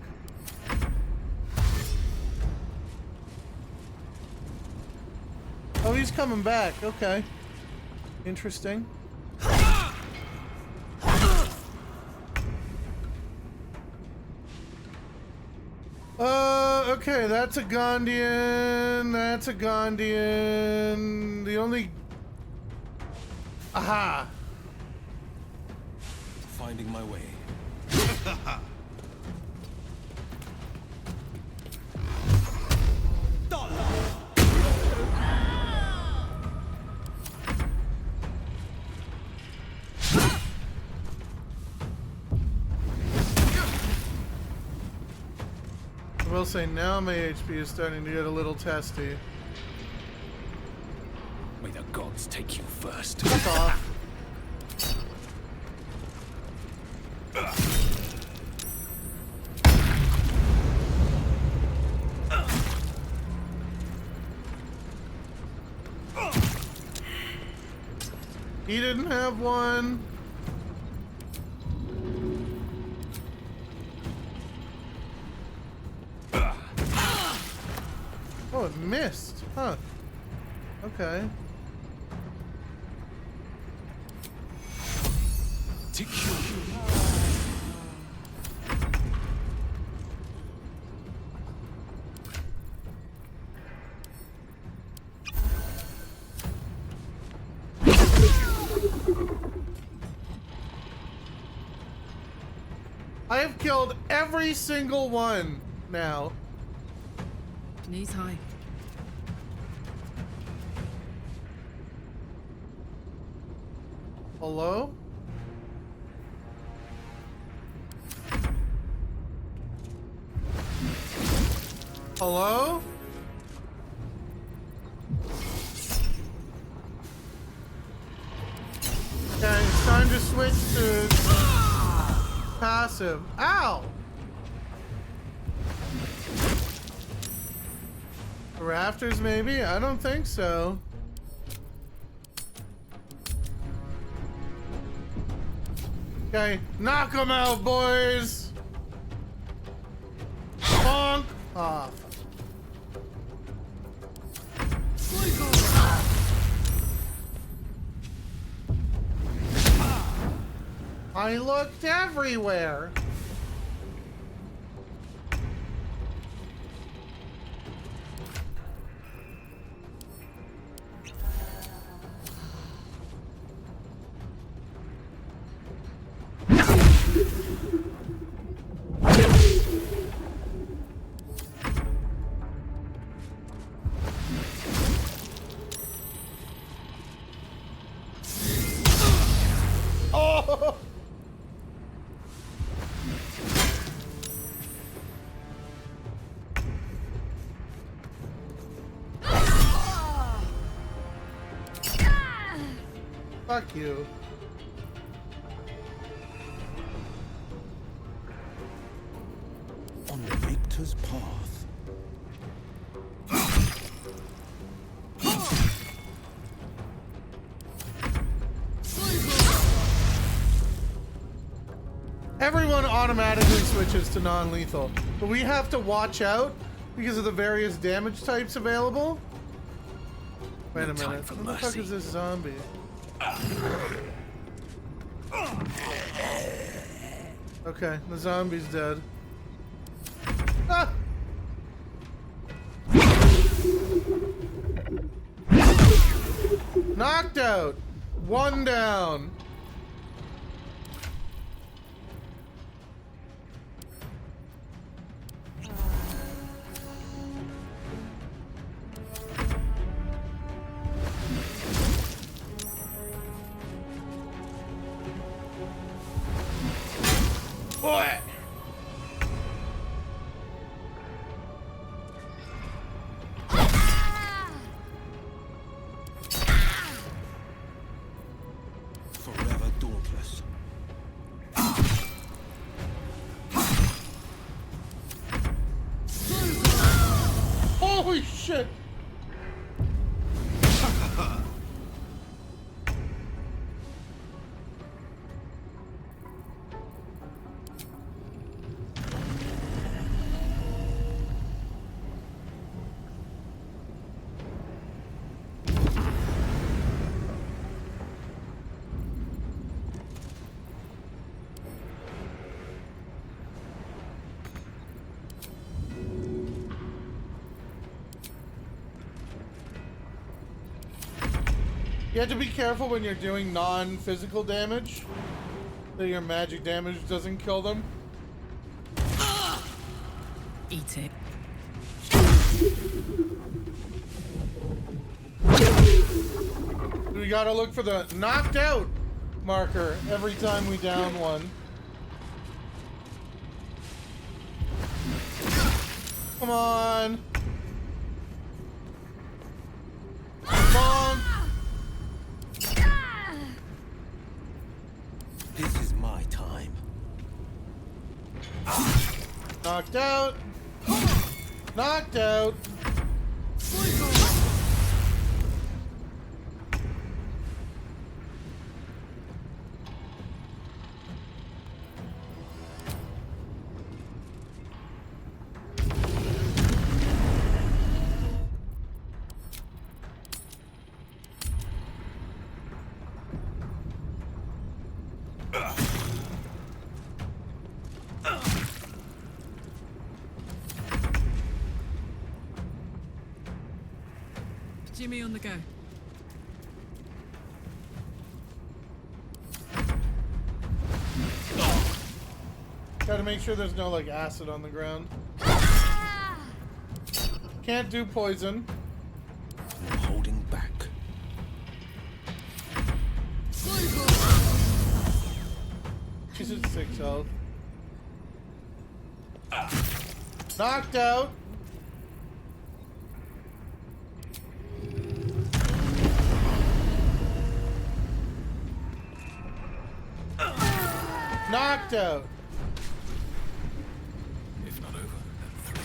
[SPEAKER 1] Oh, he's coming back. Okay. Interesting. Okay, that's a Gondian. That's a Gondian. The only... Aha!
[SPEAKER 21] Finding my way.
[SPEAKER 1] I will say now my HP is starting to get a little testy.
[SPEAKER 20] May the gods take you first.
[SPEAKER 1] Fuck off. He didn't have one. Oh, it missed. Huh. Okay. I have killed every single one now.
[SPEAKER 9] Knees high.
[SPEAKER 1] Hello? Hello? Okay, it's time to switch to passive. Ow! Rafters, maybe? I don't think so. Okay, knock them out, boys! Bonk! Off. I looked everywhere. Oh! Fuck you.
[SPEAKER 21] On the victor's path.
[SPEAKER 1] Everyone automatically switches to non-lethal, but we have to watch out because of the various damage types available. Wait a minute, what the fuck is this zombie? Okay, the zombie's dead. Ah! Knocked out! One down! Boy!
[SPEAKER 20] us.
[SPEAKER 1] Holy shit! You have to be careful when you're doing non-physical damage, that your magic damage doesn't kill them.
[SPEAKER 9] Eat it.
[SPEAKER 1] We gotta look for the knocked out marker every time we down one. Come on. Come on.
[SPEAKER 21] This is my time.
[SPEAKER 1] Knocked out. Knocked out.
[SPEAKER 9] Jimmy on the go.
[SPEAKER 1] Gotta make sure there's no like acid on the ground. Can't do poison.
[SPEAKER 21] I'm holding back.
[SPEAKER 1] She's at 6 health. Knocked out. Knocked out.
[SPEAKER 2] If not over, then through.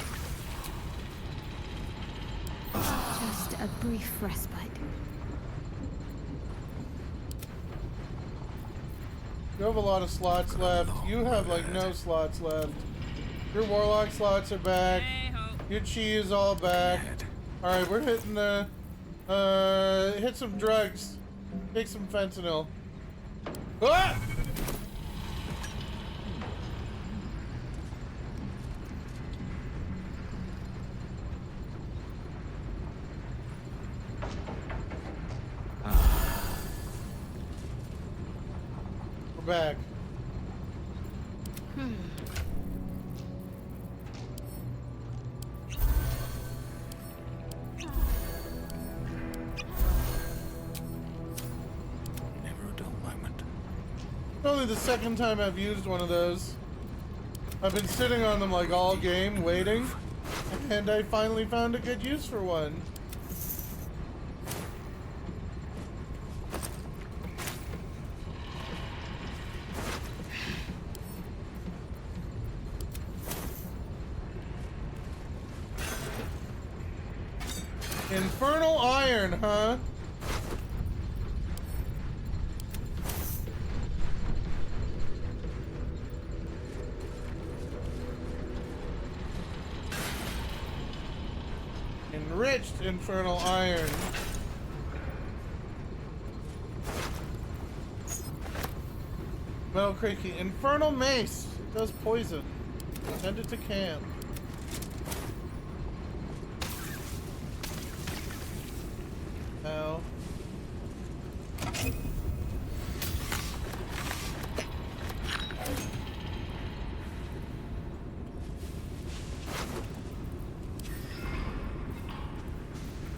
[SPEAKER 11] Just a brief respite.
[SPEAKER 1] You have a lot of slots left. You have like no slots left. Your warlock slots are back. Your chi is all back. Alright, we're hitting the hit some drugs. Take some fentanyl. Ah! We're back. Only the second time I've used one of those. I've been sitting on them like all game, waiting, and I finally found a good use for one. Infernal iron, huh? Enriched infernal iron. Metal Creaky. Infernal mace. It does poison. Send it to camp. Ow.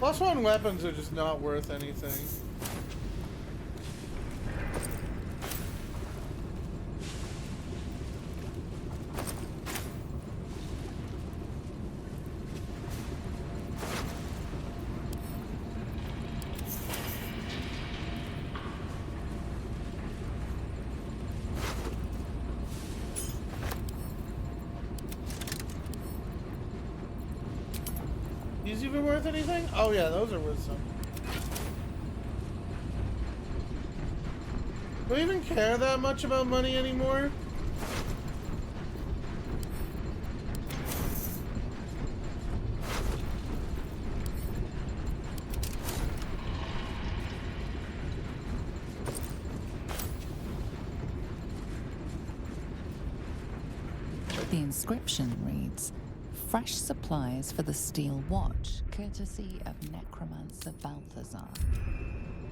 [SPEAKER 1] +1 weapons are just not worth anything. these even worth anything? Oh yeah, those are worth some. Do I even care that much about money anymore?
[SPEAKER 13] The inscription reads, "Fresh supplies for the Steel Watch, courtesy of Necromancer Balthazar."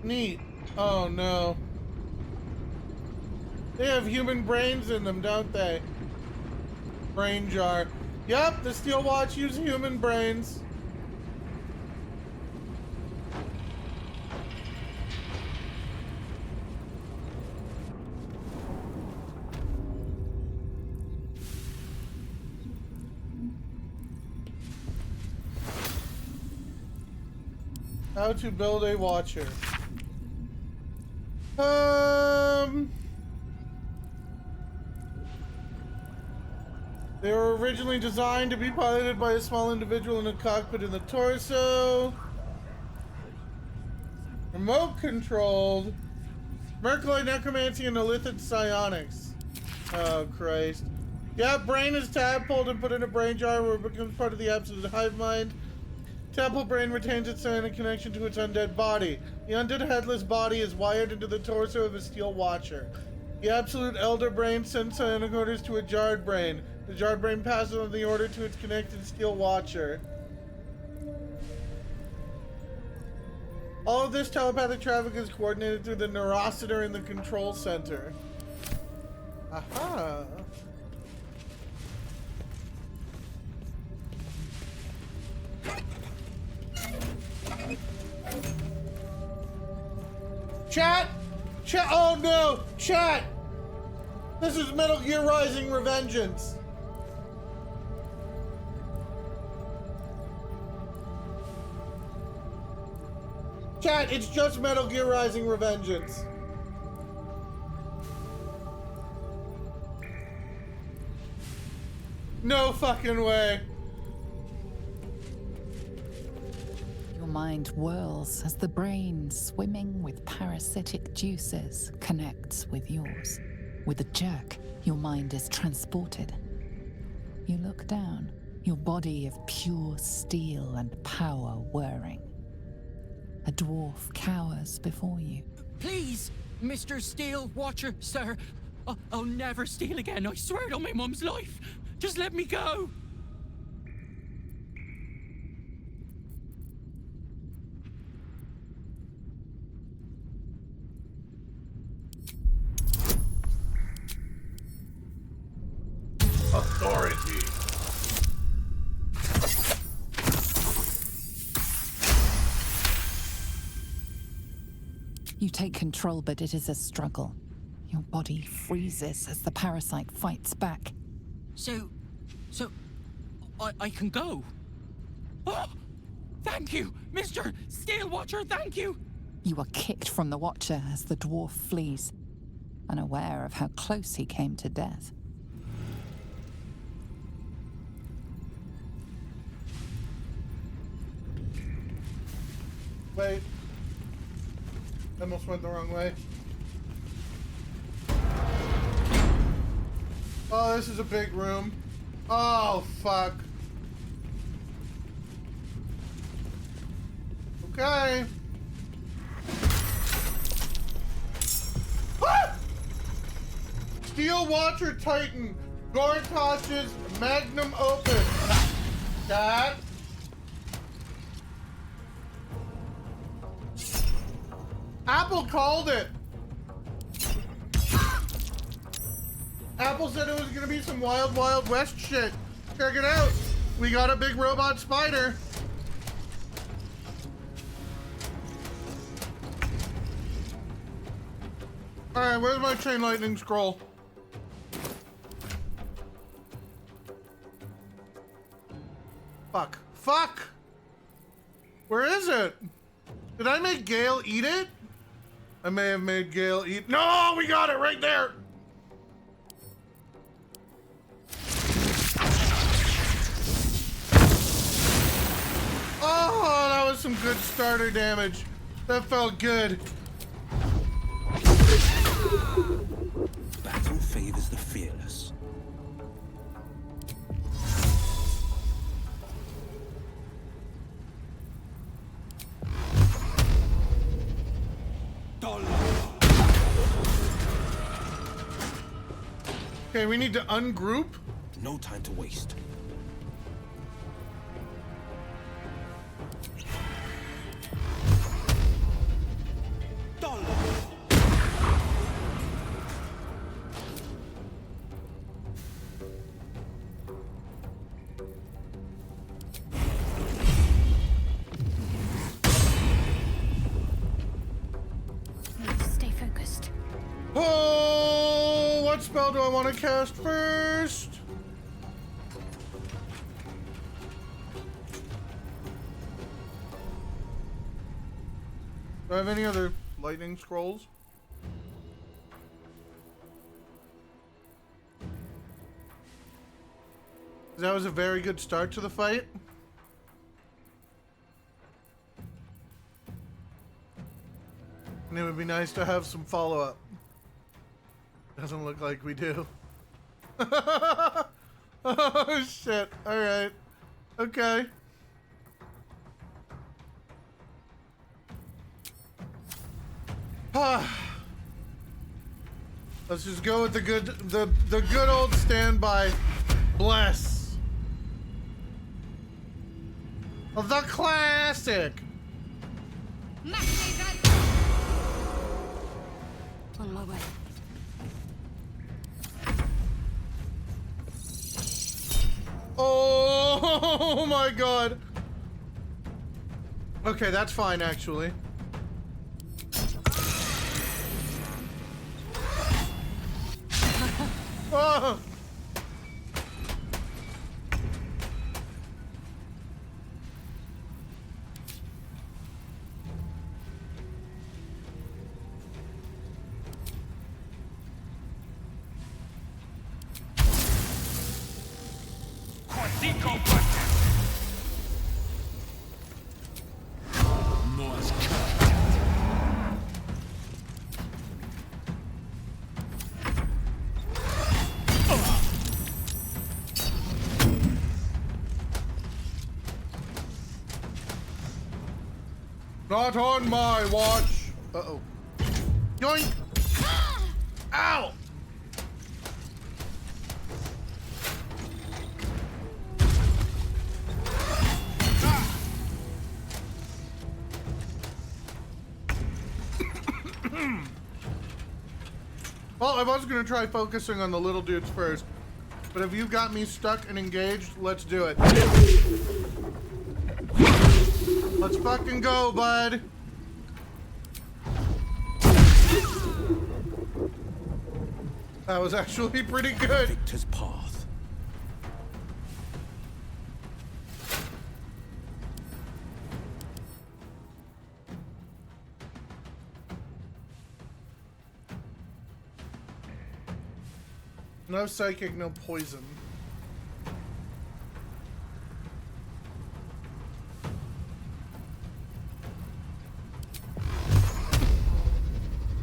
[SPEAKER 1] Neat. Oh no. They have human brains in them, don't they? Brain jar. Yep, the Steel Watch use human brains. How to build a watcher. They were originally designed to be piloted by a small individual in a cockpit in the torso. Remote controlled. Mercury necromancy and illithid psionics. Oh Christ. Yeah, brain is tadpoled and put in a brain jar where it becomes part of the absolute hive mind. Temple brain retains its psionic connection to its undead body. The undead headless body is wired into the torso of a Steel Watcher. The absolute elder brain sends psionic orders to a jarred brain. The jarred brain passes on the order to its connected Steel Watcher. All of this telepathic traffic is coordinated through the neurocitor in the control center. Aha! Chat! Chat! Oh no! Chat! This is Metal Gear Rising Revengeance. Chat, it's just Metal Gear Rising Revengeance. No fucking way.
[SPEAKER 13] Your mind whirls as the brain, swimming with parasitic juices, connects with yours. With a jerk, your mind is transported. You look down, your body of pure steel and power whirring. A dwarf cowers before you.
[SPEAKER 4] Please, Mr. Steel Watcher, sir. I'll never steal again, I swear it on my mum's life. Just let me go.
[SPEAKER 22] Authority.
[SPEAKER 13] You take control, but it is a struggle. Your body freezes as the parasite fights back.
[SPEAKER 4] So, I can go. Oh, thank you, Mr. Steel Watcher, thank you.
[SPEAKER 13] You are kicked from the Watcher as the dwarf flees, unaware of how close he came to death.
[SPEAKER 1] Wait. I almost went the wrong way. Oh, this is a big room. Oh, fuck. Okay. Ah! Steel Watcher Titan. Gortosh's magnum opus. That. Apple called it. Apple said it was gonna be some wild, wild west shit. Check it out. We got a big robot spider. All right, where's my chain lightning scroll? Fuck. Fuck! Where is it? Did I make Gale eat it? I may have made Gale eat. No, we got it right there. Oh! good starter damage. That felt good.
[SPEAKER 21] Battle favors the fearless.
[SPEAKER 1] Okay, we need to ungroup.
[SPEAKER 21] No time to waste.
[SPEAKER 11] Stay focused.
[SPEAKER 1] Oh, what spell do I want to cast first? Do I have any other lightning scrolls? That was a very good start to the fight. And it would be nice to have some follow-up. Doesn't look like we do. Oh shit. Alright. Okay. Let's just go with the good old standby. Bless. The classic.
[SPEAKER 11] On my way.
[SPEAKER 1] Oh my god. Okay, that's fine actually. Oh. Not on my watch. Uh-oh. Yoink! Ow! Well, I was gonna try focusing on the little dudes first, but if you got me stuck and engaged, let's do it. Let's fucking go, bud. That was actually pretty good.
[SPEAKER 21] Victor's path.
[SPEAKER 1] No psychic, no poison.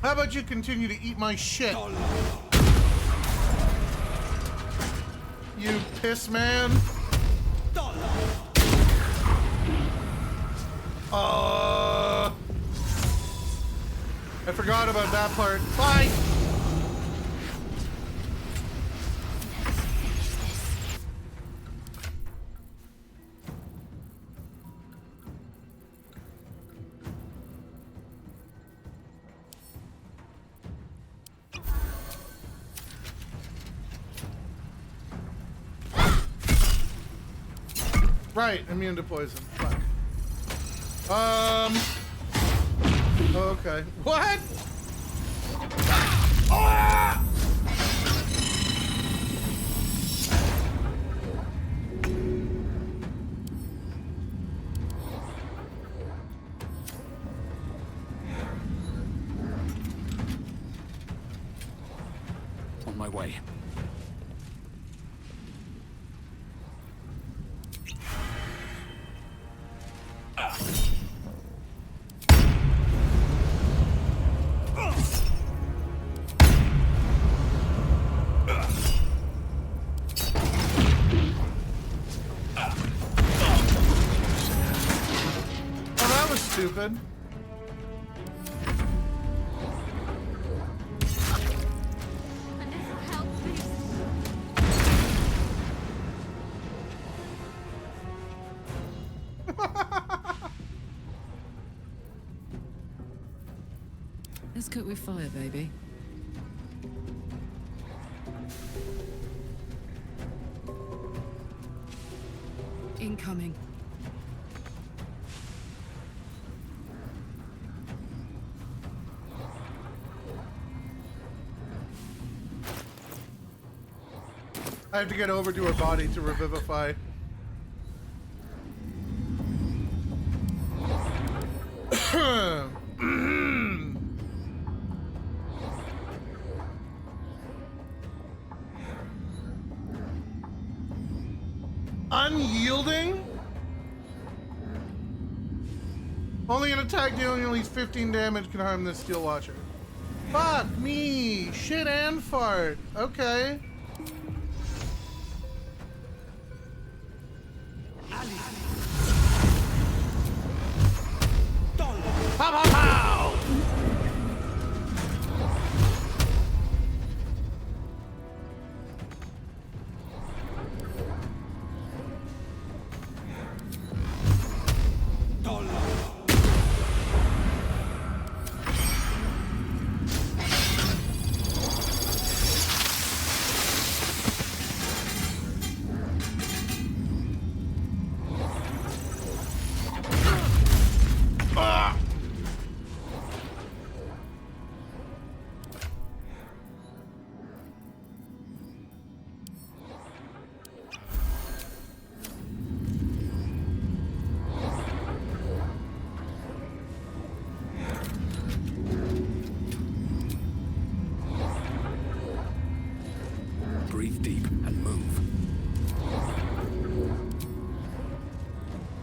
[SPEAKER 1] How about you continue to eat my shit? You piss man. I forgot about that part. Bye. Right, immune to poison. Fuck. Okay. What? Ah!
[SPEAKER 2] On my way.
[SPEAKER 1] stupid.
[SPEAKER 9] Let's cook with fire, baby. Incoming.
[SPEAKER 1] I have to get over to her body to revivify. Unyielding? Only an attack dealing at least 15 damage can harm this Steel Watcher. Fuck me! Shit and fart. Okay. Pow pow pow!
[SPEAKER 2] Breathe deep and move.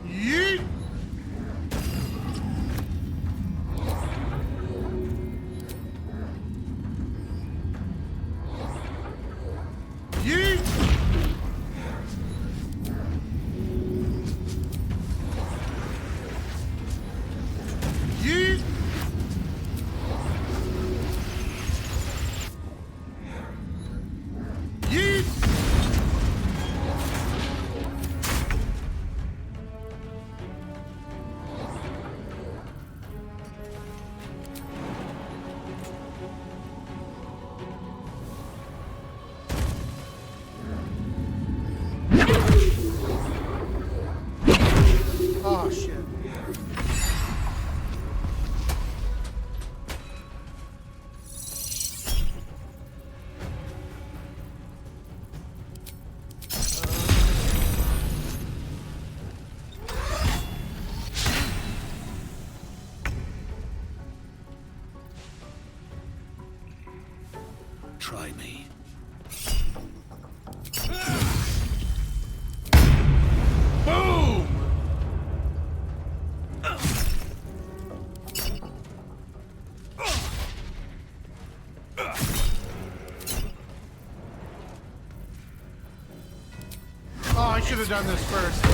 [SPEAKER 1] Yeet! Yeet! Yeet! Yeet! Oh shit.
[SPEAKER 2] Try me.
[SPEAKER 1] Boom! Oh, I should have done this first.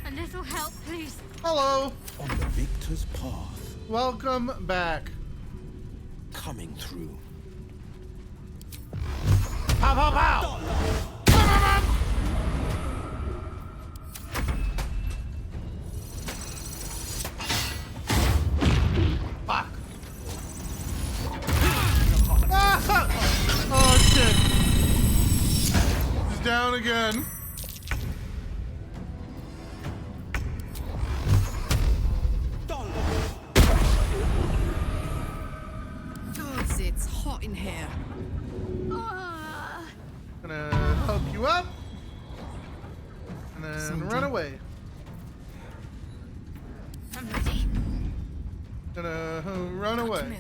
[SPEAKER 19] A little help, please.
[SPEAKER 1] Hello.
[SPEAKER 21] On the victor's path.
[SPEAKER 1] Welcome back.
[SPEAKER 21] Coming through.
[SPEAKER 1] Pow pow pow! Fuck. Ah! Oh shit. He's down again.
[SPEAKER 9] Gods, it's hot in here.
[SPEAKER 1] Gonna help you up. And then run away.
[SPEAKER 19] I'm ready.
[SPEAKER 1] Gonna run away.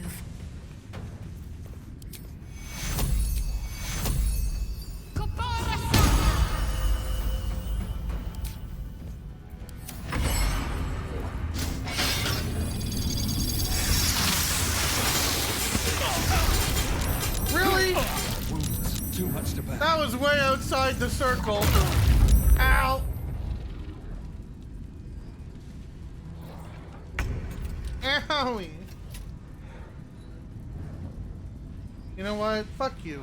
[SPEAKER 1] inside the circle. Ow! Owie! You know what? Fuck you.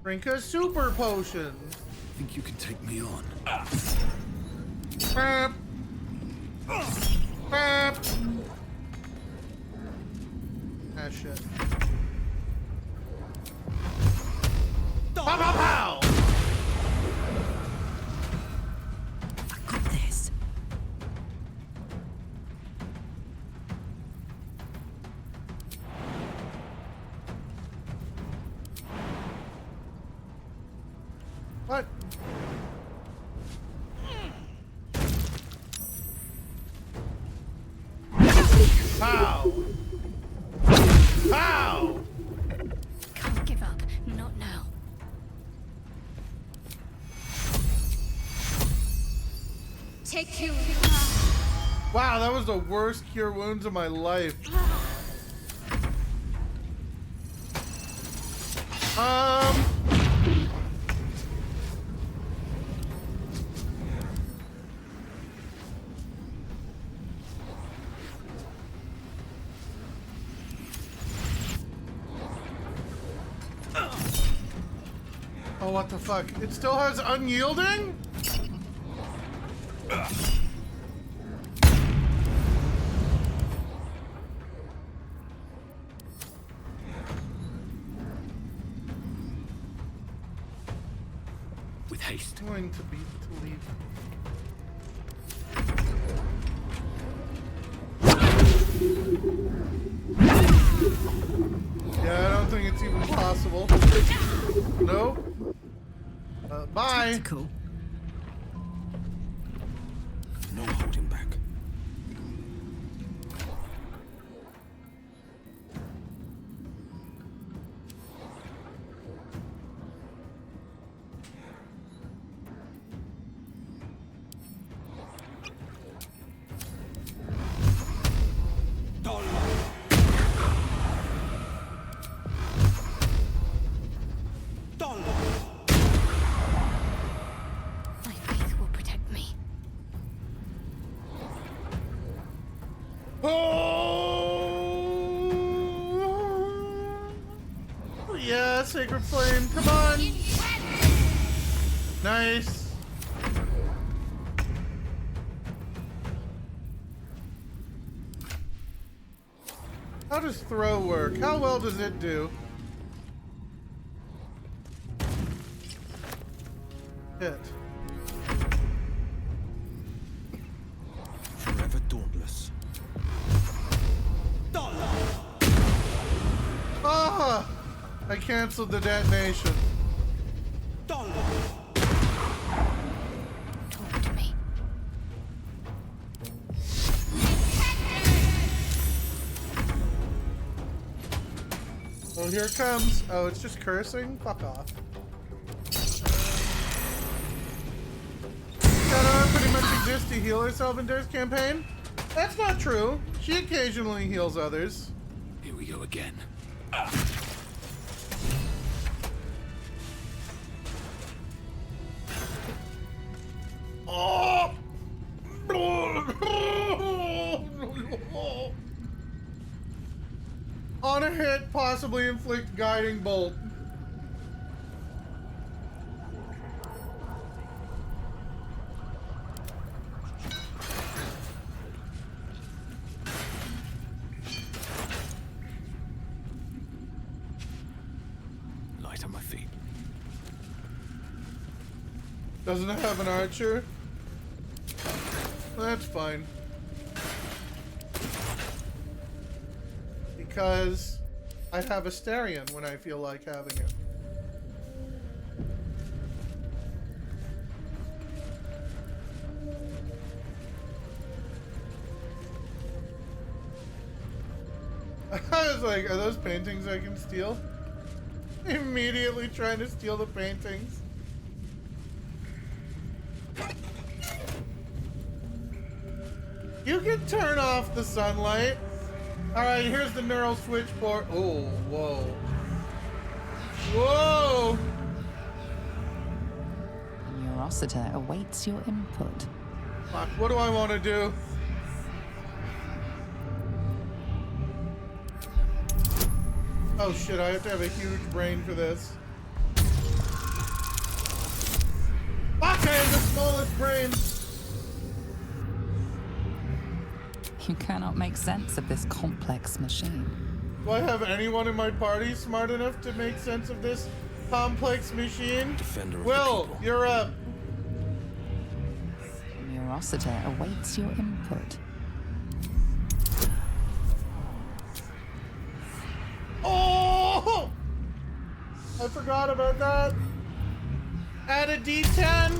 [SPEAKER 1] Drink a super potion.
[SPEAKER 2] Think you can take me on?
[SPEAKER 1] Bap. Bap. Ah, shit. Pow, pow, pow!
[SPEAKER 11] I got this.
[SPEAKER 1] What? Pow! Pow!
[SPEAKER 19] Can't give up. Not now. Take you.
[SPEAKER 1] Wow, that was the worst cure wounds of my life. Oh, what the fuck? It still has unyielding?
[SPEAKER 2] With haste.
[SPEAKER 1] I'm going to leave. Yeah, I don't think it's even possible. Nope. Bye.
[SPEAKER 11] Tactical.
[SPEAKER 20] No holding back.
[SPEAKER 19] My faith will protect me.
[SPEAKER 1] Oh, yeah, Sacred Flame, come on. Nice. How does throw work? How well does it do? Hit.
[SPEAKER 21] Forever dauntless.
[SPEAKER 1] Ah! I canceled the detonation.
[SPEAKER 19] Talk to me.
[SPEAKER 1] Oh, here it comes. Oh, it's just cursing? Fuck off. Shadow pretty much exists to heal herself in Dur's campaign? That's not true. She occasionally heals others.
[SPEAKER 2] Here we go again.
[SPEAKER 1] Oh! On a hit, possibly inflict guiding bolt.
[SPEAKER 2] Light on my feet.
[SPEAKER 1] Doesn't it have an archer? That's fine. Because I have Asterion when I feel like having it. I was like, are those paintings I can steal? Immediately trying to steal the paintings. You can turn off the sunlight. Alright, here's the neural switchboard. Oh, whoa. Whoa!
[SPEAKER 13] Neurosita awaits your input.
[SPEAKER 1] Fuck, what do I want to do? Oh shit, I have to have a huge brain for this. Fuck, I have the smallest brain!
[SPEAKER 13] You cannot make sense of this complex machine.
[SPEAKER 1] Do I have anyone in my party smart enough to make sense of this complex machine?
[SPEAKER 21] Defender of
[SPEAKER 1] Will,
[SPEAKER 21] the people.
[SPEAKER 1] you're up.
[SPEAKER 13] Neurosita awaits your input.
[SPEAKER 1] Oh! I forgot about that. Add a D10.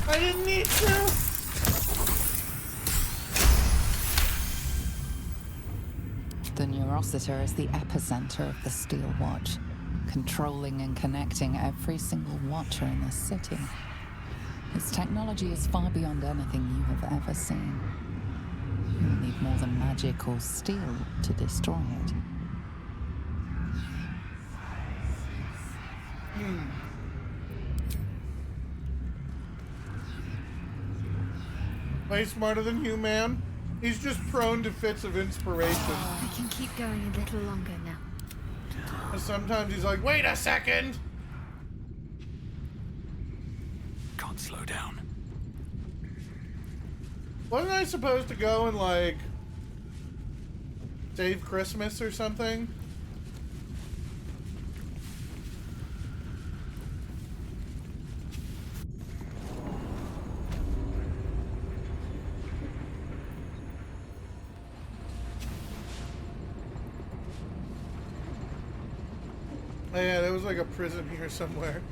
[SPEAKER 1] I didn't need to.
[SPEAKER 13] The Neurosita is the epicenter of the Steel Watch, controlling and connecting every single watcher in the city. Its technology is far beyond anything you have ever seen. You will need more than magic or steel to destroy it.
[SPEAKER 1] Way smarter than you, man. He's just prone to fits of inspiration.
[SPEAKER 19] I can keep going a little longer now.
[SPEAKER 1] And sometimes he's like, wait a second!
[SPEAKER 2] Can't slow down.
[SPEAKER 1] Wasn't I supposed to go and, like, save Christmas or something? Oh yeah, there was like a prison here somewhere.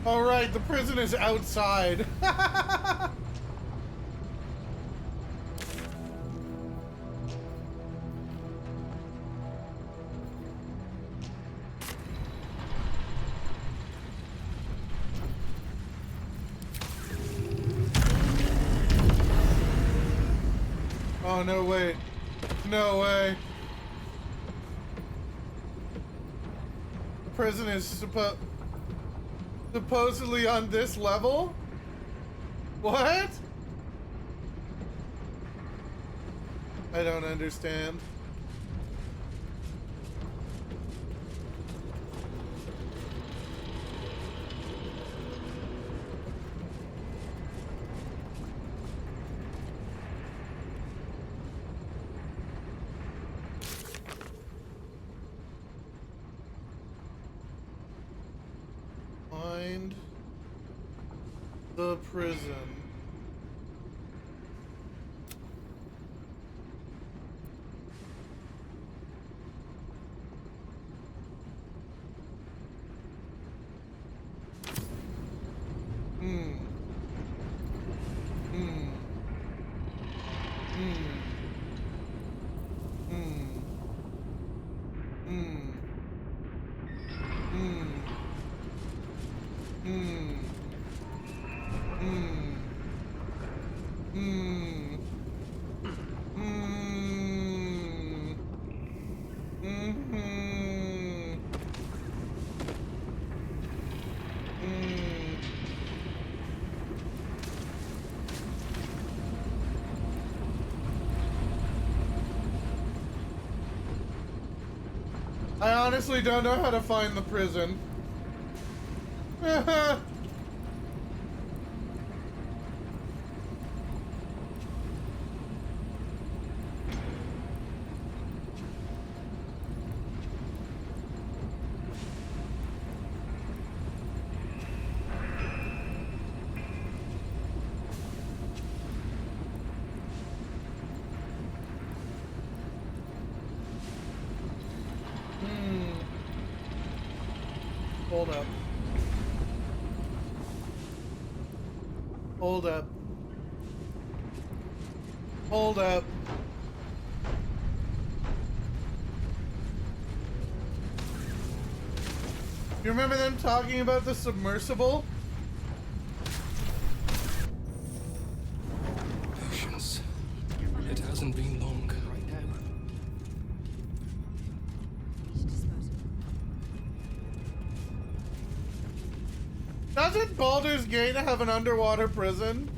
[SPEAKER 1] All right, the prison is outside. Oh, no, wait. No way. The prison is supposedly on this level? What? I don't understand. Find the prison. I honestly don't know how to find the prison. Hold up. Hold up. Hold up. You remember them talking about the submersible?
[SPEAKER 20] Patience. It hasn't been long.
[SPEAKER 1] Doesn't Baldur's Gate have an underwater prison?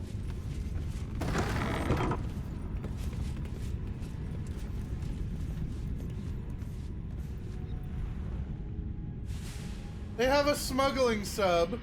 [SPEAKER 1] They have a smuggling sub.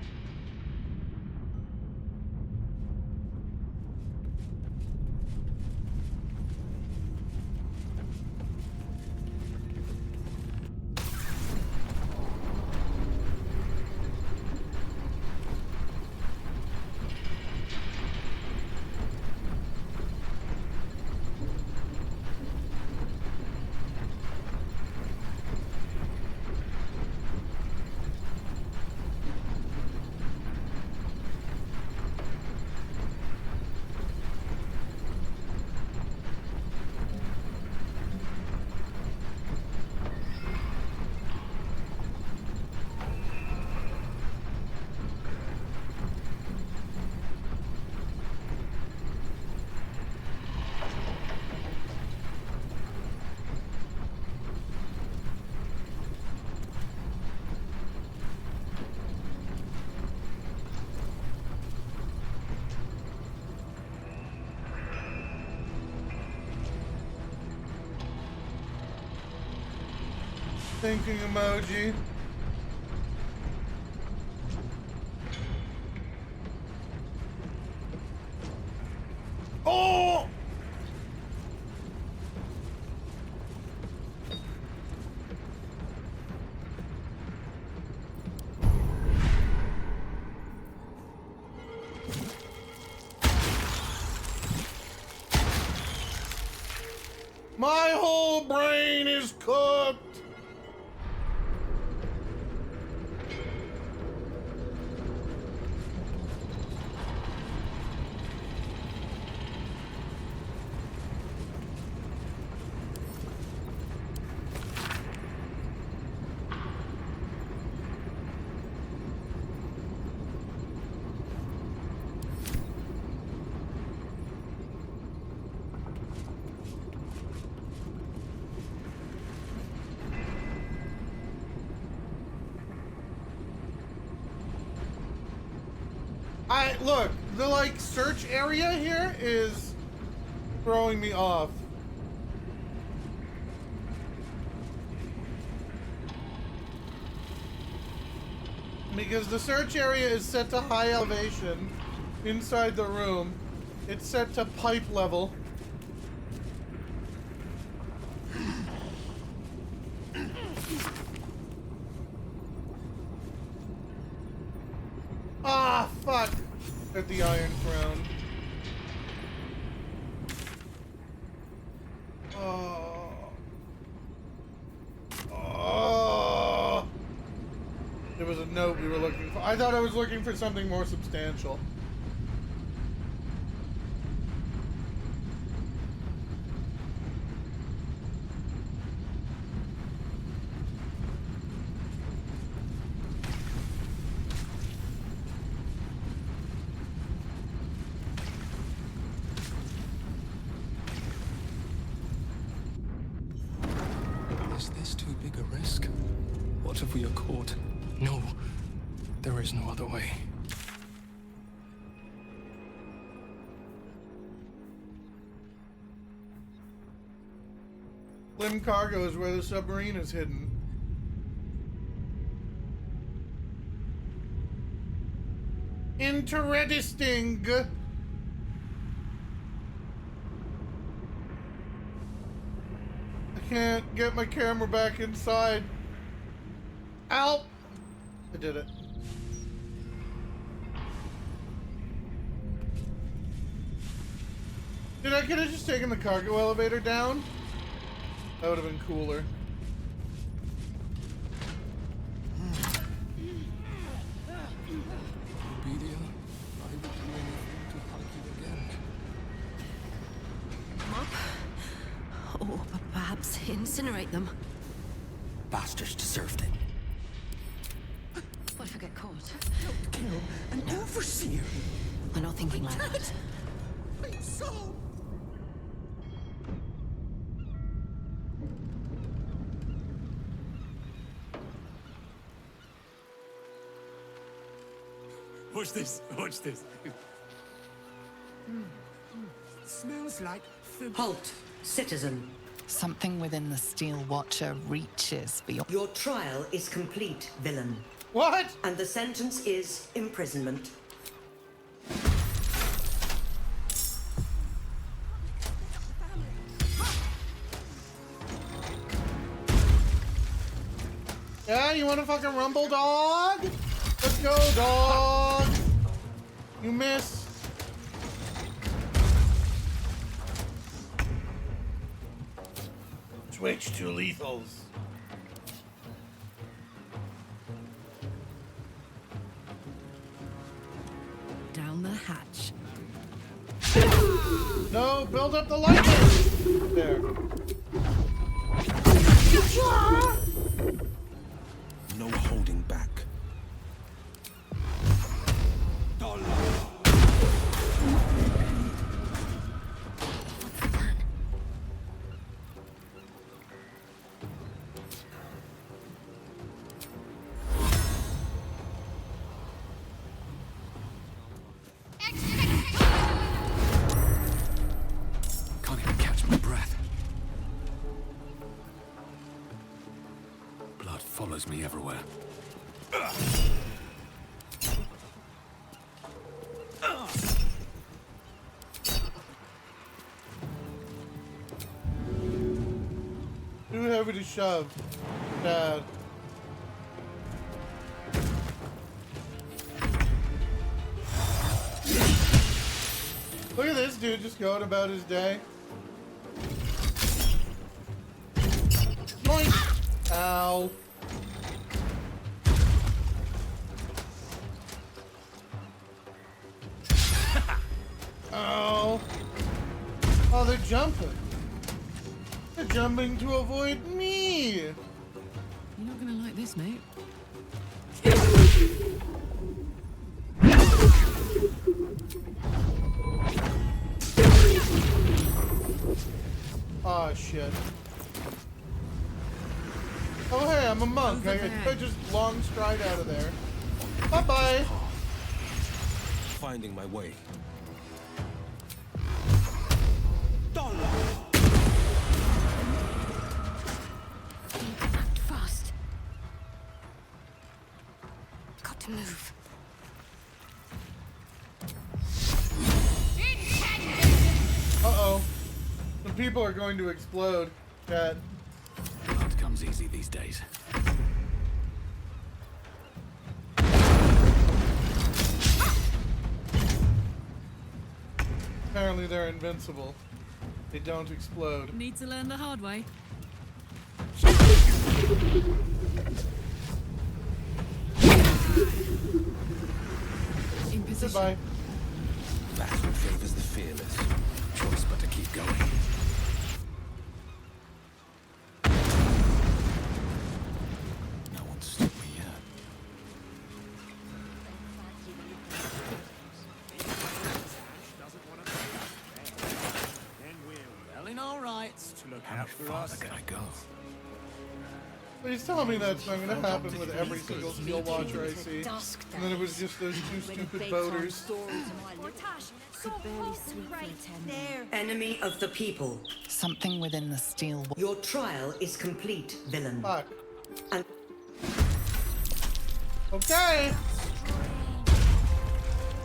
[SPEAKER 1] Thinking emoji. Oh! My whole brain is cooked. Look, the like search area here is throwing me off. Because the search area is set to high elevation inside the room. It's set to pipe level. Ah, fuck. At the Iron Throne. Oh. Oh. There was a note we were looking for. I thought I was looking for something more substantial.
[SPEAKER 20] Is this too big a risk? What if we are caught? No, there is no other way.
[SPEAKER 1] Lim Cargo is where the submarine is hidden. Interesting. I can't get my camera back inside. Ow! I did it. Dude, I could have just taken the cargo elevator down. That would have been cooler.
[SPEAKER 2] Obedia, I would do anything to hug you again.
[SPEAKER 11] Or perhaps incinerate them.
[SPEAKER 15] Bastards deserved it.
[SPEAKER 11] What if I get caught?
[SPEAKER 17] Don't kill an overseer.
[SPEAKER 11] We're not thinking like that.
[SPEAKER 17] My soul.
[SPEAKER 20] Watch this. Watch this.
[SPEAKER 17] Smells like food.
[SPEAKER 6] Halt, citizen.
[SPEAKER 13] Something within the Steel Watcher reaches beyond.
[SPEAKER 6] Your trial is complete, villain.
[SPEAKER 1] What?
[SPEAKER 6] And the sentence is imprisonment.
[SPEAKER 1] Yeah, you wanna fucking rumble, dog? Let's go, dog! You miss. Switch to lethals.
[SPEAKER 9] Down the hatch.
[SPEAKER 1] No, build up the lightning! There.
[SPEAKER 21] No holding back.
[SPEAKER 2] Can't even catch my breath. Blood follows me everywhere.
[SPEAKER 1] Too heavy to shove. Dad. Look at this dude just going about his day. Boink! Ow. Ow. Oh, they're jumping. They're jumping to avoid me.
[SPEAKER 9] You're not gonna like this, mate.
[SPEAKER 1] Oh shit. Oh hey, I'm a monk. I could just long stride out of there. Bye bye.
[SPEAKER 21] Finding my way.
[SPEAKER 11] Act fast. Got to move.
[SPEAKER 1] Uh-oh. The people are going to explode. Chat.
[SPEAKER 2] Blood comes easy these days.
[SPEAKER 1] Apparently they're invincible. They don't explode.
[SPEAKER 9] Need to learn the hard way. In position.
[SPEAKER 1] Goodbye.
[SPEAKER 21] Battle favors the fearless.
[SPEAKER 2] Choice but to keep going. No one's stopped me yet.
[SPEAKER 16] Then we're well in our rights to look
[SPEAKER 2] How
[SPEAKER 16] out for
[SPEAKER 2] far
[SPEAKER 16] us.
[SPEAKER 2] can I go?
[SPEAKER 1] Please tell me that's not gonna happen with every single Steel Watcher I see. And then it was just those two stupid boaters.
[SPEAKER 6] Enemy of the people.
[SPEAKER 13] Something within the Steel.
[SPEAKER 6] Your trial is complete, villain.
[SPEAKER 1] Fuck.
[SPEAKER 6] And
[SPEAKER 1] Okay.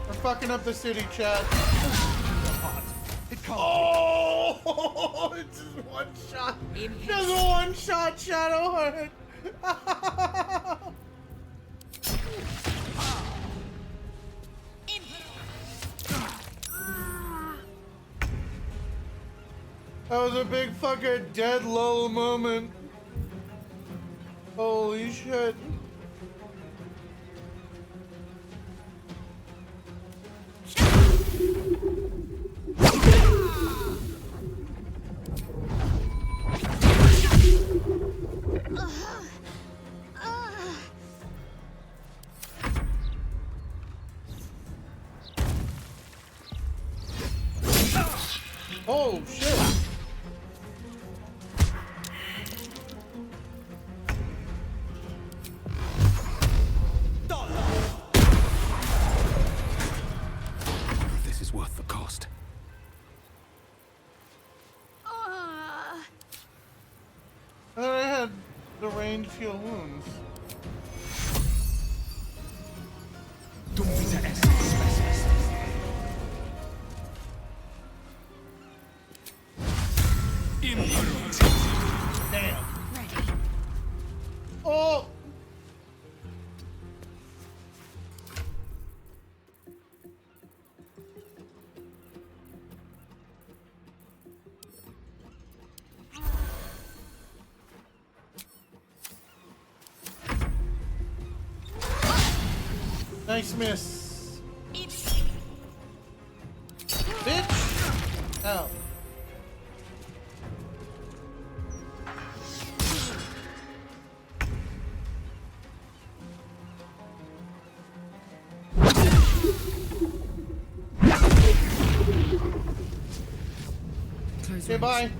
[SPEAKER 1] We're fucking up the city, chat. Oh, it's just one shot. Just one shot, Shadowheart. That was a big fucking dead lull moment. Holy shit. had the range heal wounds. Damn.
[SPEAKER 11] Ready.
[SPEAKER 1] Oh! Nice miss. Bitch! Ow. Okay, bye.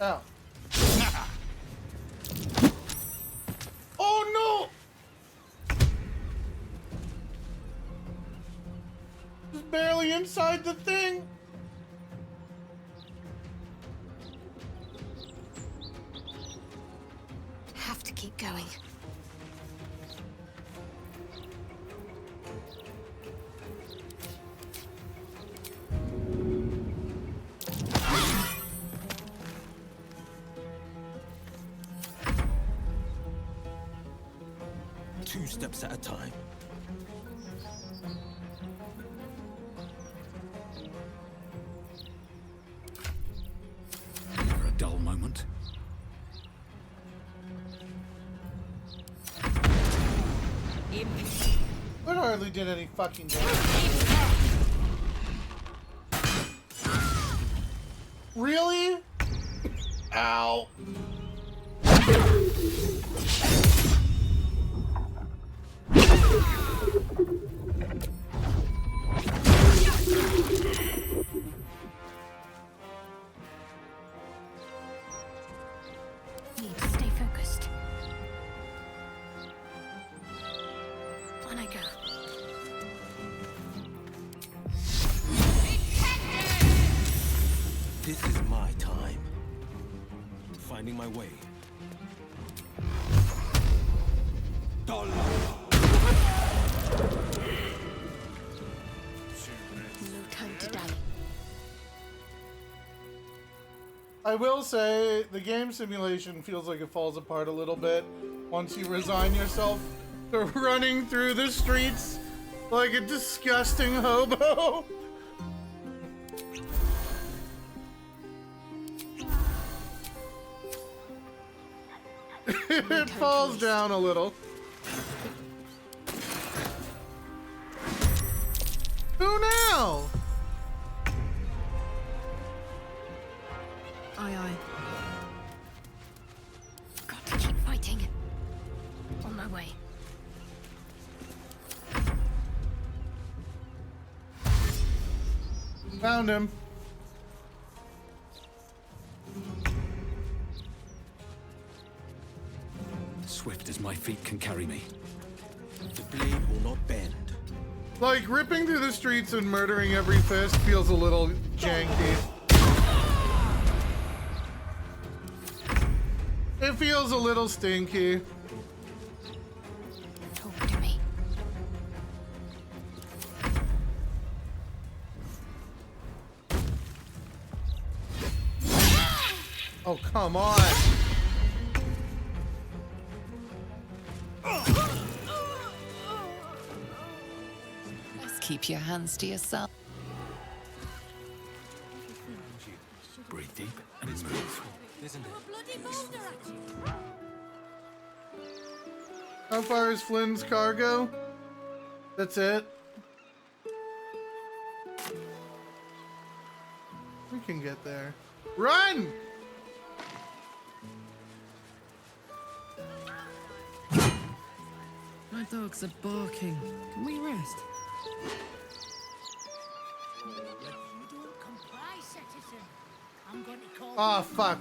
[SPEAKER 1] Ow. Oh no! Just barely inside the thing.
[SPEAKER 11] Have to keep going.
[SPEAKER 21] Two steps at a time.
[SPEAKER 2] Never a dull moment.
[SPEAKER 1] But hardly did any fucking damage. Really? Ow.
[SPEAKER 11] Need to stay focused. On I go.
[SPEAKER 21] This is my time. Finding my way.
[SPEAKER 11] No time to die.
[SPEAKER 1] I will say, the game simulation feels like it falls apart a little bit once you resign yourself to running through the streets like a disgusting hobo. It falls down a little. Who now?
[SPEAKER 9] Aye, aye.
[SPEAKER 11] Got to keep fighting. On my way.
[SPEAKER 1] Found him.
[SPEAKER 2] Swift as my feet can carry me.
[SPEAKER 21] The blade will not bend.
[SPEAKER 1] Like, ripping through the streets and murdering every fist feels a little janky. It feels a little stinky.
[SPEAKER 11] Talk to me.
[SPEAKER 1] Oh, come on.
[SPEAKER 13] Let's keep your hands to yourself.
[SPEAKER 2] Breathe deep and move.
[SPEAKER 1] How far is Flynn's cargo? That's it. We can get there. Run!
[SPEAKER 9] My dogs are barking. Can we rest?
[SPEAKER 1] Ah, fuck.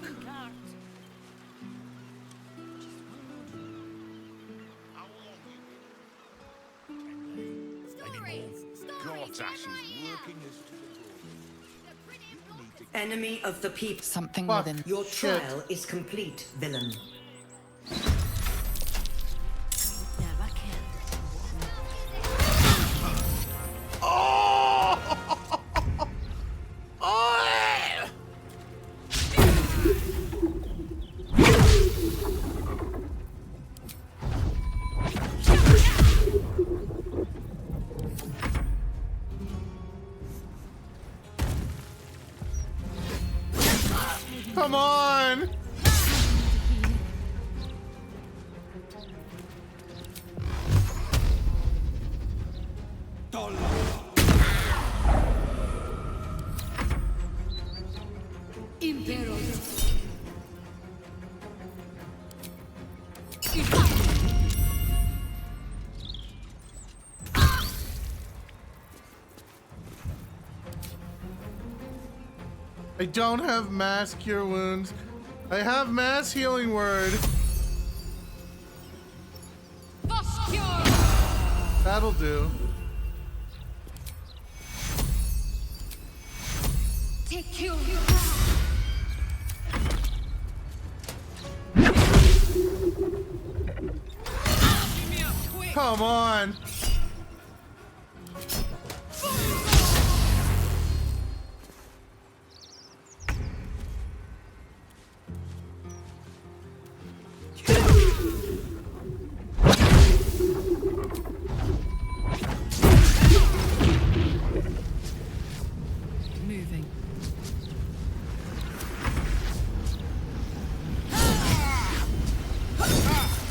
[SPEAKER 3] Lord's ashes working us to the bone.
[SPEAKER 6] Enemy of the people.
[SPEAKER 13] Something within.
[SPEAKER 6] Your trial is complete, villain.
[SPEAKER 1] Come on! I don't have mass cure wounds. I have mass healing word. That'll do.
[SPEAKER 11] Take you.
[SPEAKER 1] Come on.
[SPEAKER 9] Moving.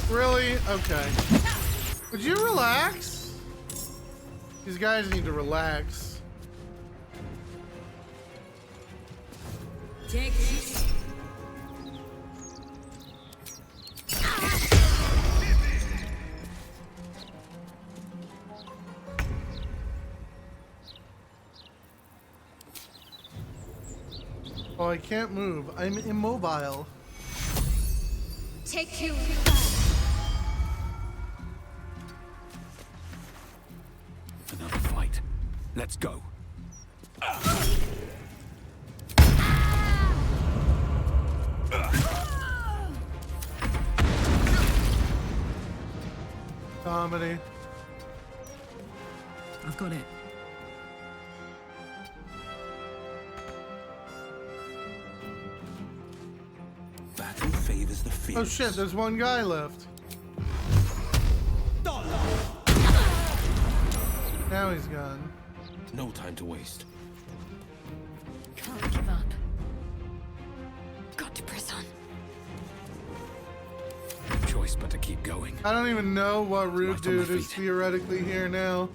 [SPEAKER 1] Really? Okay. Would you relax? These guys need to relax.
[SPEAKER 11] Take this.
[SPEAKER 1] Oh, I can't move. I'm immobile.
[SPEAKER 11] Take you.
[SPEAKER 2] Another fight. Let's go.
[SPEAKER 1] Comedy.
[SPEAKER 9] I've got it.
[SPEAKER 21] Battle favors the fierce.
[SPEAKER 1] Oh shit, there's one guy left. Now he's gone.
[SPEAKER 21] No time to waste.
[SPEAKER 11] Can't give up. Got to press on.
[SPEAKER 2] No choice but to keep going.
[SPEAKER 1] I don't even know what Rude
[SPEAKER 2] Right on
[SPEAKER 1] Dude
[SPEAKER 2] my
[SPEAKER 1] is
[SPEAKER 2] feet.
[SPEAKER 1] theoretically here now.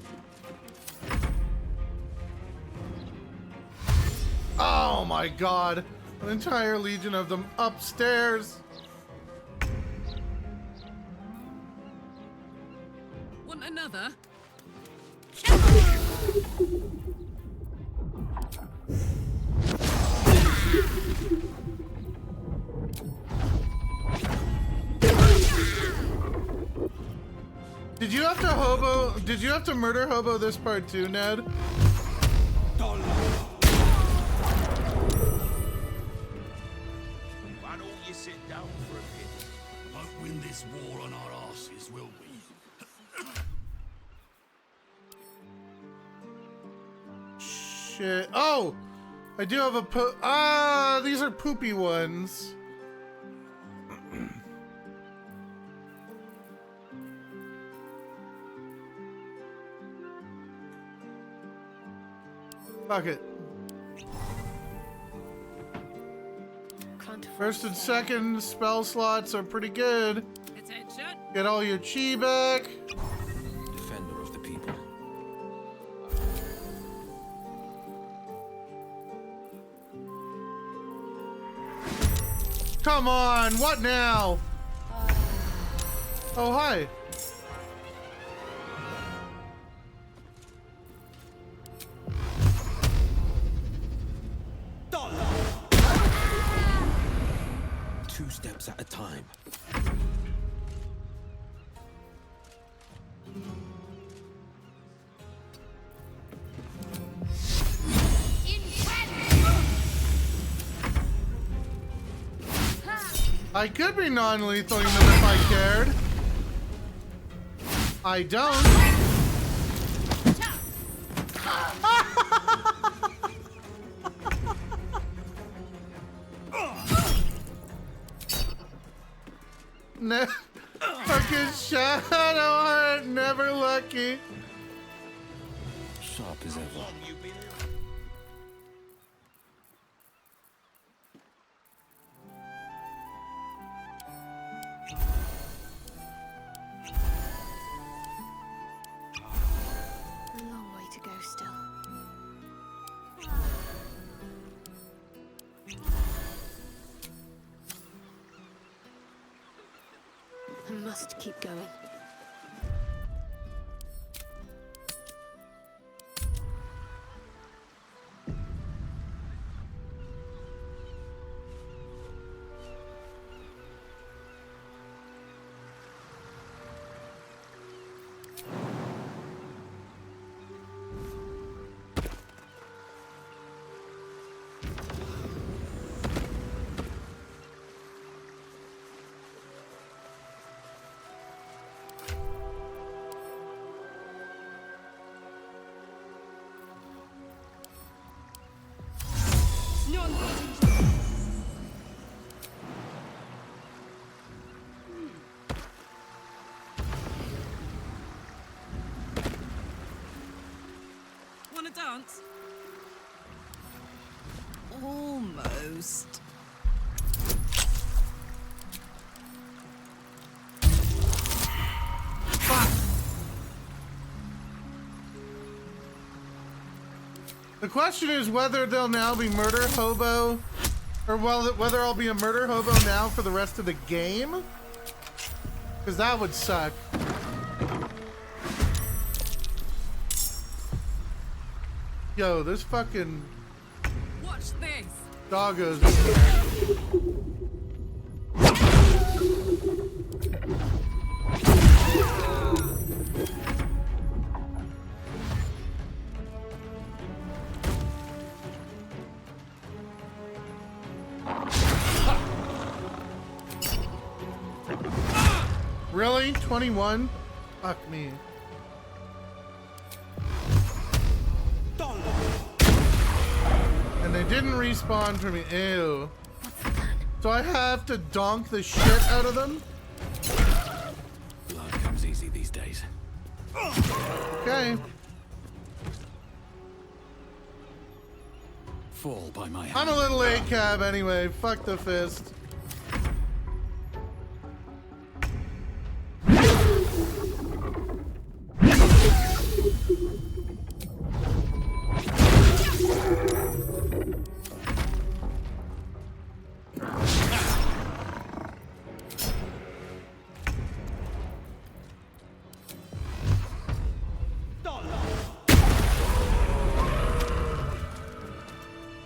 [SPEAKER 1] Oh my god. An entire legion of them upstairs.
[SPEAKER 9] Want another?
[SPEAKER 1] Did you have to hobo? Did you have to murder hobo this part too, Ned?
[SPEAKER 3] Why don't you sit down for a bit?
[SPEAKER 12] Won't win this war on our asses, will we?
[SPEAKER 1] Shit. Oh! I do have a these are poopy ones. Fuck it. First and second spell slots are pretty good.
[SPEAKER 9] Attention.
[SPEAKER 1] Get all your chi back.
[SPEAKER 21] Defender of the people.
[SPEAKER 1] Come on, what now? Oh, hi.
[SPEAKER 21] Two steps at a time.
[SPEAKER 1] I could be non-lethaling them if I cared. I don't. Fucking Shadowheart, never lucky.
[SPEAKER 2] Sharp as ever.
[SPEAKER 19] A long way to go still.
[SPEAKER 11] I must keep going.
[SPEAKER 9] Wanna dance? Almost.
[SPEAKER 1] The question is whether they'll now be murder hobo, or whether I'll be a murder hobo now for the rest of the game. Because that would suck. Yo, there's fucking
[SPEAKER 9] Watch this.
[SPEAKER 1] doggos in there. Really? 21? Fuck me. And they didn't respawn for me. Ew. So I have to donk the shit out of them?
[SPEAKER 2] Blood comes easy these days.
[SPEAKER 1] Okay.
[SPEAKER 2] Fall by my hand.
[SPEAKER 1] I'm a little A-cab anyway. Fuck the fist.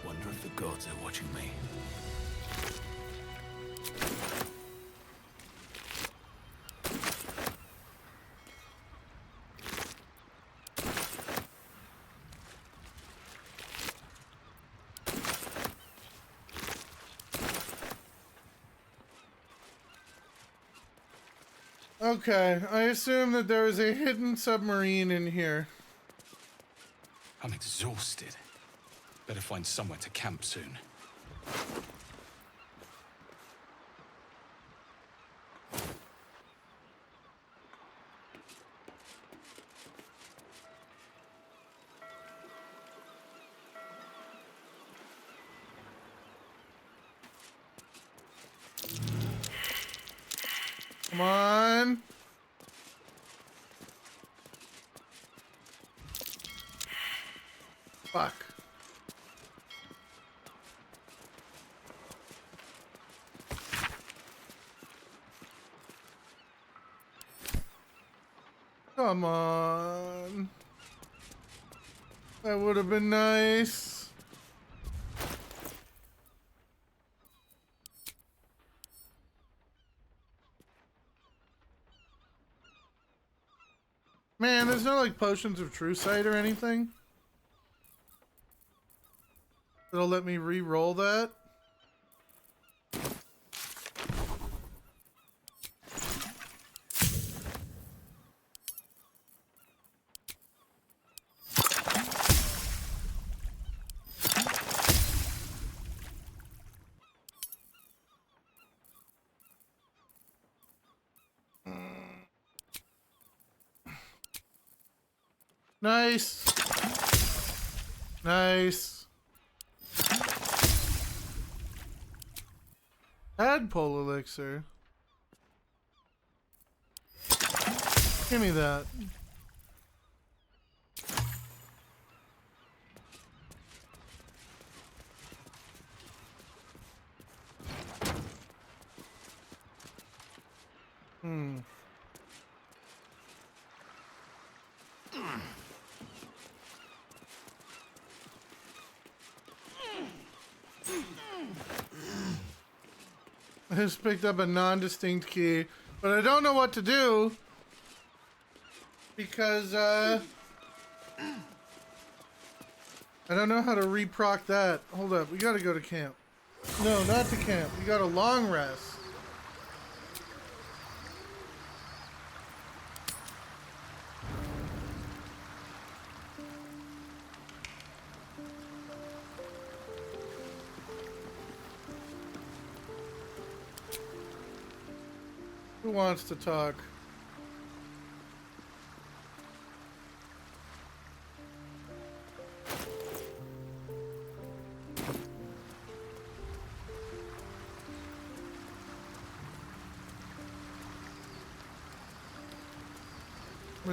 [SPEAKER 2] Wonder if the gods are watching me.
[SPEAKER 1] Okay, I assume that there is a hidden submarine in here.
[SPEAKER 20] I'm exhausted. Better find somewhere to camp soon.
[SPEAKER 1] Come on. Fuck. Come on. That would have been nice. Man, there's no like potions of true sight or anything that'll let me re-roll that. Nice. Nice. Tadpole elixir. Give me that. I just picked up a non-distinct key, but I don't know what to do because I don't know how to reproc that. Hold up, we gotta go to camp. No, not to camp. We got a long rest. Who wants to talk?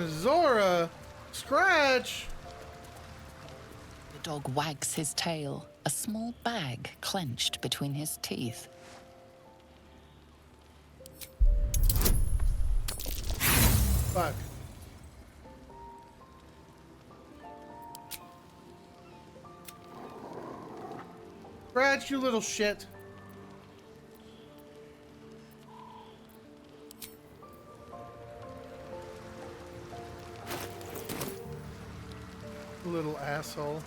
[SPEAKER 1] Zora! Scratch!
[SPEAKER 13] The dog wags his tail, a small bag clenched between his teeth.
[SPEAKER 1] Fuck. Scratch, you little shit. Little asshole.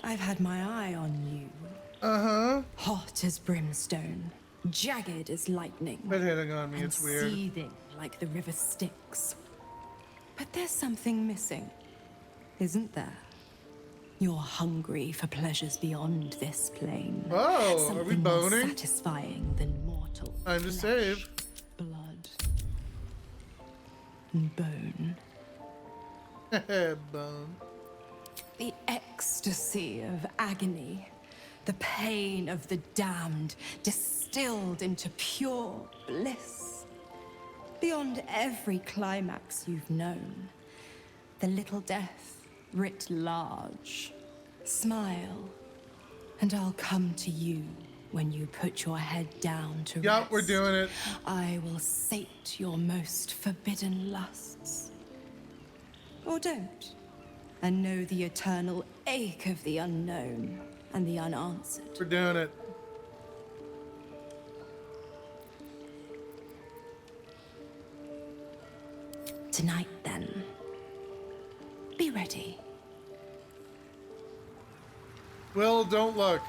[SPEAKER 18] I've had my eye on you.
[SPEAKER 1] Uh-huh.
[SPEAKER 18] Hot as brimstone, jagged as lightning.
[SPEAKER 1] Quit hitting on me,
[SPEAKER 18] and
[SPEAKER 1] it's weird.
[SPEAKER 18] seething like the river Styx. But there's something missing, isn't there? You're hungry for pleasures beyond this plane.
[SPEAKER 1] Oh,
[SPEAKER 18] something
[SPEAKER 1] are we
[SPEAKER 18] more
[SPEAKER 1] boning?
[SPEAKER 18] satisfying than mortal
[SPEAKER 1] Time to save.
[SPEAKER 18] blood and bone.
[SPEAKER 1] Bone.
[SPEAKER 18] The ecstasy of agony, the pain of the damned, distilled into pure bliss. Beyond every climax you've known, the little death writ large. Smile, and I'll come to you when you put your head down to rest.
[SPEAKER 1] Yup, we're doing it.
[SPEAKER 18] I will sate your most forbidden lusts. Or don't, and know the eternal ache of the unknown and the unanswered.
[SPEAKER 1] We're doing it.
[SPEAKER 18] Tonight, then. Be ready.
[SPEAKER 1] Will, don't look.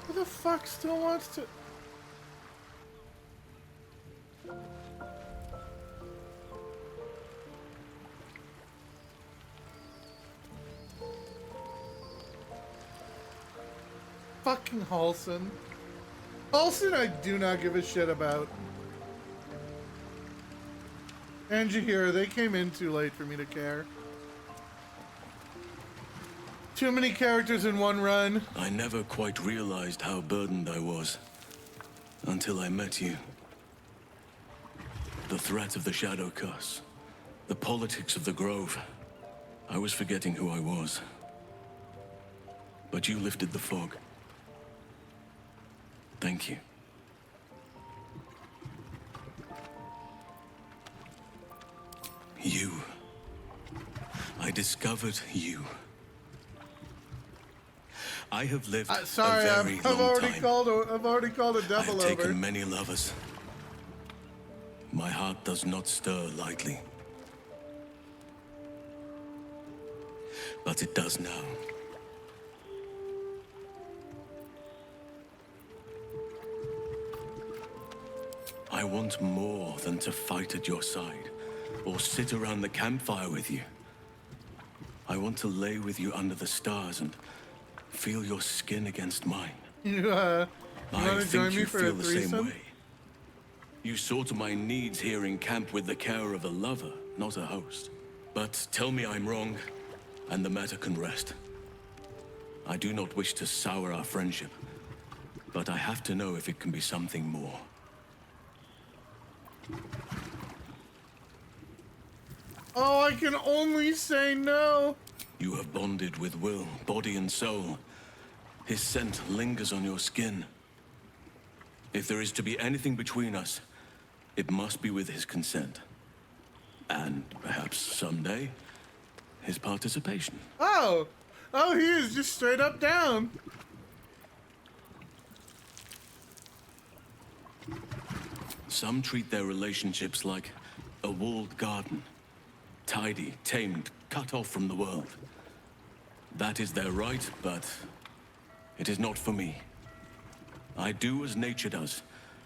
[SPEAKER 1] Who the fuck still wants to... Fucking Halson. Halson I do not give a shit about. And Jahira, they came in too late for me to care. Too many characters in one run.
[SPEAKER 7] I never quite realized how burdened I was until I met you. The threat of the Shadow Curse, the politics of the Grove. I was forgetting who I was. But you lifted the fog. Thank you. You. I discovered you. I have lived
[SPEAKER 1] sorry,
[SPEAKER 7] a very
[SPEAKER 1] I've
[SPEAKER 7] long
[SPEAKER 1] already
[SPEAKER 7] time.
[SPEAKER 1] I've already called a double
[SPEAKER 7] I've
[SPEAKER 1] over.
[SPEAKER 7] taken many lovers. My heart does not stir lightly. But it does now. I I want more than to fight at your side, or sit around the campfire with you. I want to lay with you under the stars and feel your skin against mine.
[SPEAKER 1] You want to join me
[SPEAKER 7] you
[SPEAKER 1] for
[SPEAKER 7] feel
[SPEAKER 1] a
[SPEAKER 7] the same
[SPEAKER 1] threesome?
[SPEAKER 7] way. You saw to my needs here in camp with the care of a lover, not a host. But tell me I'm wrong, and the matter can rest. I do not wish to sour our friendship, but I have to know if it can be something more.
[SPEAKER 1] Oh, I can only say no.
[SPEAKER 7] You have bonded with Will, body and soul. His scent lingers on your skin. If there is to be anything between us, it must be with his consent. And perhaps someday, his participation.
[SPEAKER 1] Oh, he is just straight up down.
[SPEAKER 7] Some treat their relationships like a walled garden. Tidy, tamed, cut off from the world. That is their right, but it is not for me. I do as nature does,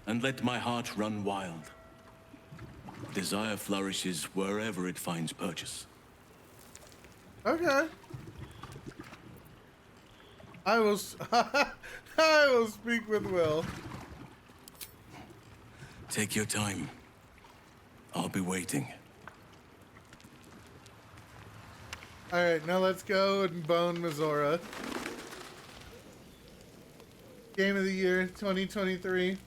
[SPEAKER 7] and let my heart run wild. Desire flourishes wherever it finds purchase.
[SPEAKER 1] Okay. I will speak with Will.
[SPEAKER 7] Take your time. I'll be waiting.
[SPEAKER 1] Alright, now let's go and bone Mizora. Game of the year 2023.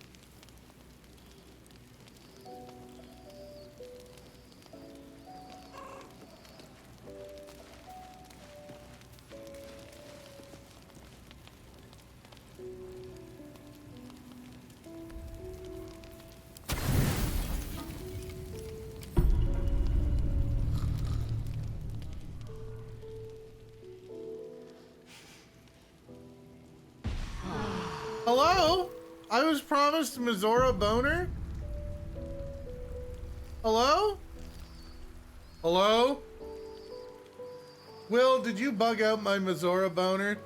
[SPEAKER 1] Hello? I was promised Mizora boner? Hello? Hello? Will, did you bug out my Mizora boner?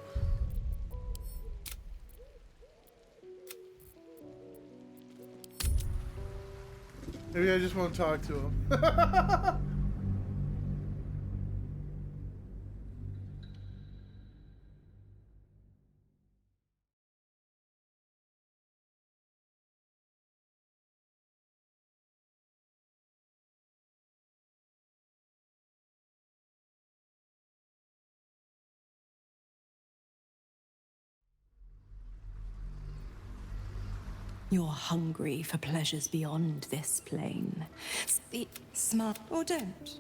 [SPEAKER 1] Maybe I just won't talk to him.
[SPEAKER 18] You're hungry for pleasures beyond this plane. Be smart or don't.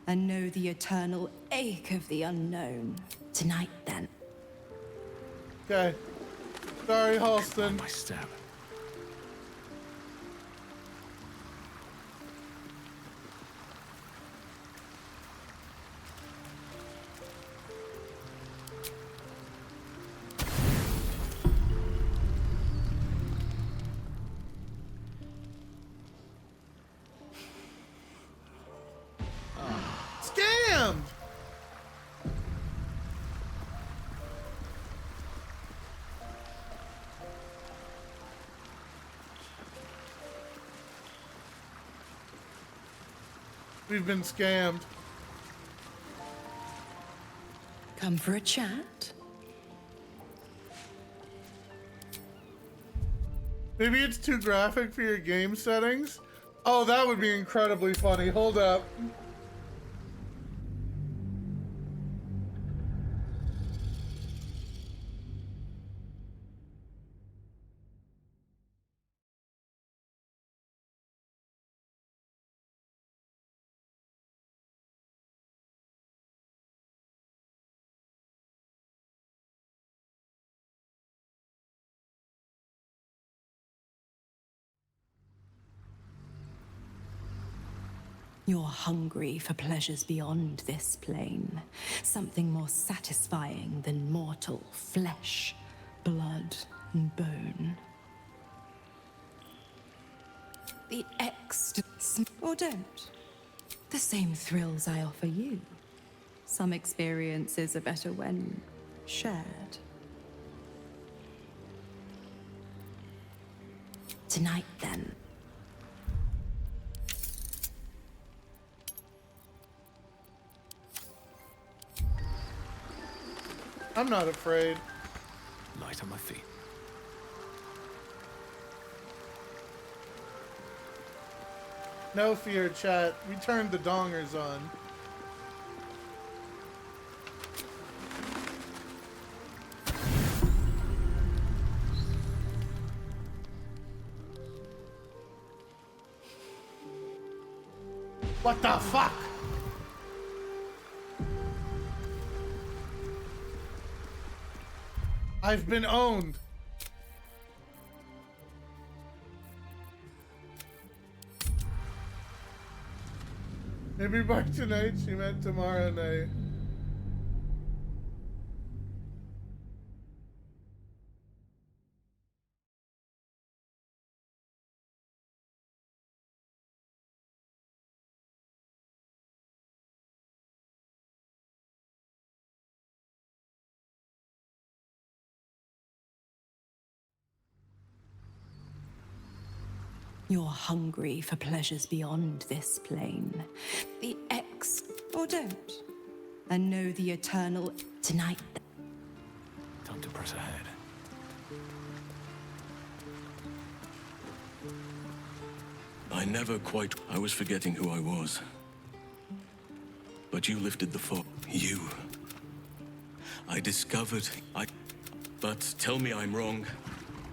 [SPEAKER 18] And know the eternal ache of the unknown. Tonight, then.
[SPEAKER 1] Okay. Sorry, Halston.
[SPEAKER 2] My step.
[SPEAKER 1] Scammed! We've been scammed.
[SPEAKER 18] Come for a chat?
[SPEAKER 1] Maybe it's too graphic for your game settings? Oh, that would be incredibly funny. Hold up.
[SPEAKER 18] You're hungry for pleasures beyond this plane. Something more satisfying than mortal flesh, blood, and bone. The ecstasy, or don't. The same thrills I offer you. Some experiences are better when shared. Tonight, then.
[SPEAKER 1] I'm not afraid.
[SPEAKER 2] Light on my feet.
[SPEAKER 1] No fear, chat. We turned the dongers on. What the fuck? I've been owned. Maybe by tonight she meant tomorrow night.
[SPEAKER 18] You're hungry for pleasures beyond this plane. The X, or don't. And know the eternal tonight.
[SPEAKER 2] Time to press ahead.
[SPEAKER 7] I never quite... I was forgetting who I was. But you lifted the fog. You. I discovered... But tell me I'm wrong,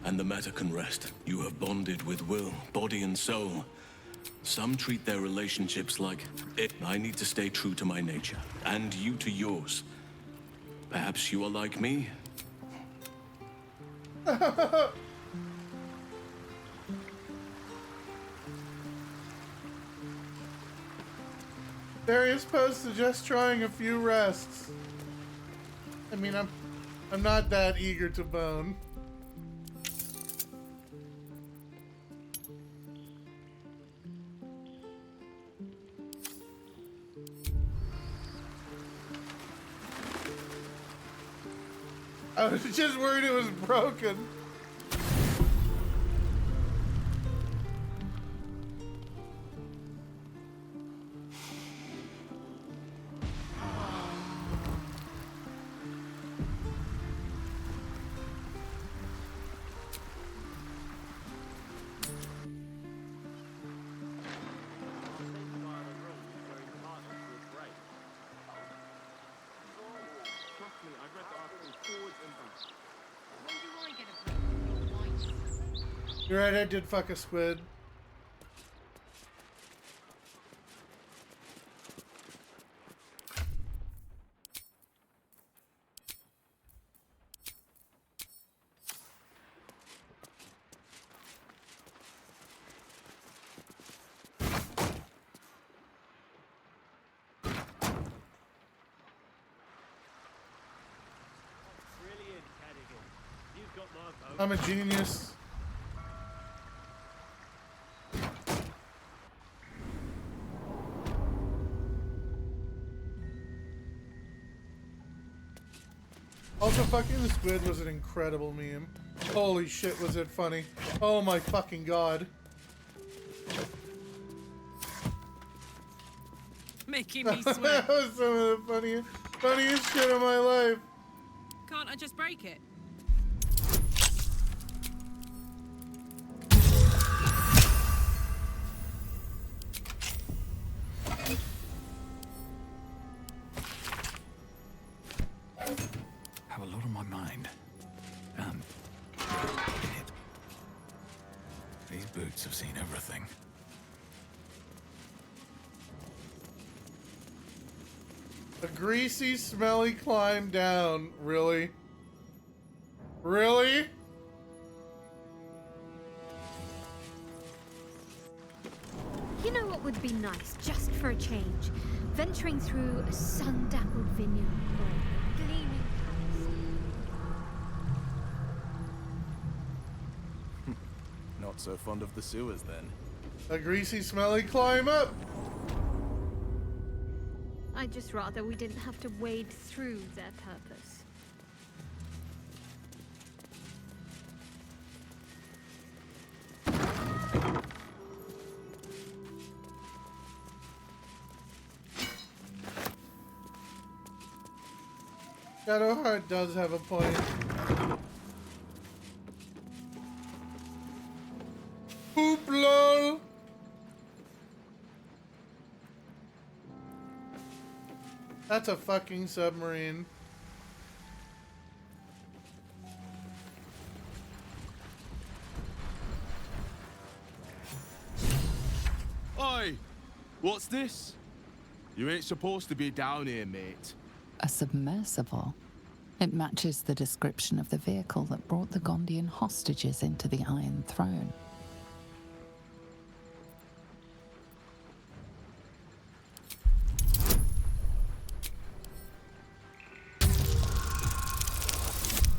[SPEAKER 7] and the matter can rest. You have bonded with will, body and soul. Some treat their relationships like it. I need to stay true to my nature, and you to yours. Perhaps you are like me?
[SPEAKER 1] Various posts suggest trying a few rests. I mean, I'm not that eager to bone. I was just worried it was broken. You're right, I did fuck a squid. I'm a genius. Also, fucking the squid was an incredible meme. Holy shit, was it funny. Oh my fucking god.
[SPEAKER 9] Making me
[SPEAKER 1] That
[SPEAKER 9] sweat.
[SPEAKER 1] was some of the funniest shit of my life.
[SPEAKER 9] Can't I just break it?
[SPEAKER 2] Have a lot on my mind. These boots have seen everything.
[SPEAKER 1] A greasy, smelly climb down. Really? Really?
[SPEAKER 19] You know what would be nice, just for a change? Venturing through a sun-dappled vineyard or gleaming
[SPEAKER 21] Not so fond of the sewers, then.
[SPEAKER 1] A greasy, smelly climb up.
[SPEAKER 19] I'd just rather we didn't have to wade through their purpose.
[SPEAKER 1] Shadowheart does have a point. Poop lol. That's a fucking submarine.
[SPEAKER 5] Oi! What's this? You ain't supposed to be down here, mate.
[SPEAKER 13] A submersible. It matches the description of the vehicle that brought the Gondian hostages into the Iron Throne.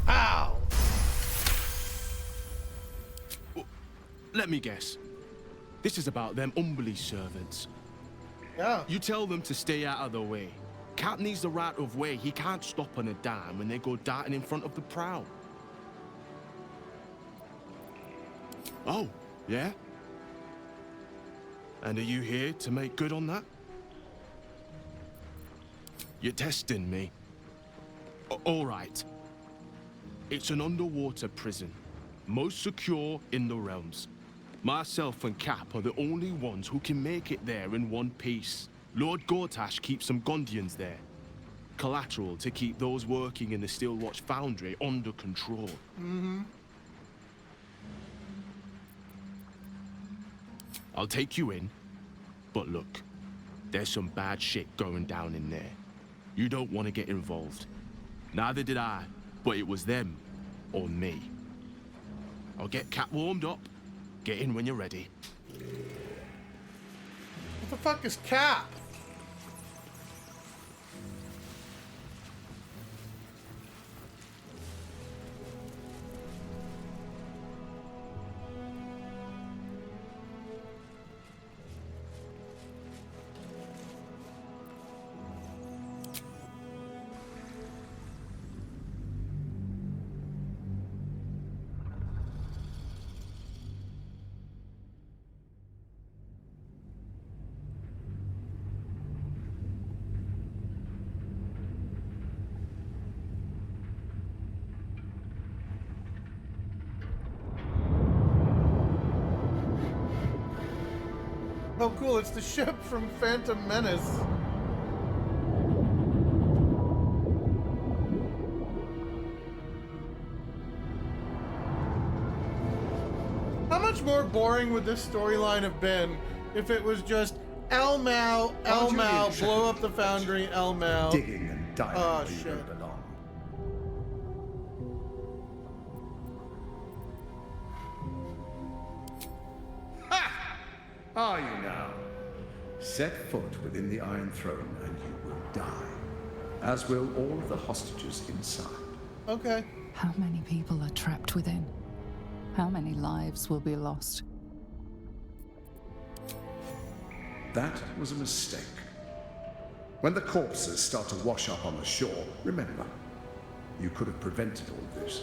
[SPEAKER 1] Ow!
[SPEAKER 5] Let me guess. This is about them Umberly servants.
[SPEAKER 1] Yeah.
[SPEAKER 5] You tell them to stay out of the way. Cap needs the right of way. He can't stop on a dime when they go darting in front of the prow. Oh, yeah? And are you here to make good on that? You're testing me. All right. It's an underwater prison, most secure in the realms. Myself and Cap are the only ones who can make it there in one piece. Lord Gortash keeps some Gondians there. Collateral to keep those working in the Steelwatch Foundry under control.
[SPEAKER 1] Mm-hmm.
[SPEAKER 5] I'll take you in, but look, there's some bad shit going down in there. You don't want to get involved. Neither did I, but it was them or me. I'll get Cap warmed up. Get in when you're ready.
[SPEAKER 1] What the fuck is Cap? Oh cool, it's the ship from Phantom Menace. How much more boring would this storyline have been if it was just El Mal, blow up the foundry, El Mal.
[SPEAKER 22] Digging and diving
[SPEAKER 1] oh,
[SPEAKER 22] you
[SPEAKER 1] shit.
[SPEAKER 22] rode along. Are you now? Set foot within the Iron Throne and you will die, as will all of the hostages inside.
[SPEAKER 1] Okay.
[SPEAKER 13] How many people are trapped within? How many lives will be lost?
[SPEAKER 22] That was a mistake. When the corpses start to wash up on the shore, remember, you could have prevented all this.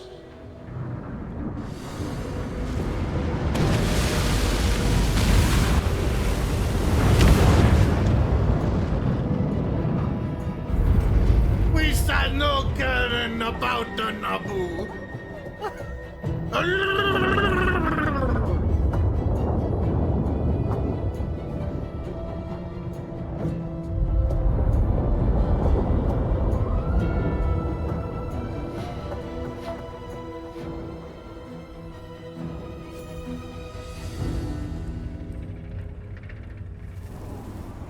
[SPEAKER 1] We said no caring about the Naboo.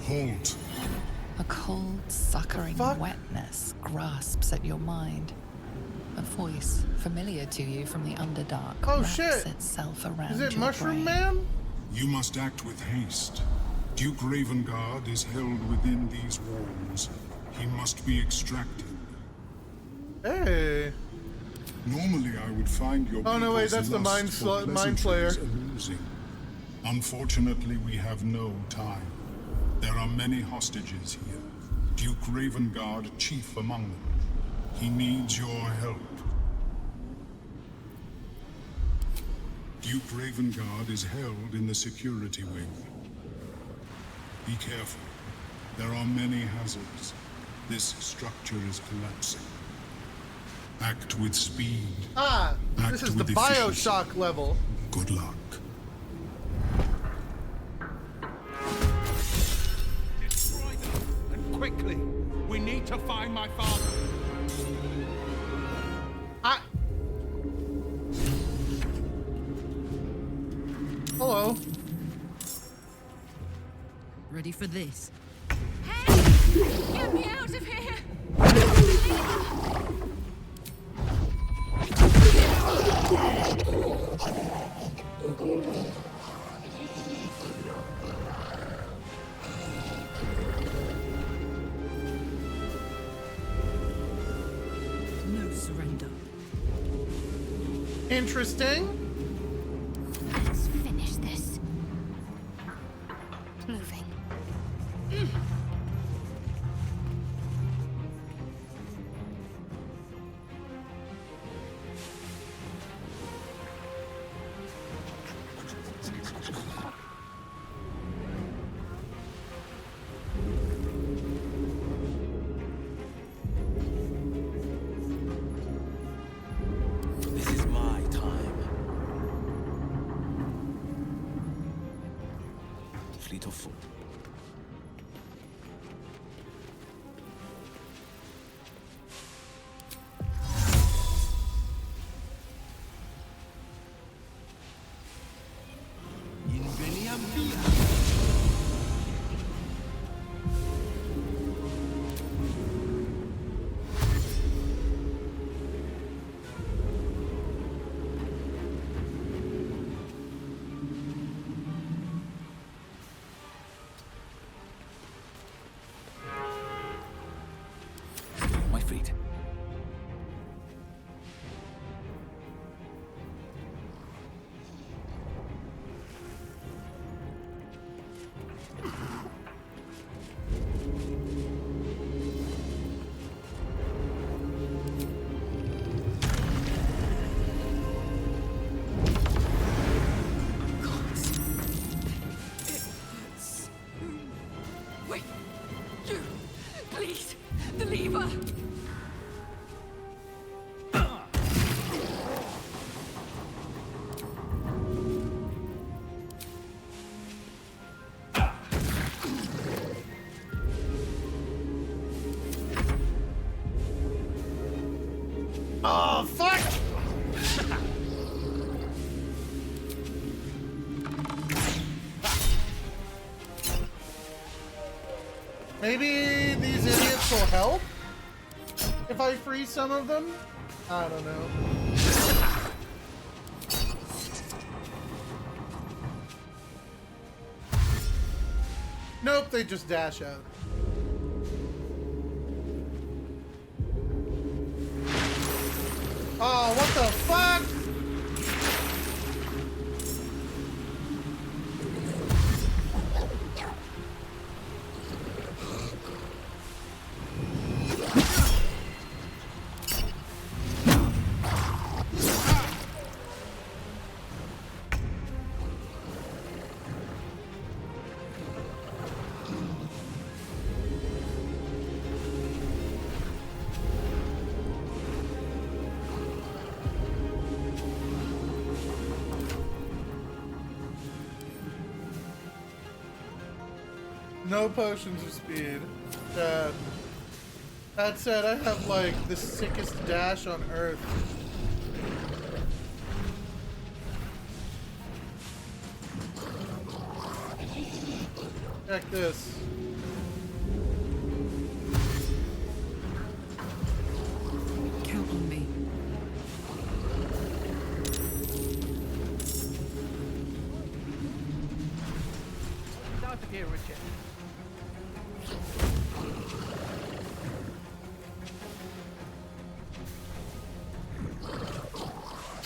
[SPEAKER 13] Halt. A cold, suckering wetness grasps at your mind. A voice familiar to you from the Underdark wraps itself around
[SPEAKER 1] Is it
[SPEAKER 13] your
[SPEAKER 1] Mushroom
[SPEAKER 13] brain.
[SPEAKER 1] Man?
[SPEAKER 23] You must act with haste. Duke Ravengard is held within these walls. He must be extracted.
[SPEAKER 1] Hey.
[SPEAKER 23] Normally I would find your
[SPEAKER 1] Oh no, wait,
[SPEAKER 23] people's
[SPEAKER 1] that's the
[SPEAKER 23] lust for
[SPEAKER 1] mind flayer.
[SPEAKER 23] pleasantries amusing. Unfortunately, we have no time. There are many hostages here. Duke Ravengard, chief among them. He needs your help. Duke Ravengard is held in the security wing. Be careful. There are many hazards. This structure is collapsing. Act with speed.
[SPEAKER 1] Ah,
[SPEAKER 23] Act
[SPEAKER 1] this is the
[SPEAKER 23] with efficiency.
[SPEAKER 1] Bioshock level.
[SPEAKER 23] Good luck.
[SPEAKER 12] And quickly, we need to find my father.
[SPEAKER 1] Hello.
[SPEAKER 9] Ready for this?
[SPEAKER 11] Get me out of here!
[SPEAKER 9] No surrender.
[SPEAKER 1] Interesting.
[SPEAKER 19] Let's finish this. Moving.
[SPEAKER 21] This is my time. Fleet of foot. Inveniam via.
[SPEAKER 2] Stay on my feet.
[SPEAKER 11] Wait! You! Please! The lever!
[SPEAKER 1] Oh, fuck! Maybe these idiots will help if I free some of them? I don't know. Nope, they just dash out. Oh, what the fuck? No potions of speed. Sad. That said, I have like the sickest dash on earth. Check this.
[SPEAKER 9] Count on me.
[SPEAKER 17] Out of here, Richard.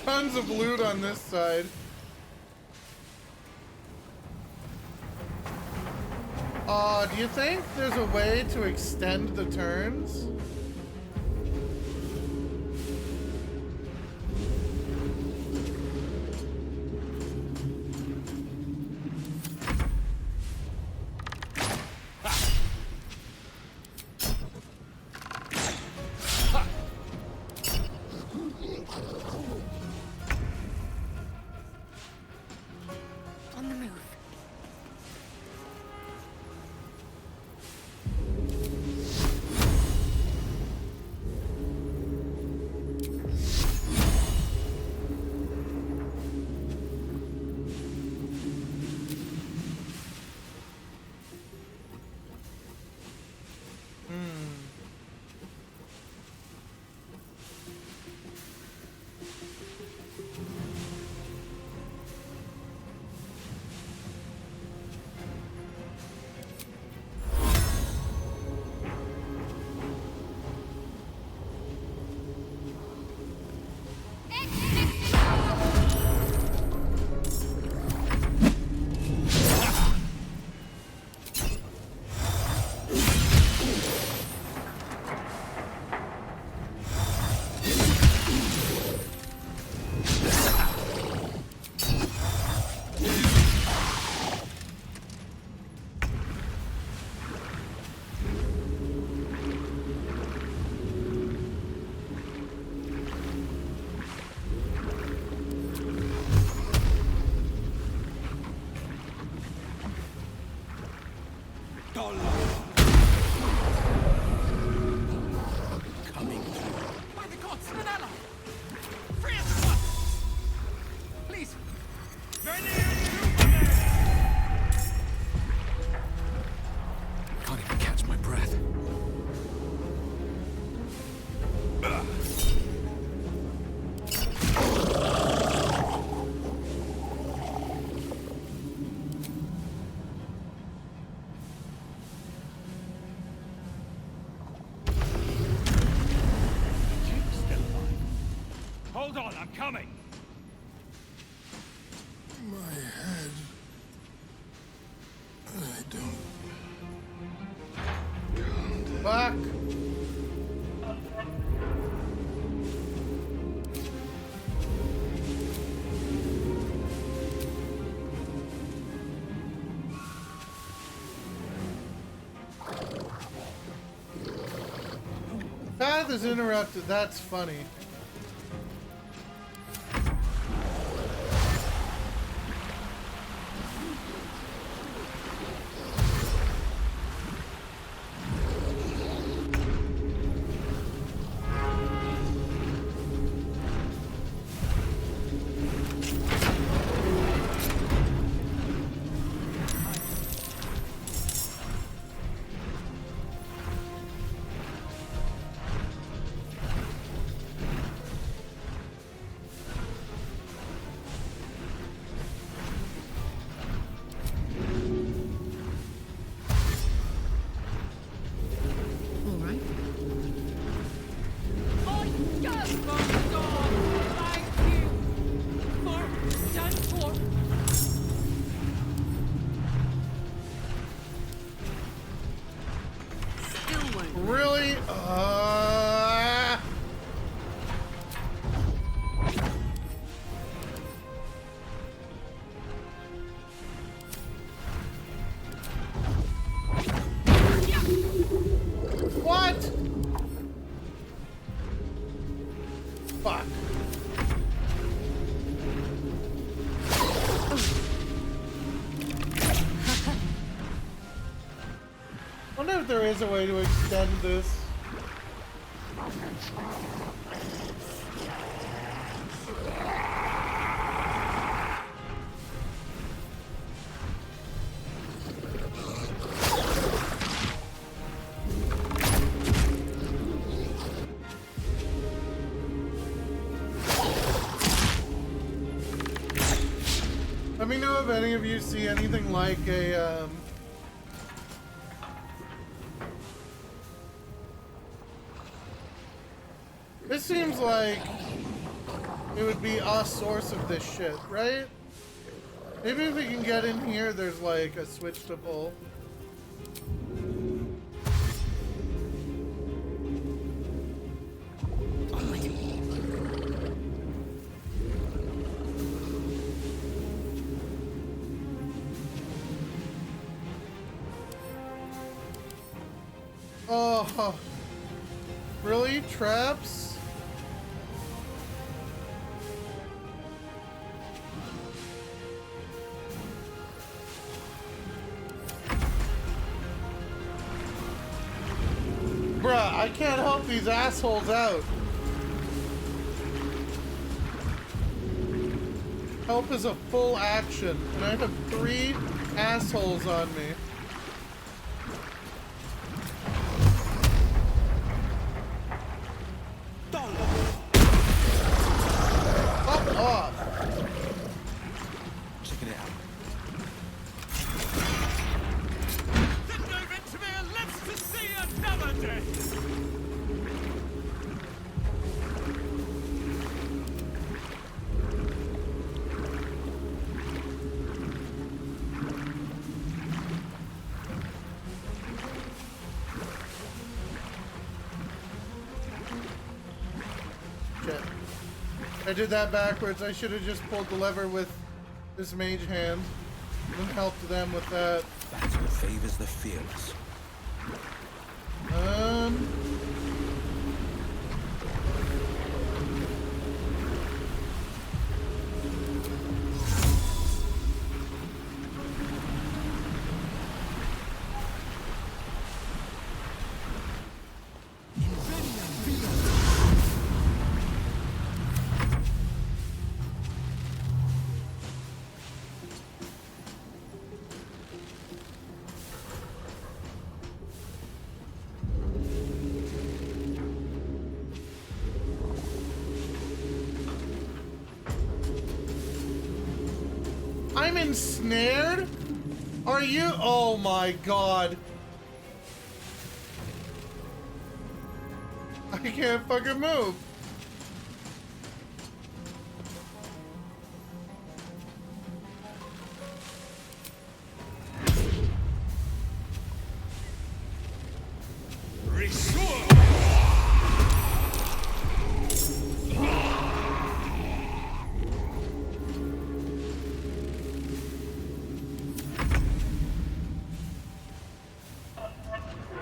[SPEAKER 1] Tons of loot on this side. Do you think there's a way to extend the turns?
[SPEAKER 20] Coming through.
[SPEAKER 4] By the gods, an ally! Free us at once! Please!
[SPEAKER 2] Can't even catch my breath.
[SPEAKER 16] Hold on, I'm coming!
[SPEAKER 23] My head. I don't.
[SPEAKER 1] Fuck. Path is interrupted. That's funny. Really? What? Fuck. I wonder if there is a way to extend this. Let me know if any of you see anything like a, This seems like it would be a source of this shit, right? Maybe if we can get in here, there's like a switch to pull. Oh, really? Traps? Bruh, I can't help these assholes out. Help is a full action, and I have 3 assholes on me. Fuck off.
[SPEAKER 21] Checking it out.
[SPEAKER 16] Then move into me and lives to see another day!
[SPEAKER 1] Shit. I did that backwards. I should have just pulled the lever with this mage hand and helped them with that.
[SPEAKER 21] That's what favors the fearless.
[SPEAKER 1] ensnared? Are you? Oh my god. I can't fucking move.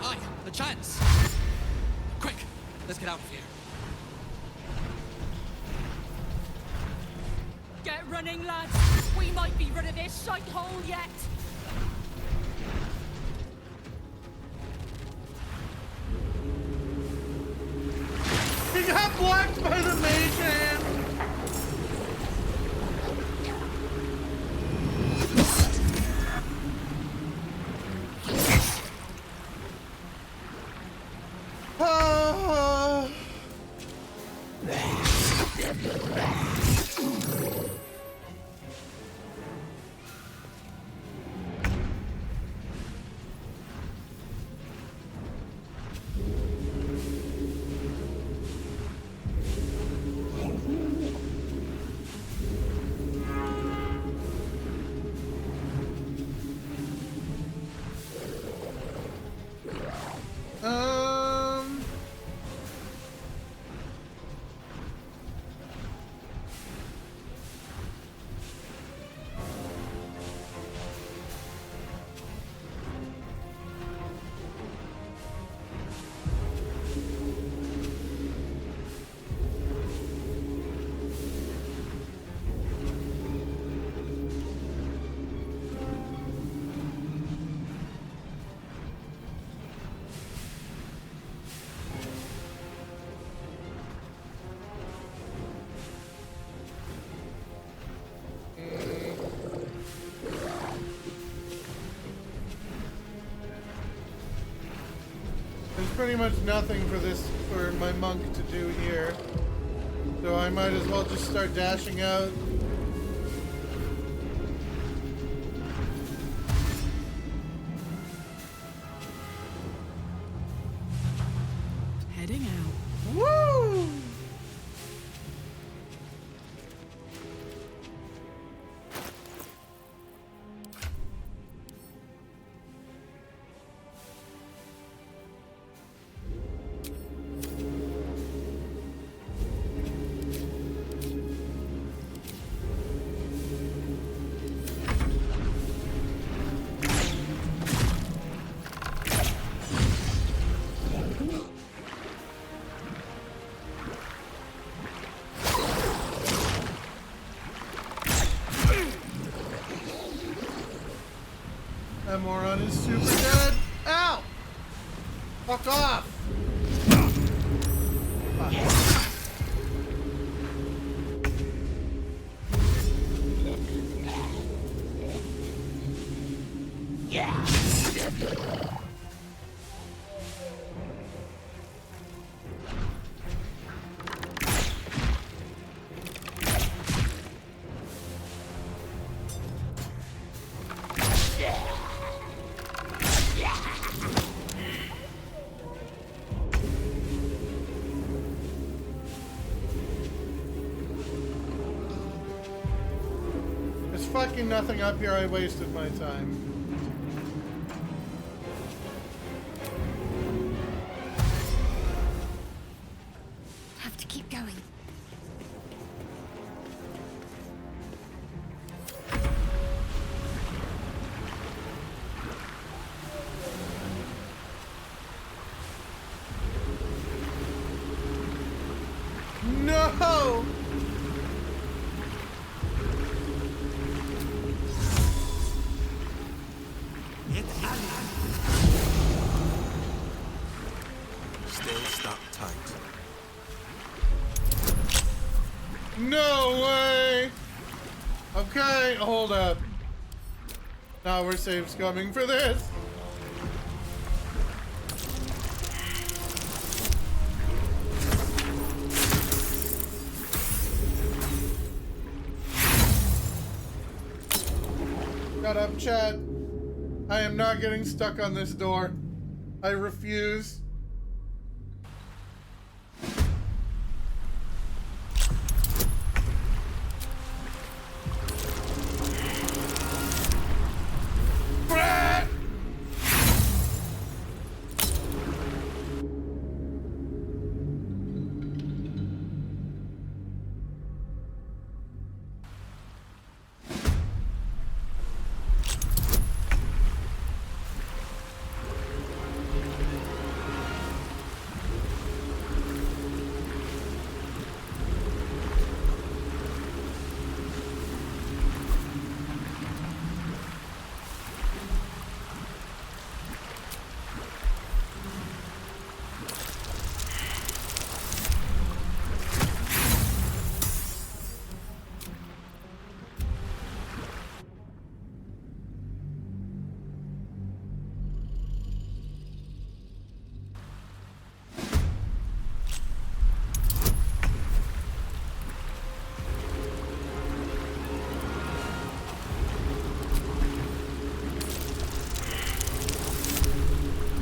[SPEAKER 4] Aye, a chance. Quick, let's get out of here.
[SPEAKER 8] Get running, lads. We might be rid of this shite hole yet.
[SPEAKER 1] He got blocked by the mage hand. There's pretty much nothing for my monk to do here. So I might as well just start dashing out.
[SPEAKER 9] Heading out.
[SPEAKER 1] Woo! That moron is super dead. Ow! Fuck off!
[SPEAKER 3] Yeah.
[SPEAKER 1] There's fucking nothing up here. I wasted my time.
[SPEAKER 19] Have to keep going.
[SPEAKER 1] No!
[SPEAKER 21] Stay stuck tight.
[SPEAKER 1] No way! Okay, hold up. Now we're safe scumming for this. Shut up, chat. I am not getting stuck on this door. I refuse.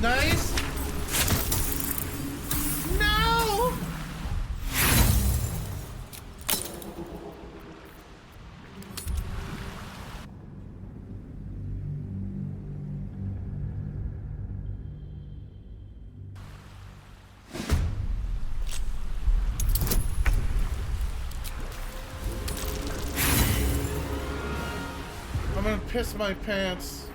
[SPEAKER 1] Nice. No. I'm gonna piss my pants.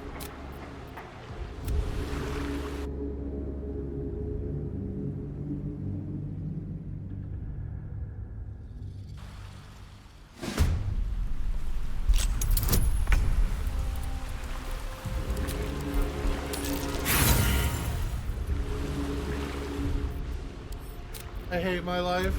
[SPEAKER 1] I hate my life.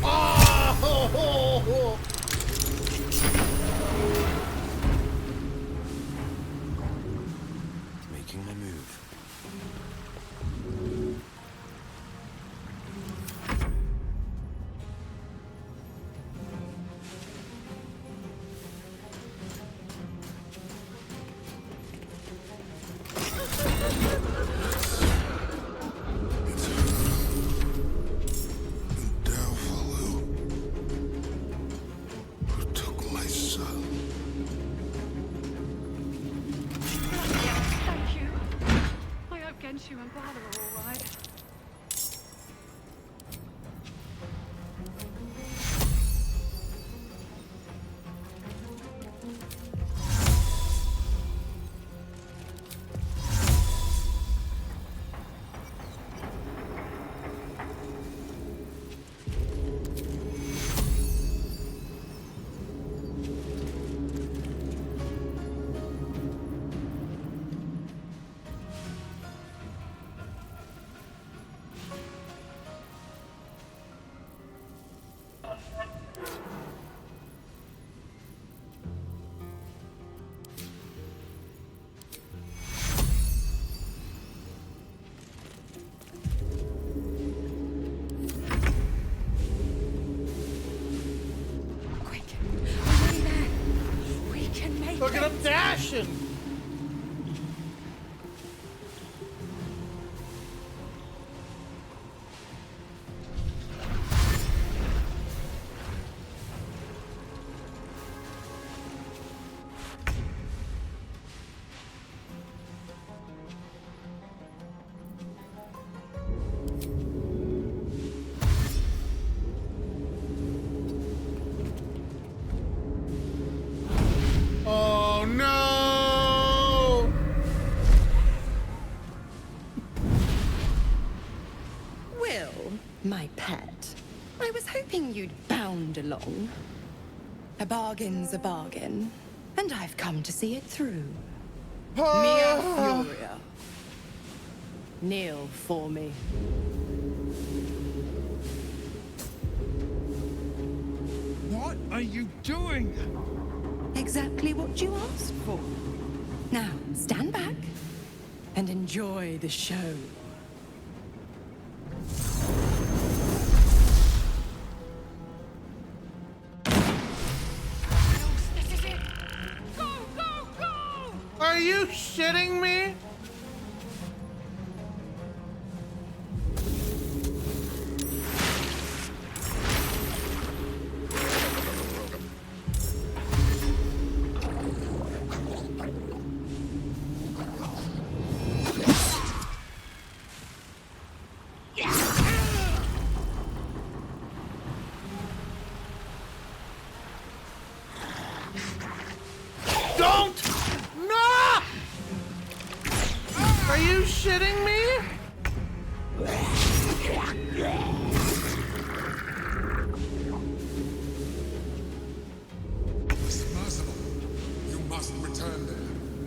[SPEAKER 1] Oh!
[SPEAKER 21] Making my move.
[SPEAKER 8] You and Baldurr are all right.
[SPEAKER 1] Look at him dashing! Oh no!
[SPEAKER 18] Will, my pet, I was hoping you'd bound along. A bargain's a bargain, and I've come to see it through. Mia Furia. Kneel for me.
[SPEAKER 12] What are you doing?
[SPEAKER 18] Exactly what you asked for. Now, stand back and enjoy the show.
[SPEAKER 1] Are you shitting me? Don't! No! Are you shitting me?
[SPEAKER 23] It's merciful. You must return there.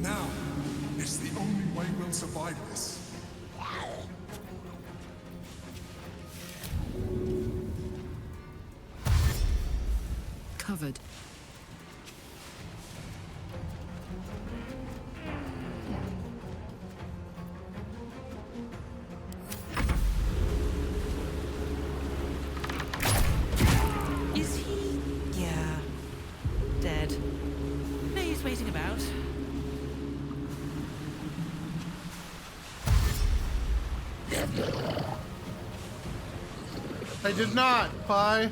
[SPEAKER 23] Now. It's the only way we'll survive this.
[SPEAKER 9] Covered.
[SPEAKER 10] Is he? Yeah. Dead. No use waiting about.
[SPEAKER 1] I did not, Pi.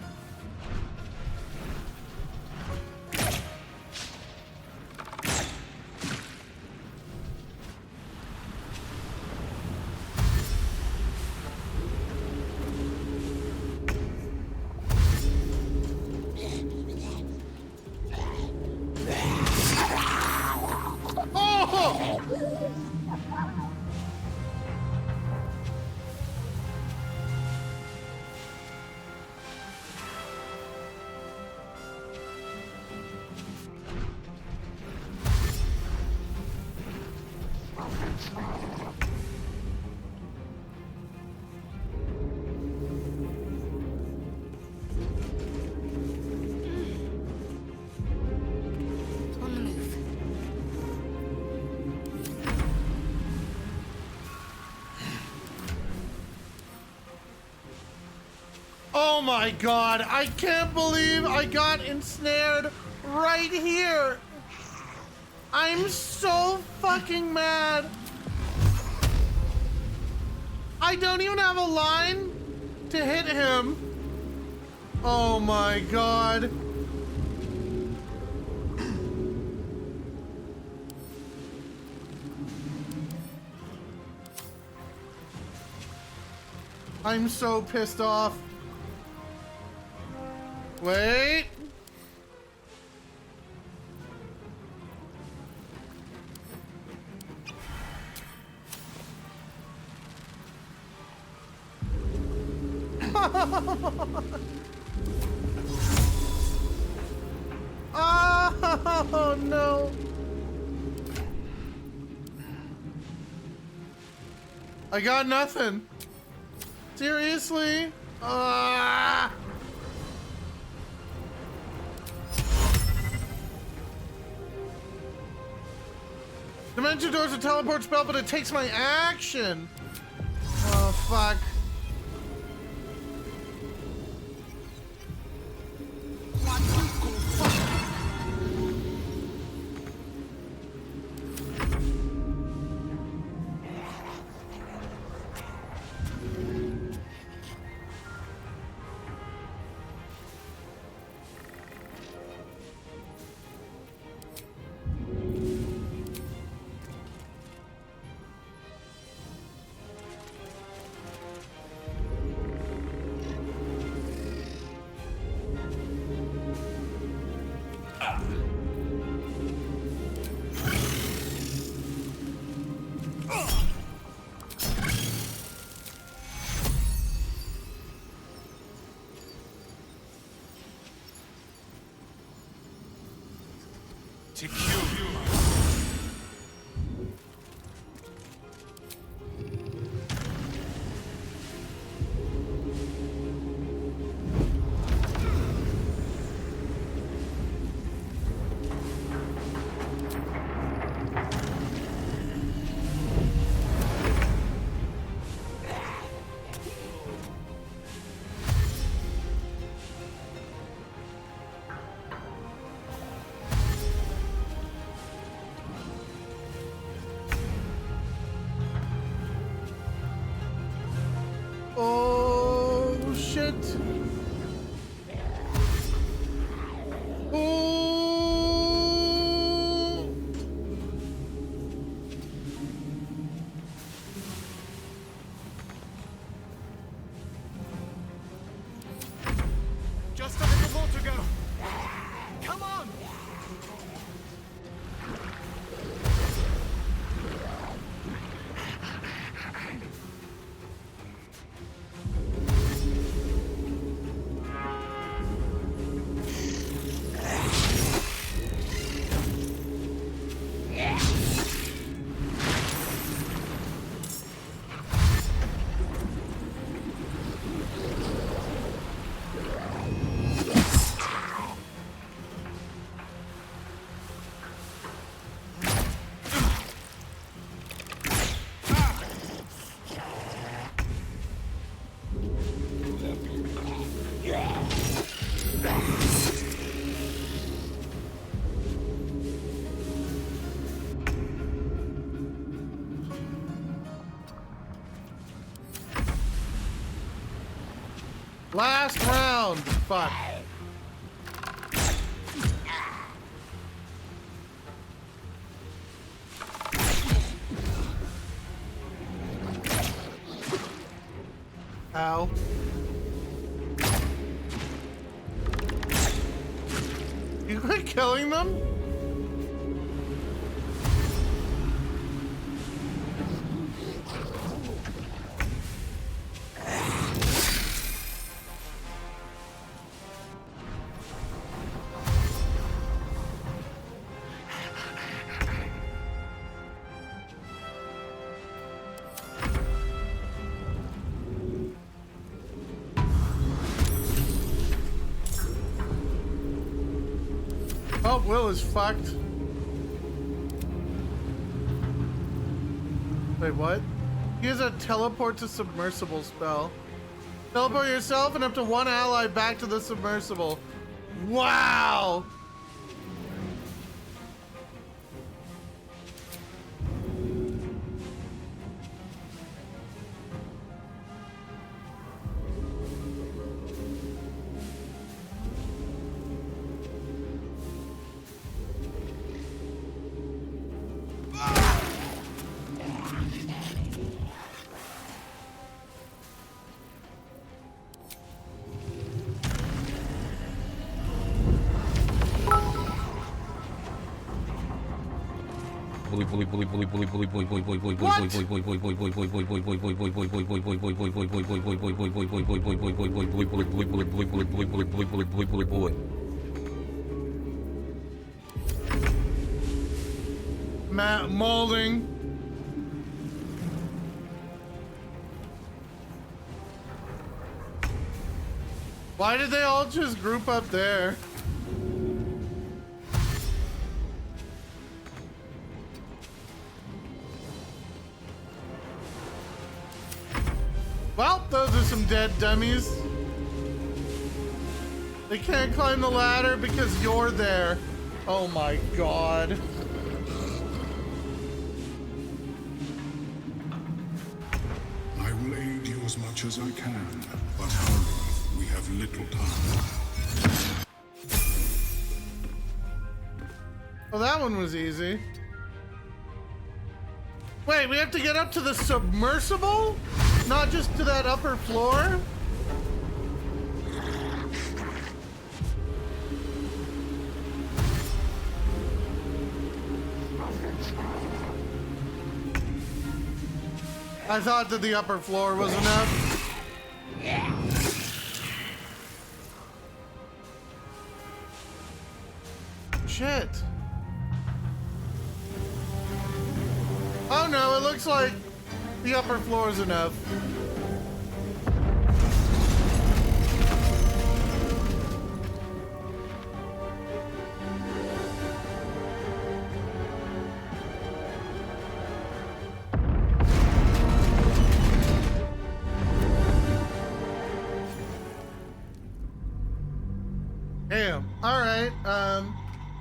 [SPEAKER 11] On the move.
[SPEAKER 1] Oh my god, I can't believe I got ensnared right here. I'm so fucking mad. I don't even have a line to hit him. Oh my god. I'm so pissed off. Wait. Oh no. I got nothing. Seriously? Dimension door's a teleport spell, but it takes my action. Oh, fuck.
[SPEAKER 3] To kill you.
[SPEAKER 1] Ooh.
[SPEAKER 17] Just a little more to go. Come on!
[SPEAKER 1] Last round. Fuck. Ow. You quit killing them? Oh, Will is fucked. Wait, what? He has a teleport to submersible spell. Teleport yourself and up to one ally back to the submersible. Wow! Matt molding. Why did they all just group up there? Well, those are some dead dummies. They can't climb the ladder because you're there. Oh my god.
[SPEAKER 23] I will aid you as much as I can, but hurry. We have little time.
[SPEAKER 1] Well, that one was easy. Wait, we have to get up to the submersible? Not just to that upper floor? I thought that the upper floor was enough. Shit. Oh no, it looks like the upper floor is enough. Damn. All right.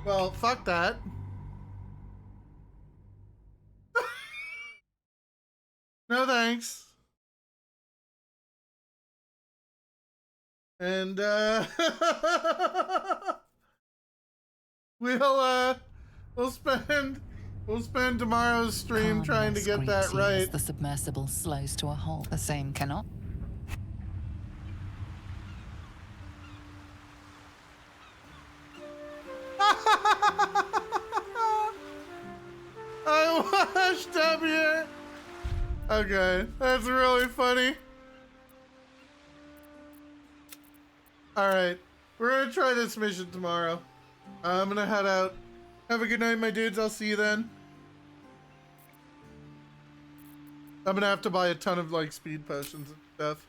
[SPEAKER 1] Well, fuck that. No thanks. And we'll spend tomorrow's stream trying to get that
[SPEAKER 13] Greeting
[SPEAKER 1] right.
[SPEAKER 13] as the submersible slows to a halt. The same cannot.
[SPEAKER 1] I washed up here. Okay, that's really funny. Alright, we're gonna try this mission tomorrow. I'm gonna head out. Have a good night, my dudes. I'll see you then. I'm gonna have to buy a ton of like speed potions and stuff.